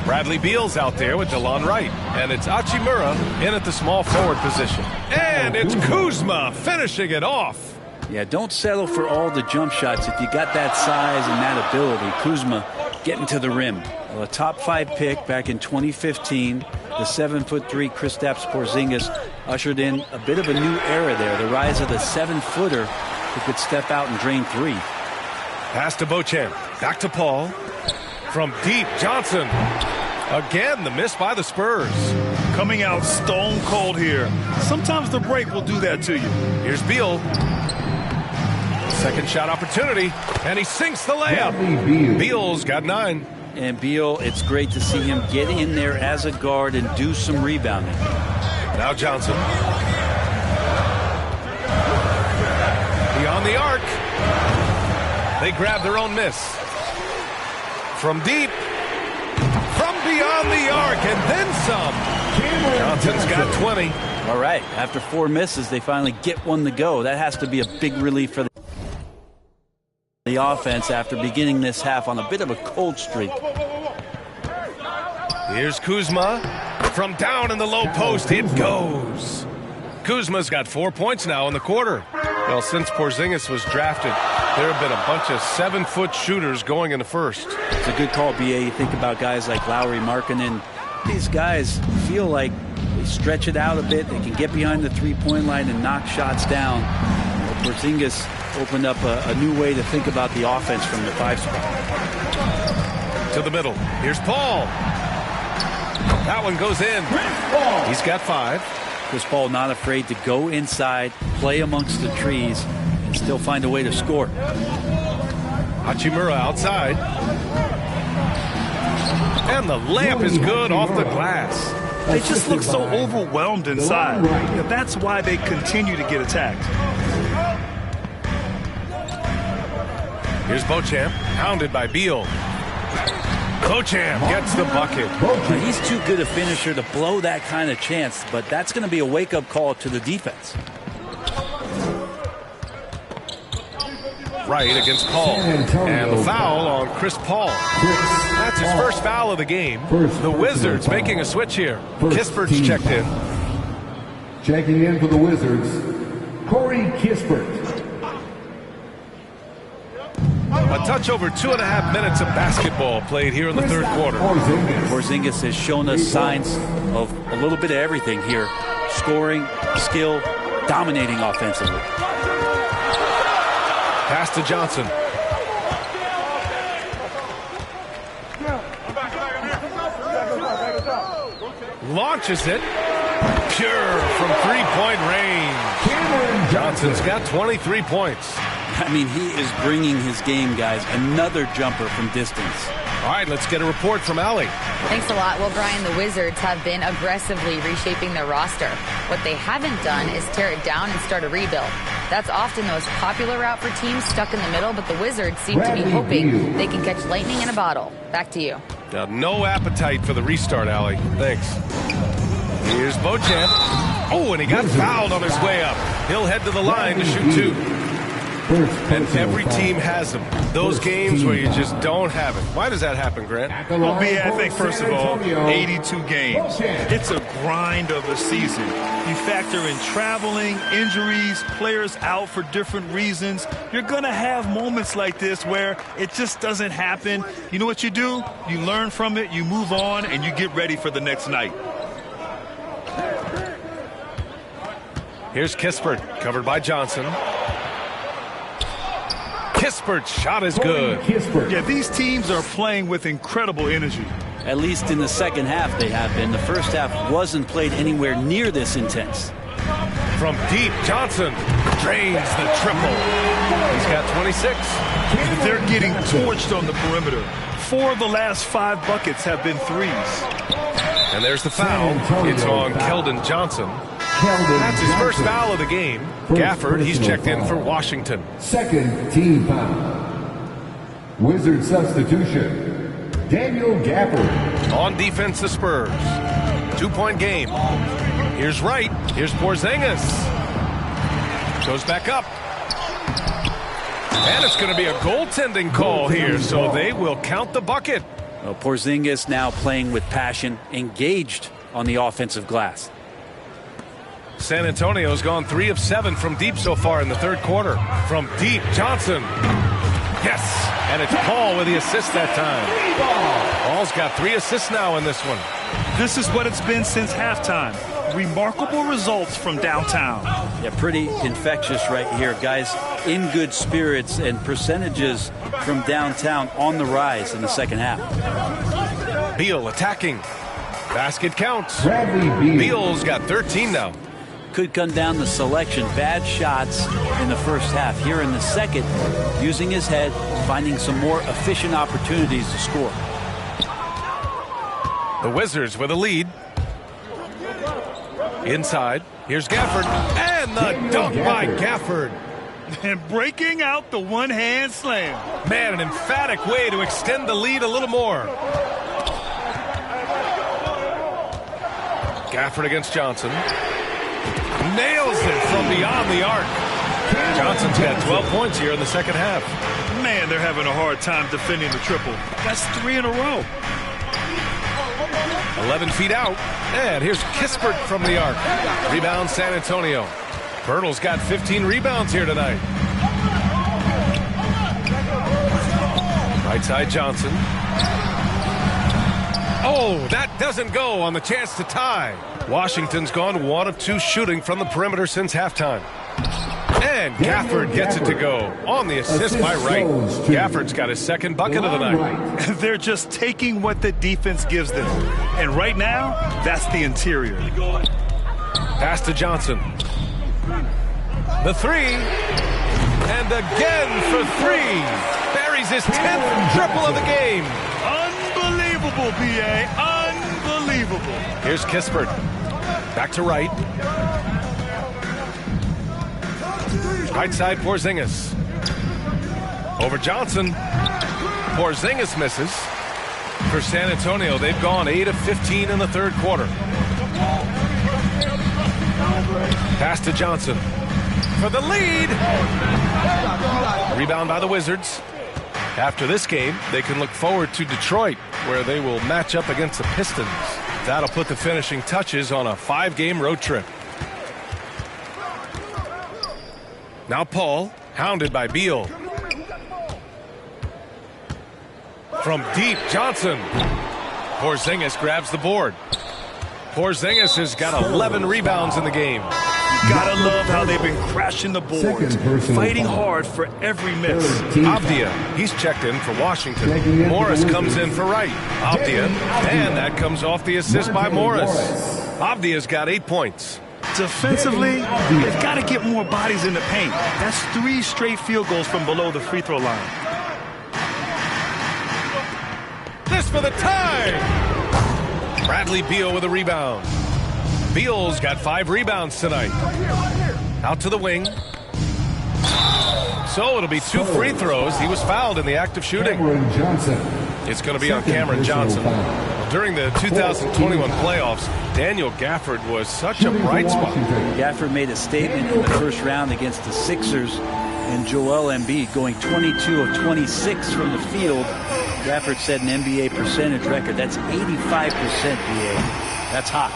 Bradley Beal's out there with DeLon Wright. And it's Hachimura in at the small forward position. And it's Kuzma finishing it off. Yeah, don't settle for all the jump shots. If you got that size and that ability, Kuzma getting to the rim. Well, a top 5 pick back in 2015. The 7'3" Kristaps Porzingis ushered in a bit of a new era there. The rise of the 7-footer who could step out and drain 3. Pass to Beauchamp. Back to Paul. From deep, Johnson. Again, the miss by the Spurs. Coming out stone cold here. Sometimes the break will do that to you. Here's Beal. Second shot opportunity, and he sinks the layup. Beal's got 9. And Beal, it's great to see him get in there as a guard and do some rebounding. Now Johnson. Beyond the arc. They grab their own miss. From deep. From beyond the arc, and then some. Johnson's got 20. All right, after 4 misses, they finally get one to go. That has to be a big relief for the offense after beginning this half on a bit of a cold streak. Here's Kuzma. From down in the low post, it goes. Kuzma's got 4 points now in the quarter. Well, since Porzingis was drafted, there have been a bunch of 7-foot shooters going in the first. It's a good call, BA. You think about guys like Lowry, Markkanen. These guys feel like they stretch it out a bit. They can get behind the three-point line and knock shots down. Well, Porzingis opened up a new way to think about the offense from the 5 spot. To the middle. Here's Paul. That one goes in. He's got 5. Chris Paul not afraid to go inside, play amongst the trees, and still find a way to score. Hachimura outside. And the layup is good off the glass. They just look so overwhelmed inside. That's why they continue to get attacked. Here's Beauchamp, hounded by Beal. Beauchamp gets the bucket. He's too good a finisher to blow that kind of chance, but that's going to be a wake-up call to the defense. Right against Paul. And the foul on Chris Paul. That's his first foul of the game. The Wizards making a switch here. Kispert's checked in. Checking in for the Wizards, Corey Kispert. A touch over 2.5 minutes of basketball played here in the third quarter. Porzingis has shown us signs of a little bit of everything here. Scoring, skill, dominating offensively. Pass to Johnson. Launches it. Pure from three-point range. Johnson's got 23 points. I mean, he is bringing his game, guys. Another jumper from distance. All right, let's get a report from Allie. Thanks a lot. Well, Brian, the Wizards have been aggressively reshaping their roster. What they haven't done is tear it down and start a rebuild. That's often the most popular route for teams stuck in the middle, but the Wizards seem to be hoping they can catch lightning in a bottle. Back to you. Now, no appetite for the restart, Allie. Thanks. Here's Beauchamp. Oh, and he got fouled on his way up. He'll head to the line to shoot 2. And every team has them. Those games where you just don't have it. Why does that happen, Grant? Well, I think, first of all, 82 games. It's a grind of a season. You factor in traveling, injuries, players out for different reasons. You're going to have moments like this where it just doesn't happen. You know what you do? You learn from it, you move on, and you get ready for the next night. Here's Kispert, covered by Johnson. Kispert's shot is good. Yeah, these teams are playing with incredible energy. At least in the second half they have been. The first half wasn't played anywhere near this intense. From deep, Johnson drains the triple. He's got 26. They're getting torched on the perimeter. 4 of the last 5 buckets have been threes. And there's the foul. It's on Keldon Johnson. That's his first foul of the game. Gafford, he's checked in for Washington. Second team foul. Wizard substitution, Daniel Gafford. On defense, the Spurs. 2-point game. Here's Wright. Here's Porzingis. Goes back up. And it's going to be a goaltending call here, so they will count the bucket. Well, Porzingis now playing with passion, engaged on the offensive glass. San Antonio's gone 3 of 7 from deep so far in the third quarter. From deep, Johnson. Yes, and it's Paul with the assist that time. Paul's got 3 assists now in this one. This is what it's been since halftime. Remarkable results from downtown. Yeah, pretty infectious right here. Guys in good spirits and percentages from downtown on the rise in the second half. Beal attacking. Basket counts. Bradley Beal's got 13 now. Could come down to selection. Bad shots in the first half. Here in the second, using his head, finding some more efficient opportunities to score. The Wizards with a lead. Inside. Here's Gafford. And the dunk by Gafford. And breaking out the one-hand slam. Man, an emphatic way to extend the lead a little more. Gafford against Johnson. Nails it from beyond the arc. Johnson's got 12 points here in the second half. Man, they're having a hard time defending the triple. That's 3 in a row. 11 feet out. And here's Kispert from the arc. Rebound San Antonio. Pirtle's got 15 rebounds here tonight. Right side Johnson. Oh, that doesn't go on the chance to tie. Washington's gone 1 of 2 shooting from the perimeter since halftime. And Gafford gets it to go on the assist by Wright. Gafford's got his second bucket of the night. They're just taking what the defense gives them. And right now, that's the interior. Pass to Johnson. The 3. And again for 3. Buries his 10th triple of the game. Unbelievable, B.A. Unbelievable. Here's Kispert. Back to Wright. Right side, Porzingis. Over Johnson. Porzingis misses. For San Antonio, they've gone 8 of 15 in the third quarter. Pass to Johnson. For the lead. Rebound by the Wizards. After this game, they can look forward to Detroit, where they will match up against the Pistons. That'll put the finishing touches on a 5-game road trip. Now Paul, hounded by Beal. From deep, Johnson. Porzingis grabs the board. Porzingis has got 11 rebounds in the game. You gotta love how they've been crashing the boards, fighting hard for every miss. Avdia, he's checked in for Washington. Morris comes in for Wright. Avdia, and that comes off the assist by Morris. Avdia's got 8 points. Defensively, they've got to get more bodies in the paint. That's 3 straight field goals from below the free throw line. This for the tie! Bradley Beal with a rebound. Beal's got 5 rebounds tonight. Out to the wing. So it'll be 2 free throws. He was fouled in the act of shooting. It's going to be on Cameron Johnson. During the 2021 playoffs, Daniel Gafford was such a bright spot. Gafford made a statement in the first round against the Sixers and Joel Embiid, going 22 of 26 from the field. Gafford set an NBA percentage record. That's 85%, BA. That's hot.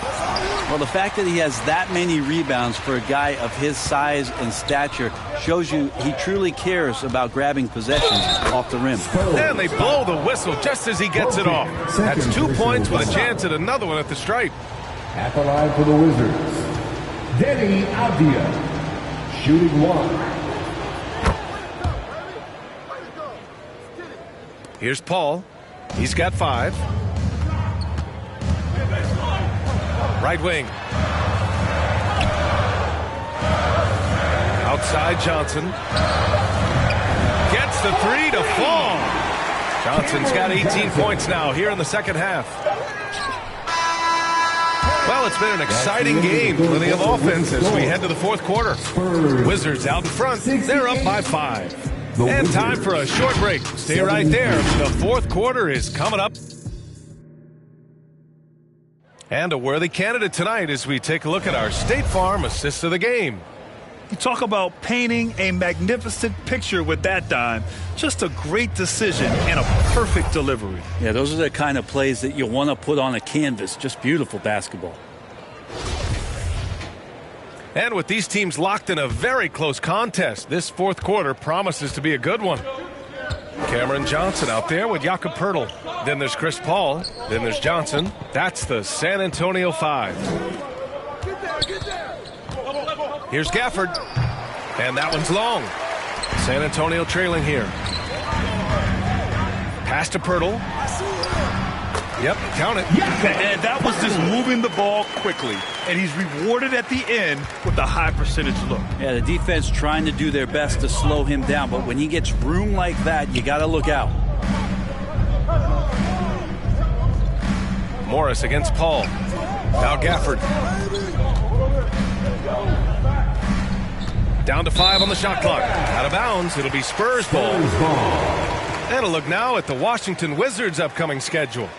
Well, the fact that he has that many rebounds for a guy of his size and stature shows you he truly cares about grabbing possessions off the rim. And they blow the whistle just as he gets it off. That's 2 points with a chance at another one at the stripe. At the line for the Wizards, Denny Avdia, shooting 1. Here's Paul. He's got 5. Right wing. Outside Johnson. Gets the 3 to fall. Johnson's got 18 points now here in the second half. Well, it's been an exciting game. Plenty of offense as we head to the fourth quarter. Wizards out in front. They're up by 5. And time for a short break. Stay right there. The fourth quarter is coming up. And a worthy candidate tonight as we take a look at our State Farm assist of the game. You talk about painting a magnificent picture with that dime. Just a great decision and a perfect delivery. Yeah, those are the kind of plays that you want to put on a canvas. Just beautiful basketball. And with these teams locked in a very close contest, this fourth quarter promises to be a good one. Cameron Johnson out there with Jakob Poeltl. Then there's Chris Paul. Then there's Johnson. That's the San Antonio 5. Here's Gafford. And that one's long. San Antonio trailing here. Pass to Poeltl. Yep, count it. And that was just moving the ball quickly. And he's rewarded at the end with a high percentage look. Yeah, the defense trying to do their best to slow him down. But when he gets room like that, you got to look out. Morris against Paul. Now Gafford. Down to 5 on the shot clock. Out of bounds. It'll be Spurs ball. And a look now at the Washington Wizards' upcoming schedule.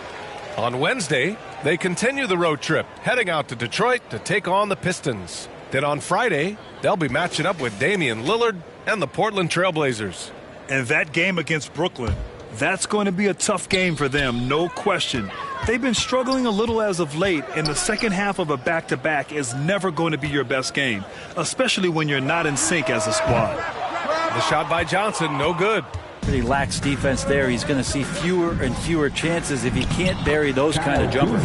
On Wednesday, they continue the road trip, heading out to Detroit to take on the Pistons. Then on Friday, they'll be matching up with Damian Lillard and the Portland Trailblazers. And that game against Brooklyn, that's going to be a tough game for them, no question. They've been struggling a little as of late, and the second half of a back-to-back is never going to be your best game, especially when you're not in sync as a squad. The shot by Johnson, no good. Pretty lax defense there. He's going to see fewer and fewer chances if he can't bury those kind of jumpers.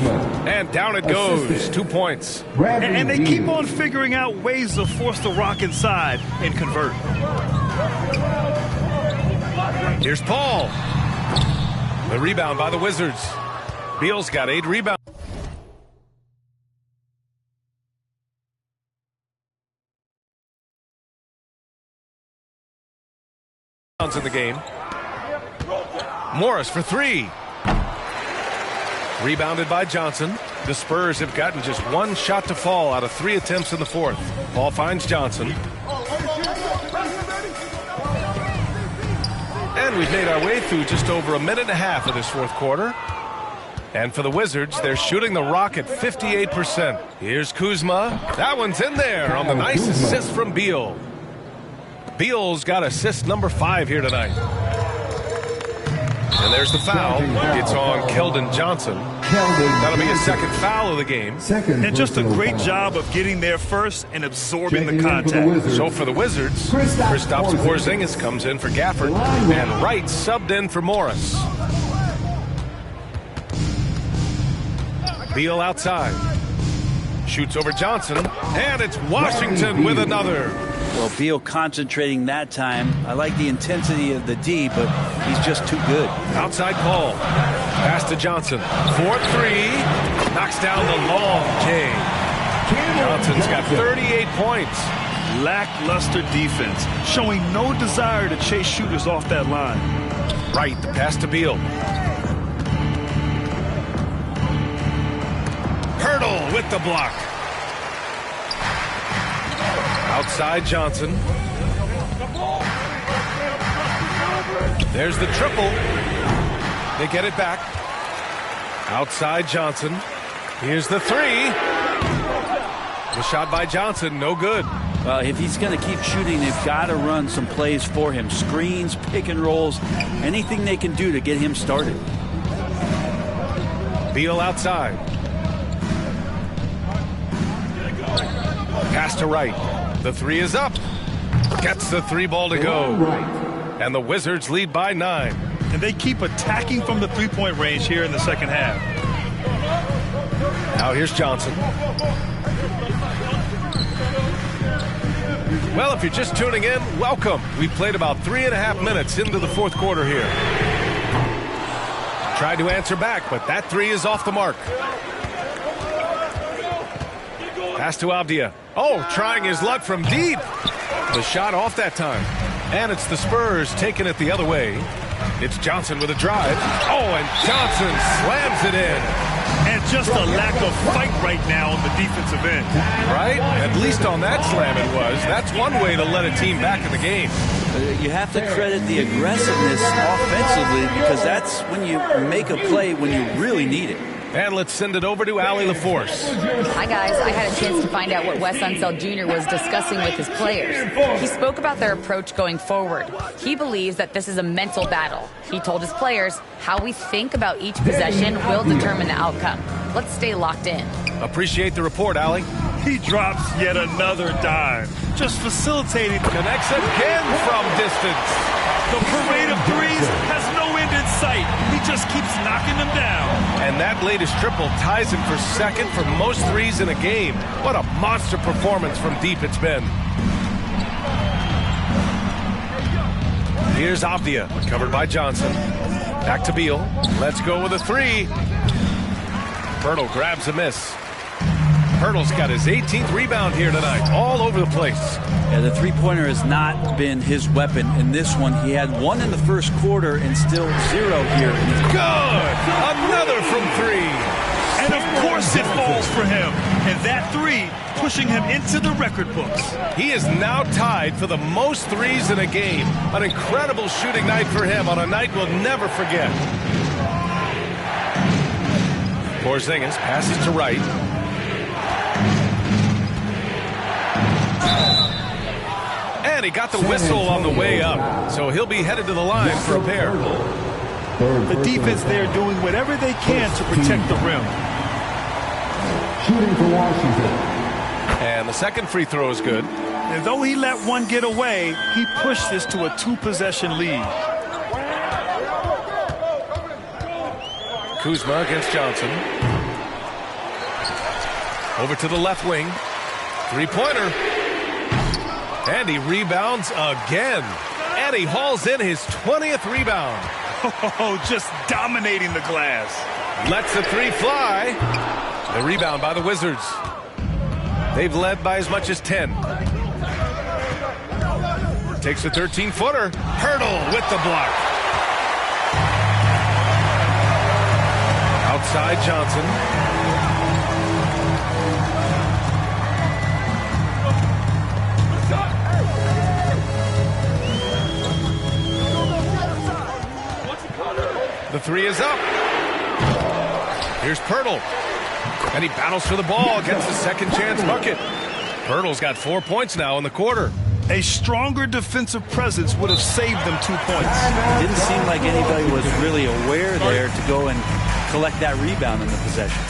And down it goes. 2 points. And they keep on figuring out ways to force the rock inside and convert. Here's Paul. The rebound by the Wizards. Beal's got 8 rebounds in the game. Morris for 3. Rebounded by Johnson. The Spurs have gotten just 1 shot to fall out of 3 attempts in the fourth. Paul finds Johnson. And we've made our way through just over a minute and a half of this fourth quarter. And for the Wizards, they're shooting the rock at 58%. Here's Kuzma. That one's in there on the nice assist from Beal. Beal's got assist number 5 here tonight. And there's the foul. It's on Keldon Johnson. That'll be his second foul of the game. And just a great job of getting there first and absorbing the contact. So for the Wizards, Kristaps Porzingis comes in for Gafford, and Wright subbed in for Morris. Beal outside. Shoots over Johnson, and it's Washington with another. Well, Beal concentrating that time. I like the intensity of the D, but he's just too good. Outside Paul. Pass to Johnson. 4-3. Knocks down the long J. Johnson's got 38 points. Lackluster defense, showing no desire to chase shooters off that line. Right, the pass to Beal. Hurdle with the block. Outside Johnson. There's the triple. They get it back. Outside Johnson. Here's the 3. The shot by Johnson, no good. If he's going to keep shooting, they've got to run some plays for him. Screens, pick and rolls, anything they can do to get him started. Beal outside. Pass to Wright. The 3 is up. Gets the 3 ball to go. And the Wizards lead by 9. And they keep attacking from the three-point range here in the second half. Now here's Johnson. Well, if you're just tuning in, welcome. We played about 3.5 minutes into the fourth quarter here. Tried to answer back, but that 3 is off the mark. Pass to Avdia. Oh, trying his luck from deep. The shot off that time. And it's the Spurs taking it the other way. It's Johnson with a drive. Oh, and Johnson slams it in. And just a lack of fight right now on the defensive end. Right? At least on that slam it was. That's one way to let a team back in the game. You have to credit the aggressiveness offensively, because that's when you make a play when you really need it. And let's send it over to Allie LaForce. Hi, guys. I had a chance to find out what Wes Unseld Jr. was discussing with his players. He spoke about their approach going forward. He believes that this is a mental battle. He told his players how we think about each possession will determine the outcome. Let's stay locked in. Appreciate the report, Allie. He drops yet another dime. Just facilitating. Connects again from distance. The parade of threes has no end in sight. He just keeps knocking them down. And that latest triple ties him for second for most threes in a game. What a monster performance from deep it's been. Here's Avdia, covered by Johnson. Back to Beal. Let's go with a 3. Pirtle grabs a miss. Pirtle's got his 18th rebound here tonight, all over the place. Yeah, the three-pointer has not been his weapon in this one. He had 1 in the first quarter and still 0 here. Good! Another from 3. And of course it falls for him. And that three pushing him into the record books. He is now tied for the most threes in a game. An incredible shooting night for him on a night we'll never forget. Porzingis passes to Wright. And he got the whistle on the way up. So he'll be headed to the line for a pair. The defense there doing whatever they can to protect the rim. Shooting for Washington. And the second free throw is good. And though he let one get away, he pushed this to a 2-possession lead. Kuzma against Johnson. Over to the left wing. Three-pointer. And he rebounds again. And he hauls in his 20th rebound. Oh, just dominating the glass. Lets the three fly. The rebound by the Wizards. They've led by as much as 10. Takes a 13-footer. Hurdle with the block. Outside Johnson. The three is up. Here's Pirtle. And he battles for the ball, gets the second chance bucket. Pirtle's got 4 points now in the quarter. A stronger defensive presence would have saved them 2 points. Didn't seem like anybody was really aware there to go and collect that rebound in the possession.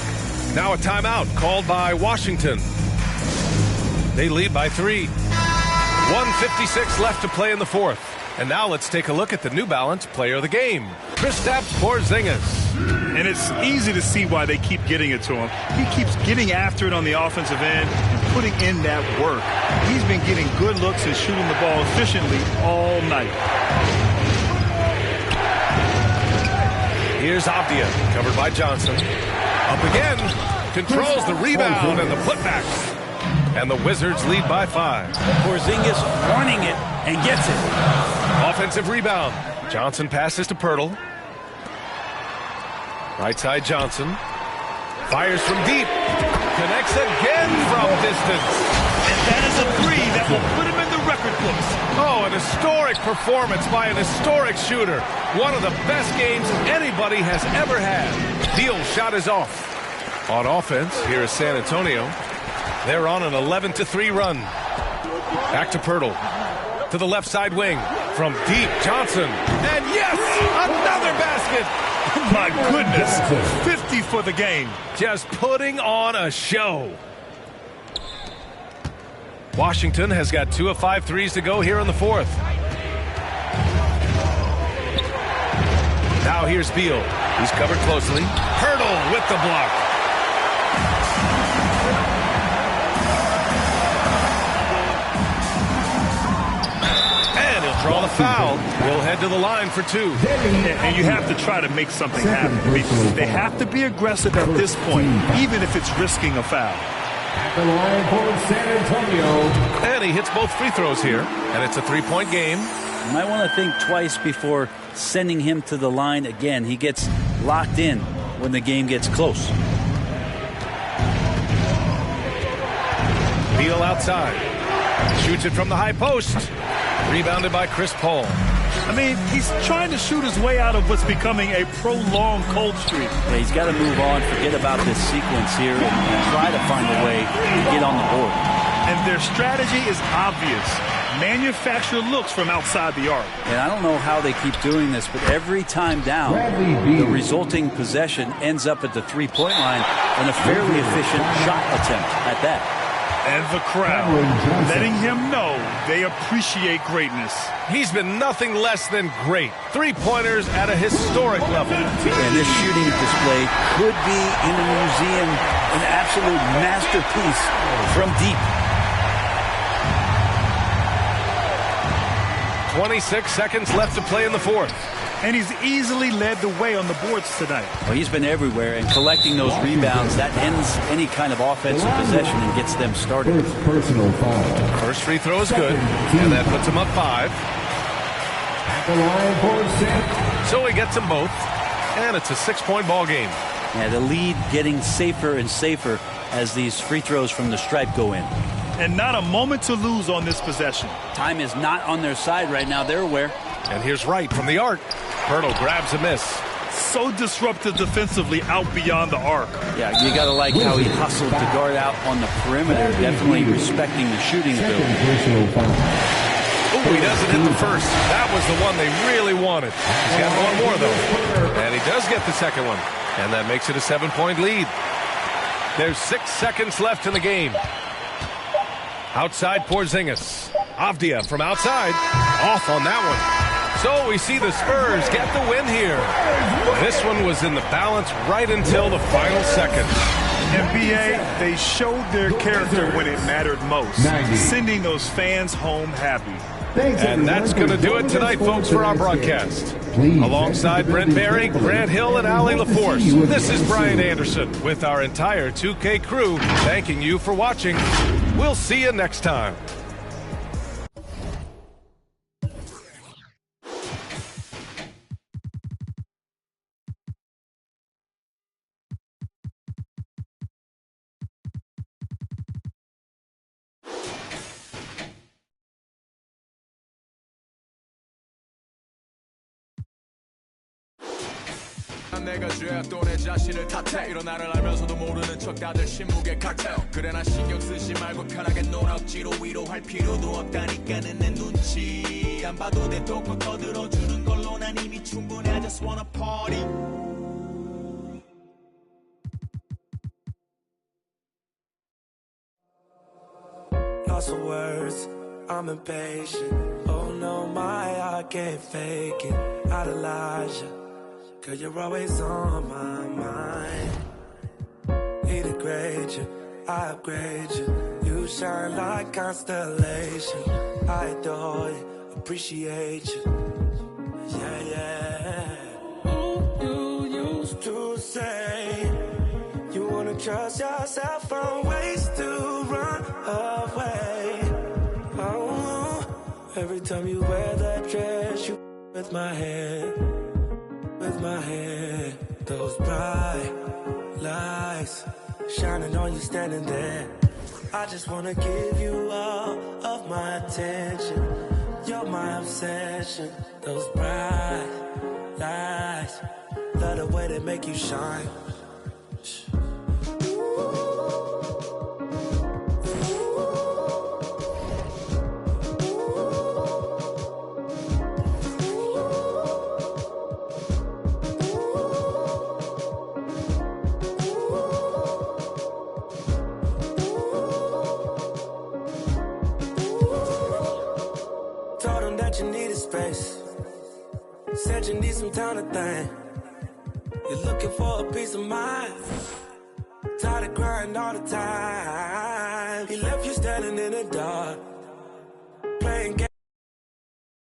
Now a timeout called by Washington. They lead by 3. 1:56 left to play in the fourth. And now let's take a look at the New Balance player of the game, Kristaps Porzingis. And it's easy to see why they keep getting it to him. He keeps getting after it on the offensive end and putting in that work. He's been getting good looks and shooting the ball efficiently all night. Here's Avdia, covered by Johnson. Up again, controls the rebound and the putback. And the Wizards lead by 5. Porzingis wanting it and gets it. Offensive rebound. Johnson passes to Pirtle. Right side Johnson. Fires from deep. Connects again from distance. And that is a three that will put him in the record books. Oh, an historic performance by an historic shooter. One of the best games anybody has ever had. Beal's shot is off. On offense, here is San Antonio. They're on an 11-3 run. Back to Pirtle. To the left side wing. From deep, Johnson. And yes, another basket. Oh my goodness, 50 for the game. Just putting on a show. Washington has got 2 of 5 threes to go here in the fourth. Now here's Beal. He's covered closely. Hurdle with the block. Draw the foul. We'll head to the line for 2. And you have to try to make something happen. They have to be aggressive at this point, even if it's risking a foul. The line for San Antonio. And he hits both free throws here. And it's a 3-point game. You might want to think twice before sending him to the line again. He gets locked in when the game gets close. Beal outside. Shoots it from the high post. Rebounded by Chris Paul. I mean, he's trying to shoot his way out of what's becoming a prolonged cold streak. Yeah, he's got to move on, forget about this sequence here, and try to find a way to get on the board. And their strategy is obvious. Manufacture looks from outside the arc. And I don't know how they keep doing this, but every time down, the resulting possession ends up at the three-point line and a fairly efficient shot attempt at that. And the crowd letting him know they appreciate greatness. He's been nothing less than great. 3-pointers at a historic level. And this shooting display could be in a museum, an absolute masterpiece from deep. 26 seconds left to play in the fourth. And he's easily led the way on the boards tonight. Well, he's been everywhere, and collecting those rebounds, that ends any kind of offensive possession and gets them started. Personal foul. First free throw is good, and that puts him up 5. The line for San. So he gets them both, and it's a 6-point ball game. Yeah, the lead getting safer and safer as these free throws from the stripe go in. And not a moment to lose on this possession. Time is not on their side right now. They're aware. And here's Wright from the arc. Pirtle grabs a miss. So disruptive defensively out beyond the arc. Yeah, you got to like how he hustled to guard out on the perimeter, definitely respecting the shooting ability. Oh, he doesn't hit the first. That was the one they really wanted. He's got one more, though. And he does get the second one. And that makes it a 7-point lead. There's 6 seconds left in the game. Outside Porzingis. Avdia from outside. Off on that one. So we see the Spurs get the win here. This one was in the balance right until the final second. NBA, they showed their character when it mattered most, sending those fans home happy. And that's going to do it tonight, folks, for our broadcast. Alongside Brent Barry, Grant Hill, and Allie LaForce, this is Brian Anderson with our entire 2K crew thanking you for watching. We'll see you next time. 내가 죄야 또 내 자신을 탓해 이런 나를 알면서도 모르는 척 다들 침묵의 칵테일 그래 난 신경 쓰지 말고 편하게 놀아 억지로 위로할 필요도 없다니까는 내 눈치 안 봐도 돼 톡톡 터들어주는 걸로 난 이미 충분해 I just wanna party Lost for words, I'm impatient Oh no, my heart can't fake it I'd Elijah Cause you're always on my mind He degrade you, I upgrade you You shine like constellation I adore you, appreciate you Yeah, yeah Ooh, you used to say You wanna trust yourself from ways to run away Oh, every time you wear that dress You with my head With my head, those bright lights shining on you standing there. I just wanna give you all of my attention. You're my obsession. Those bright lights, love the way they make you shine. You needed space. Said you need some time to think. You're looking for a peace of mind. Tired of crying all the time. He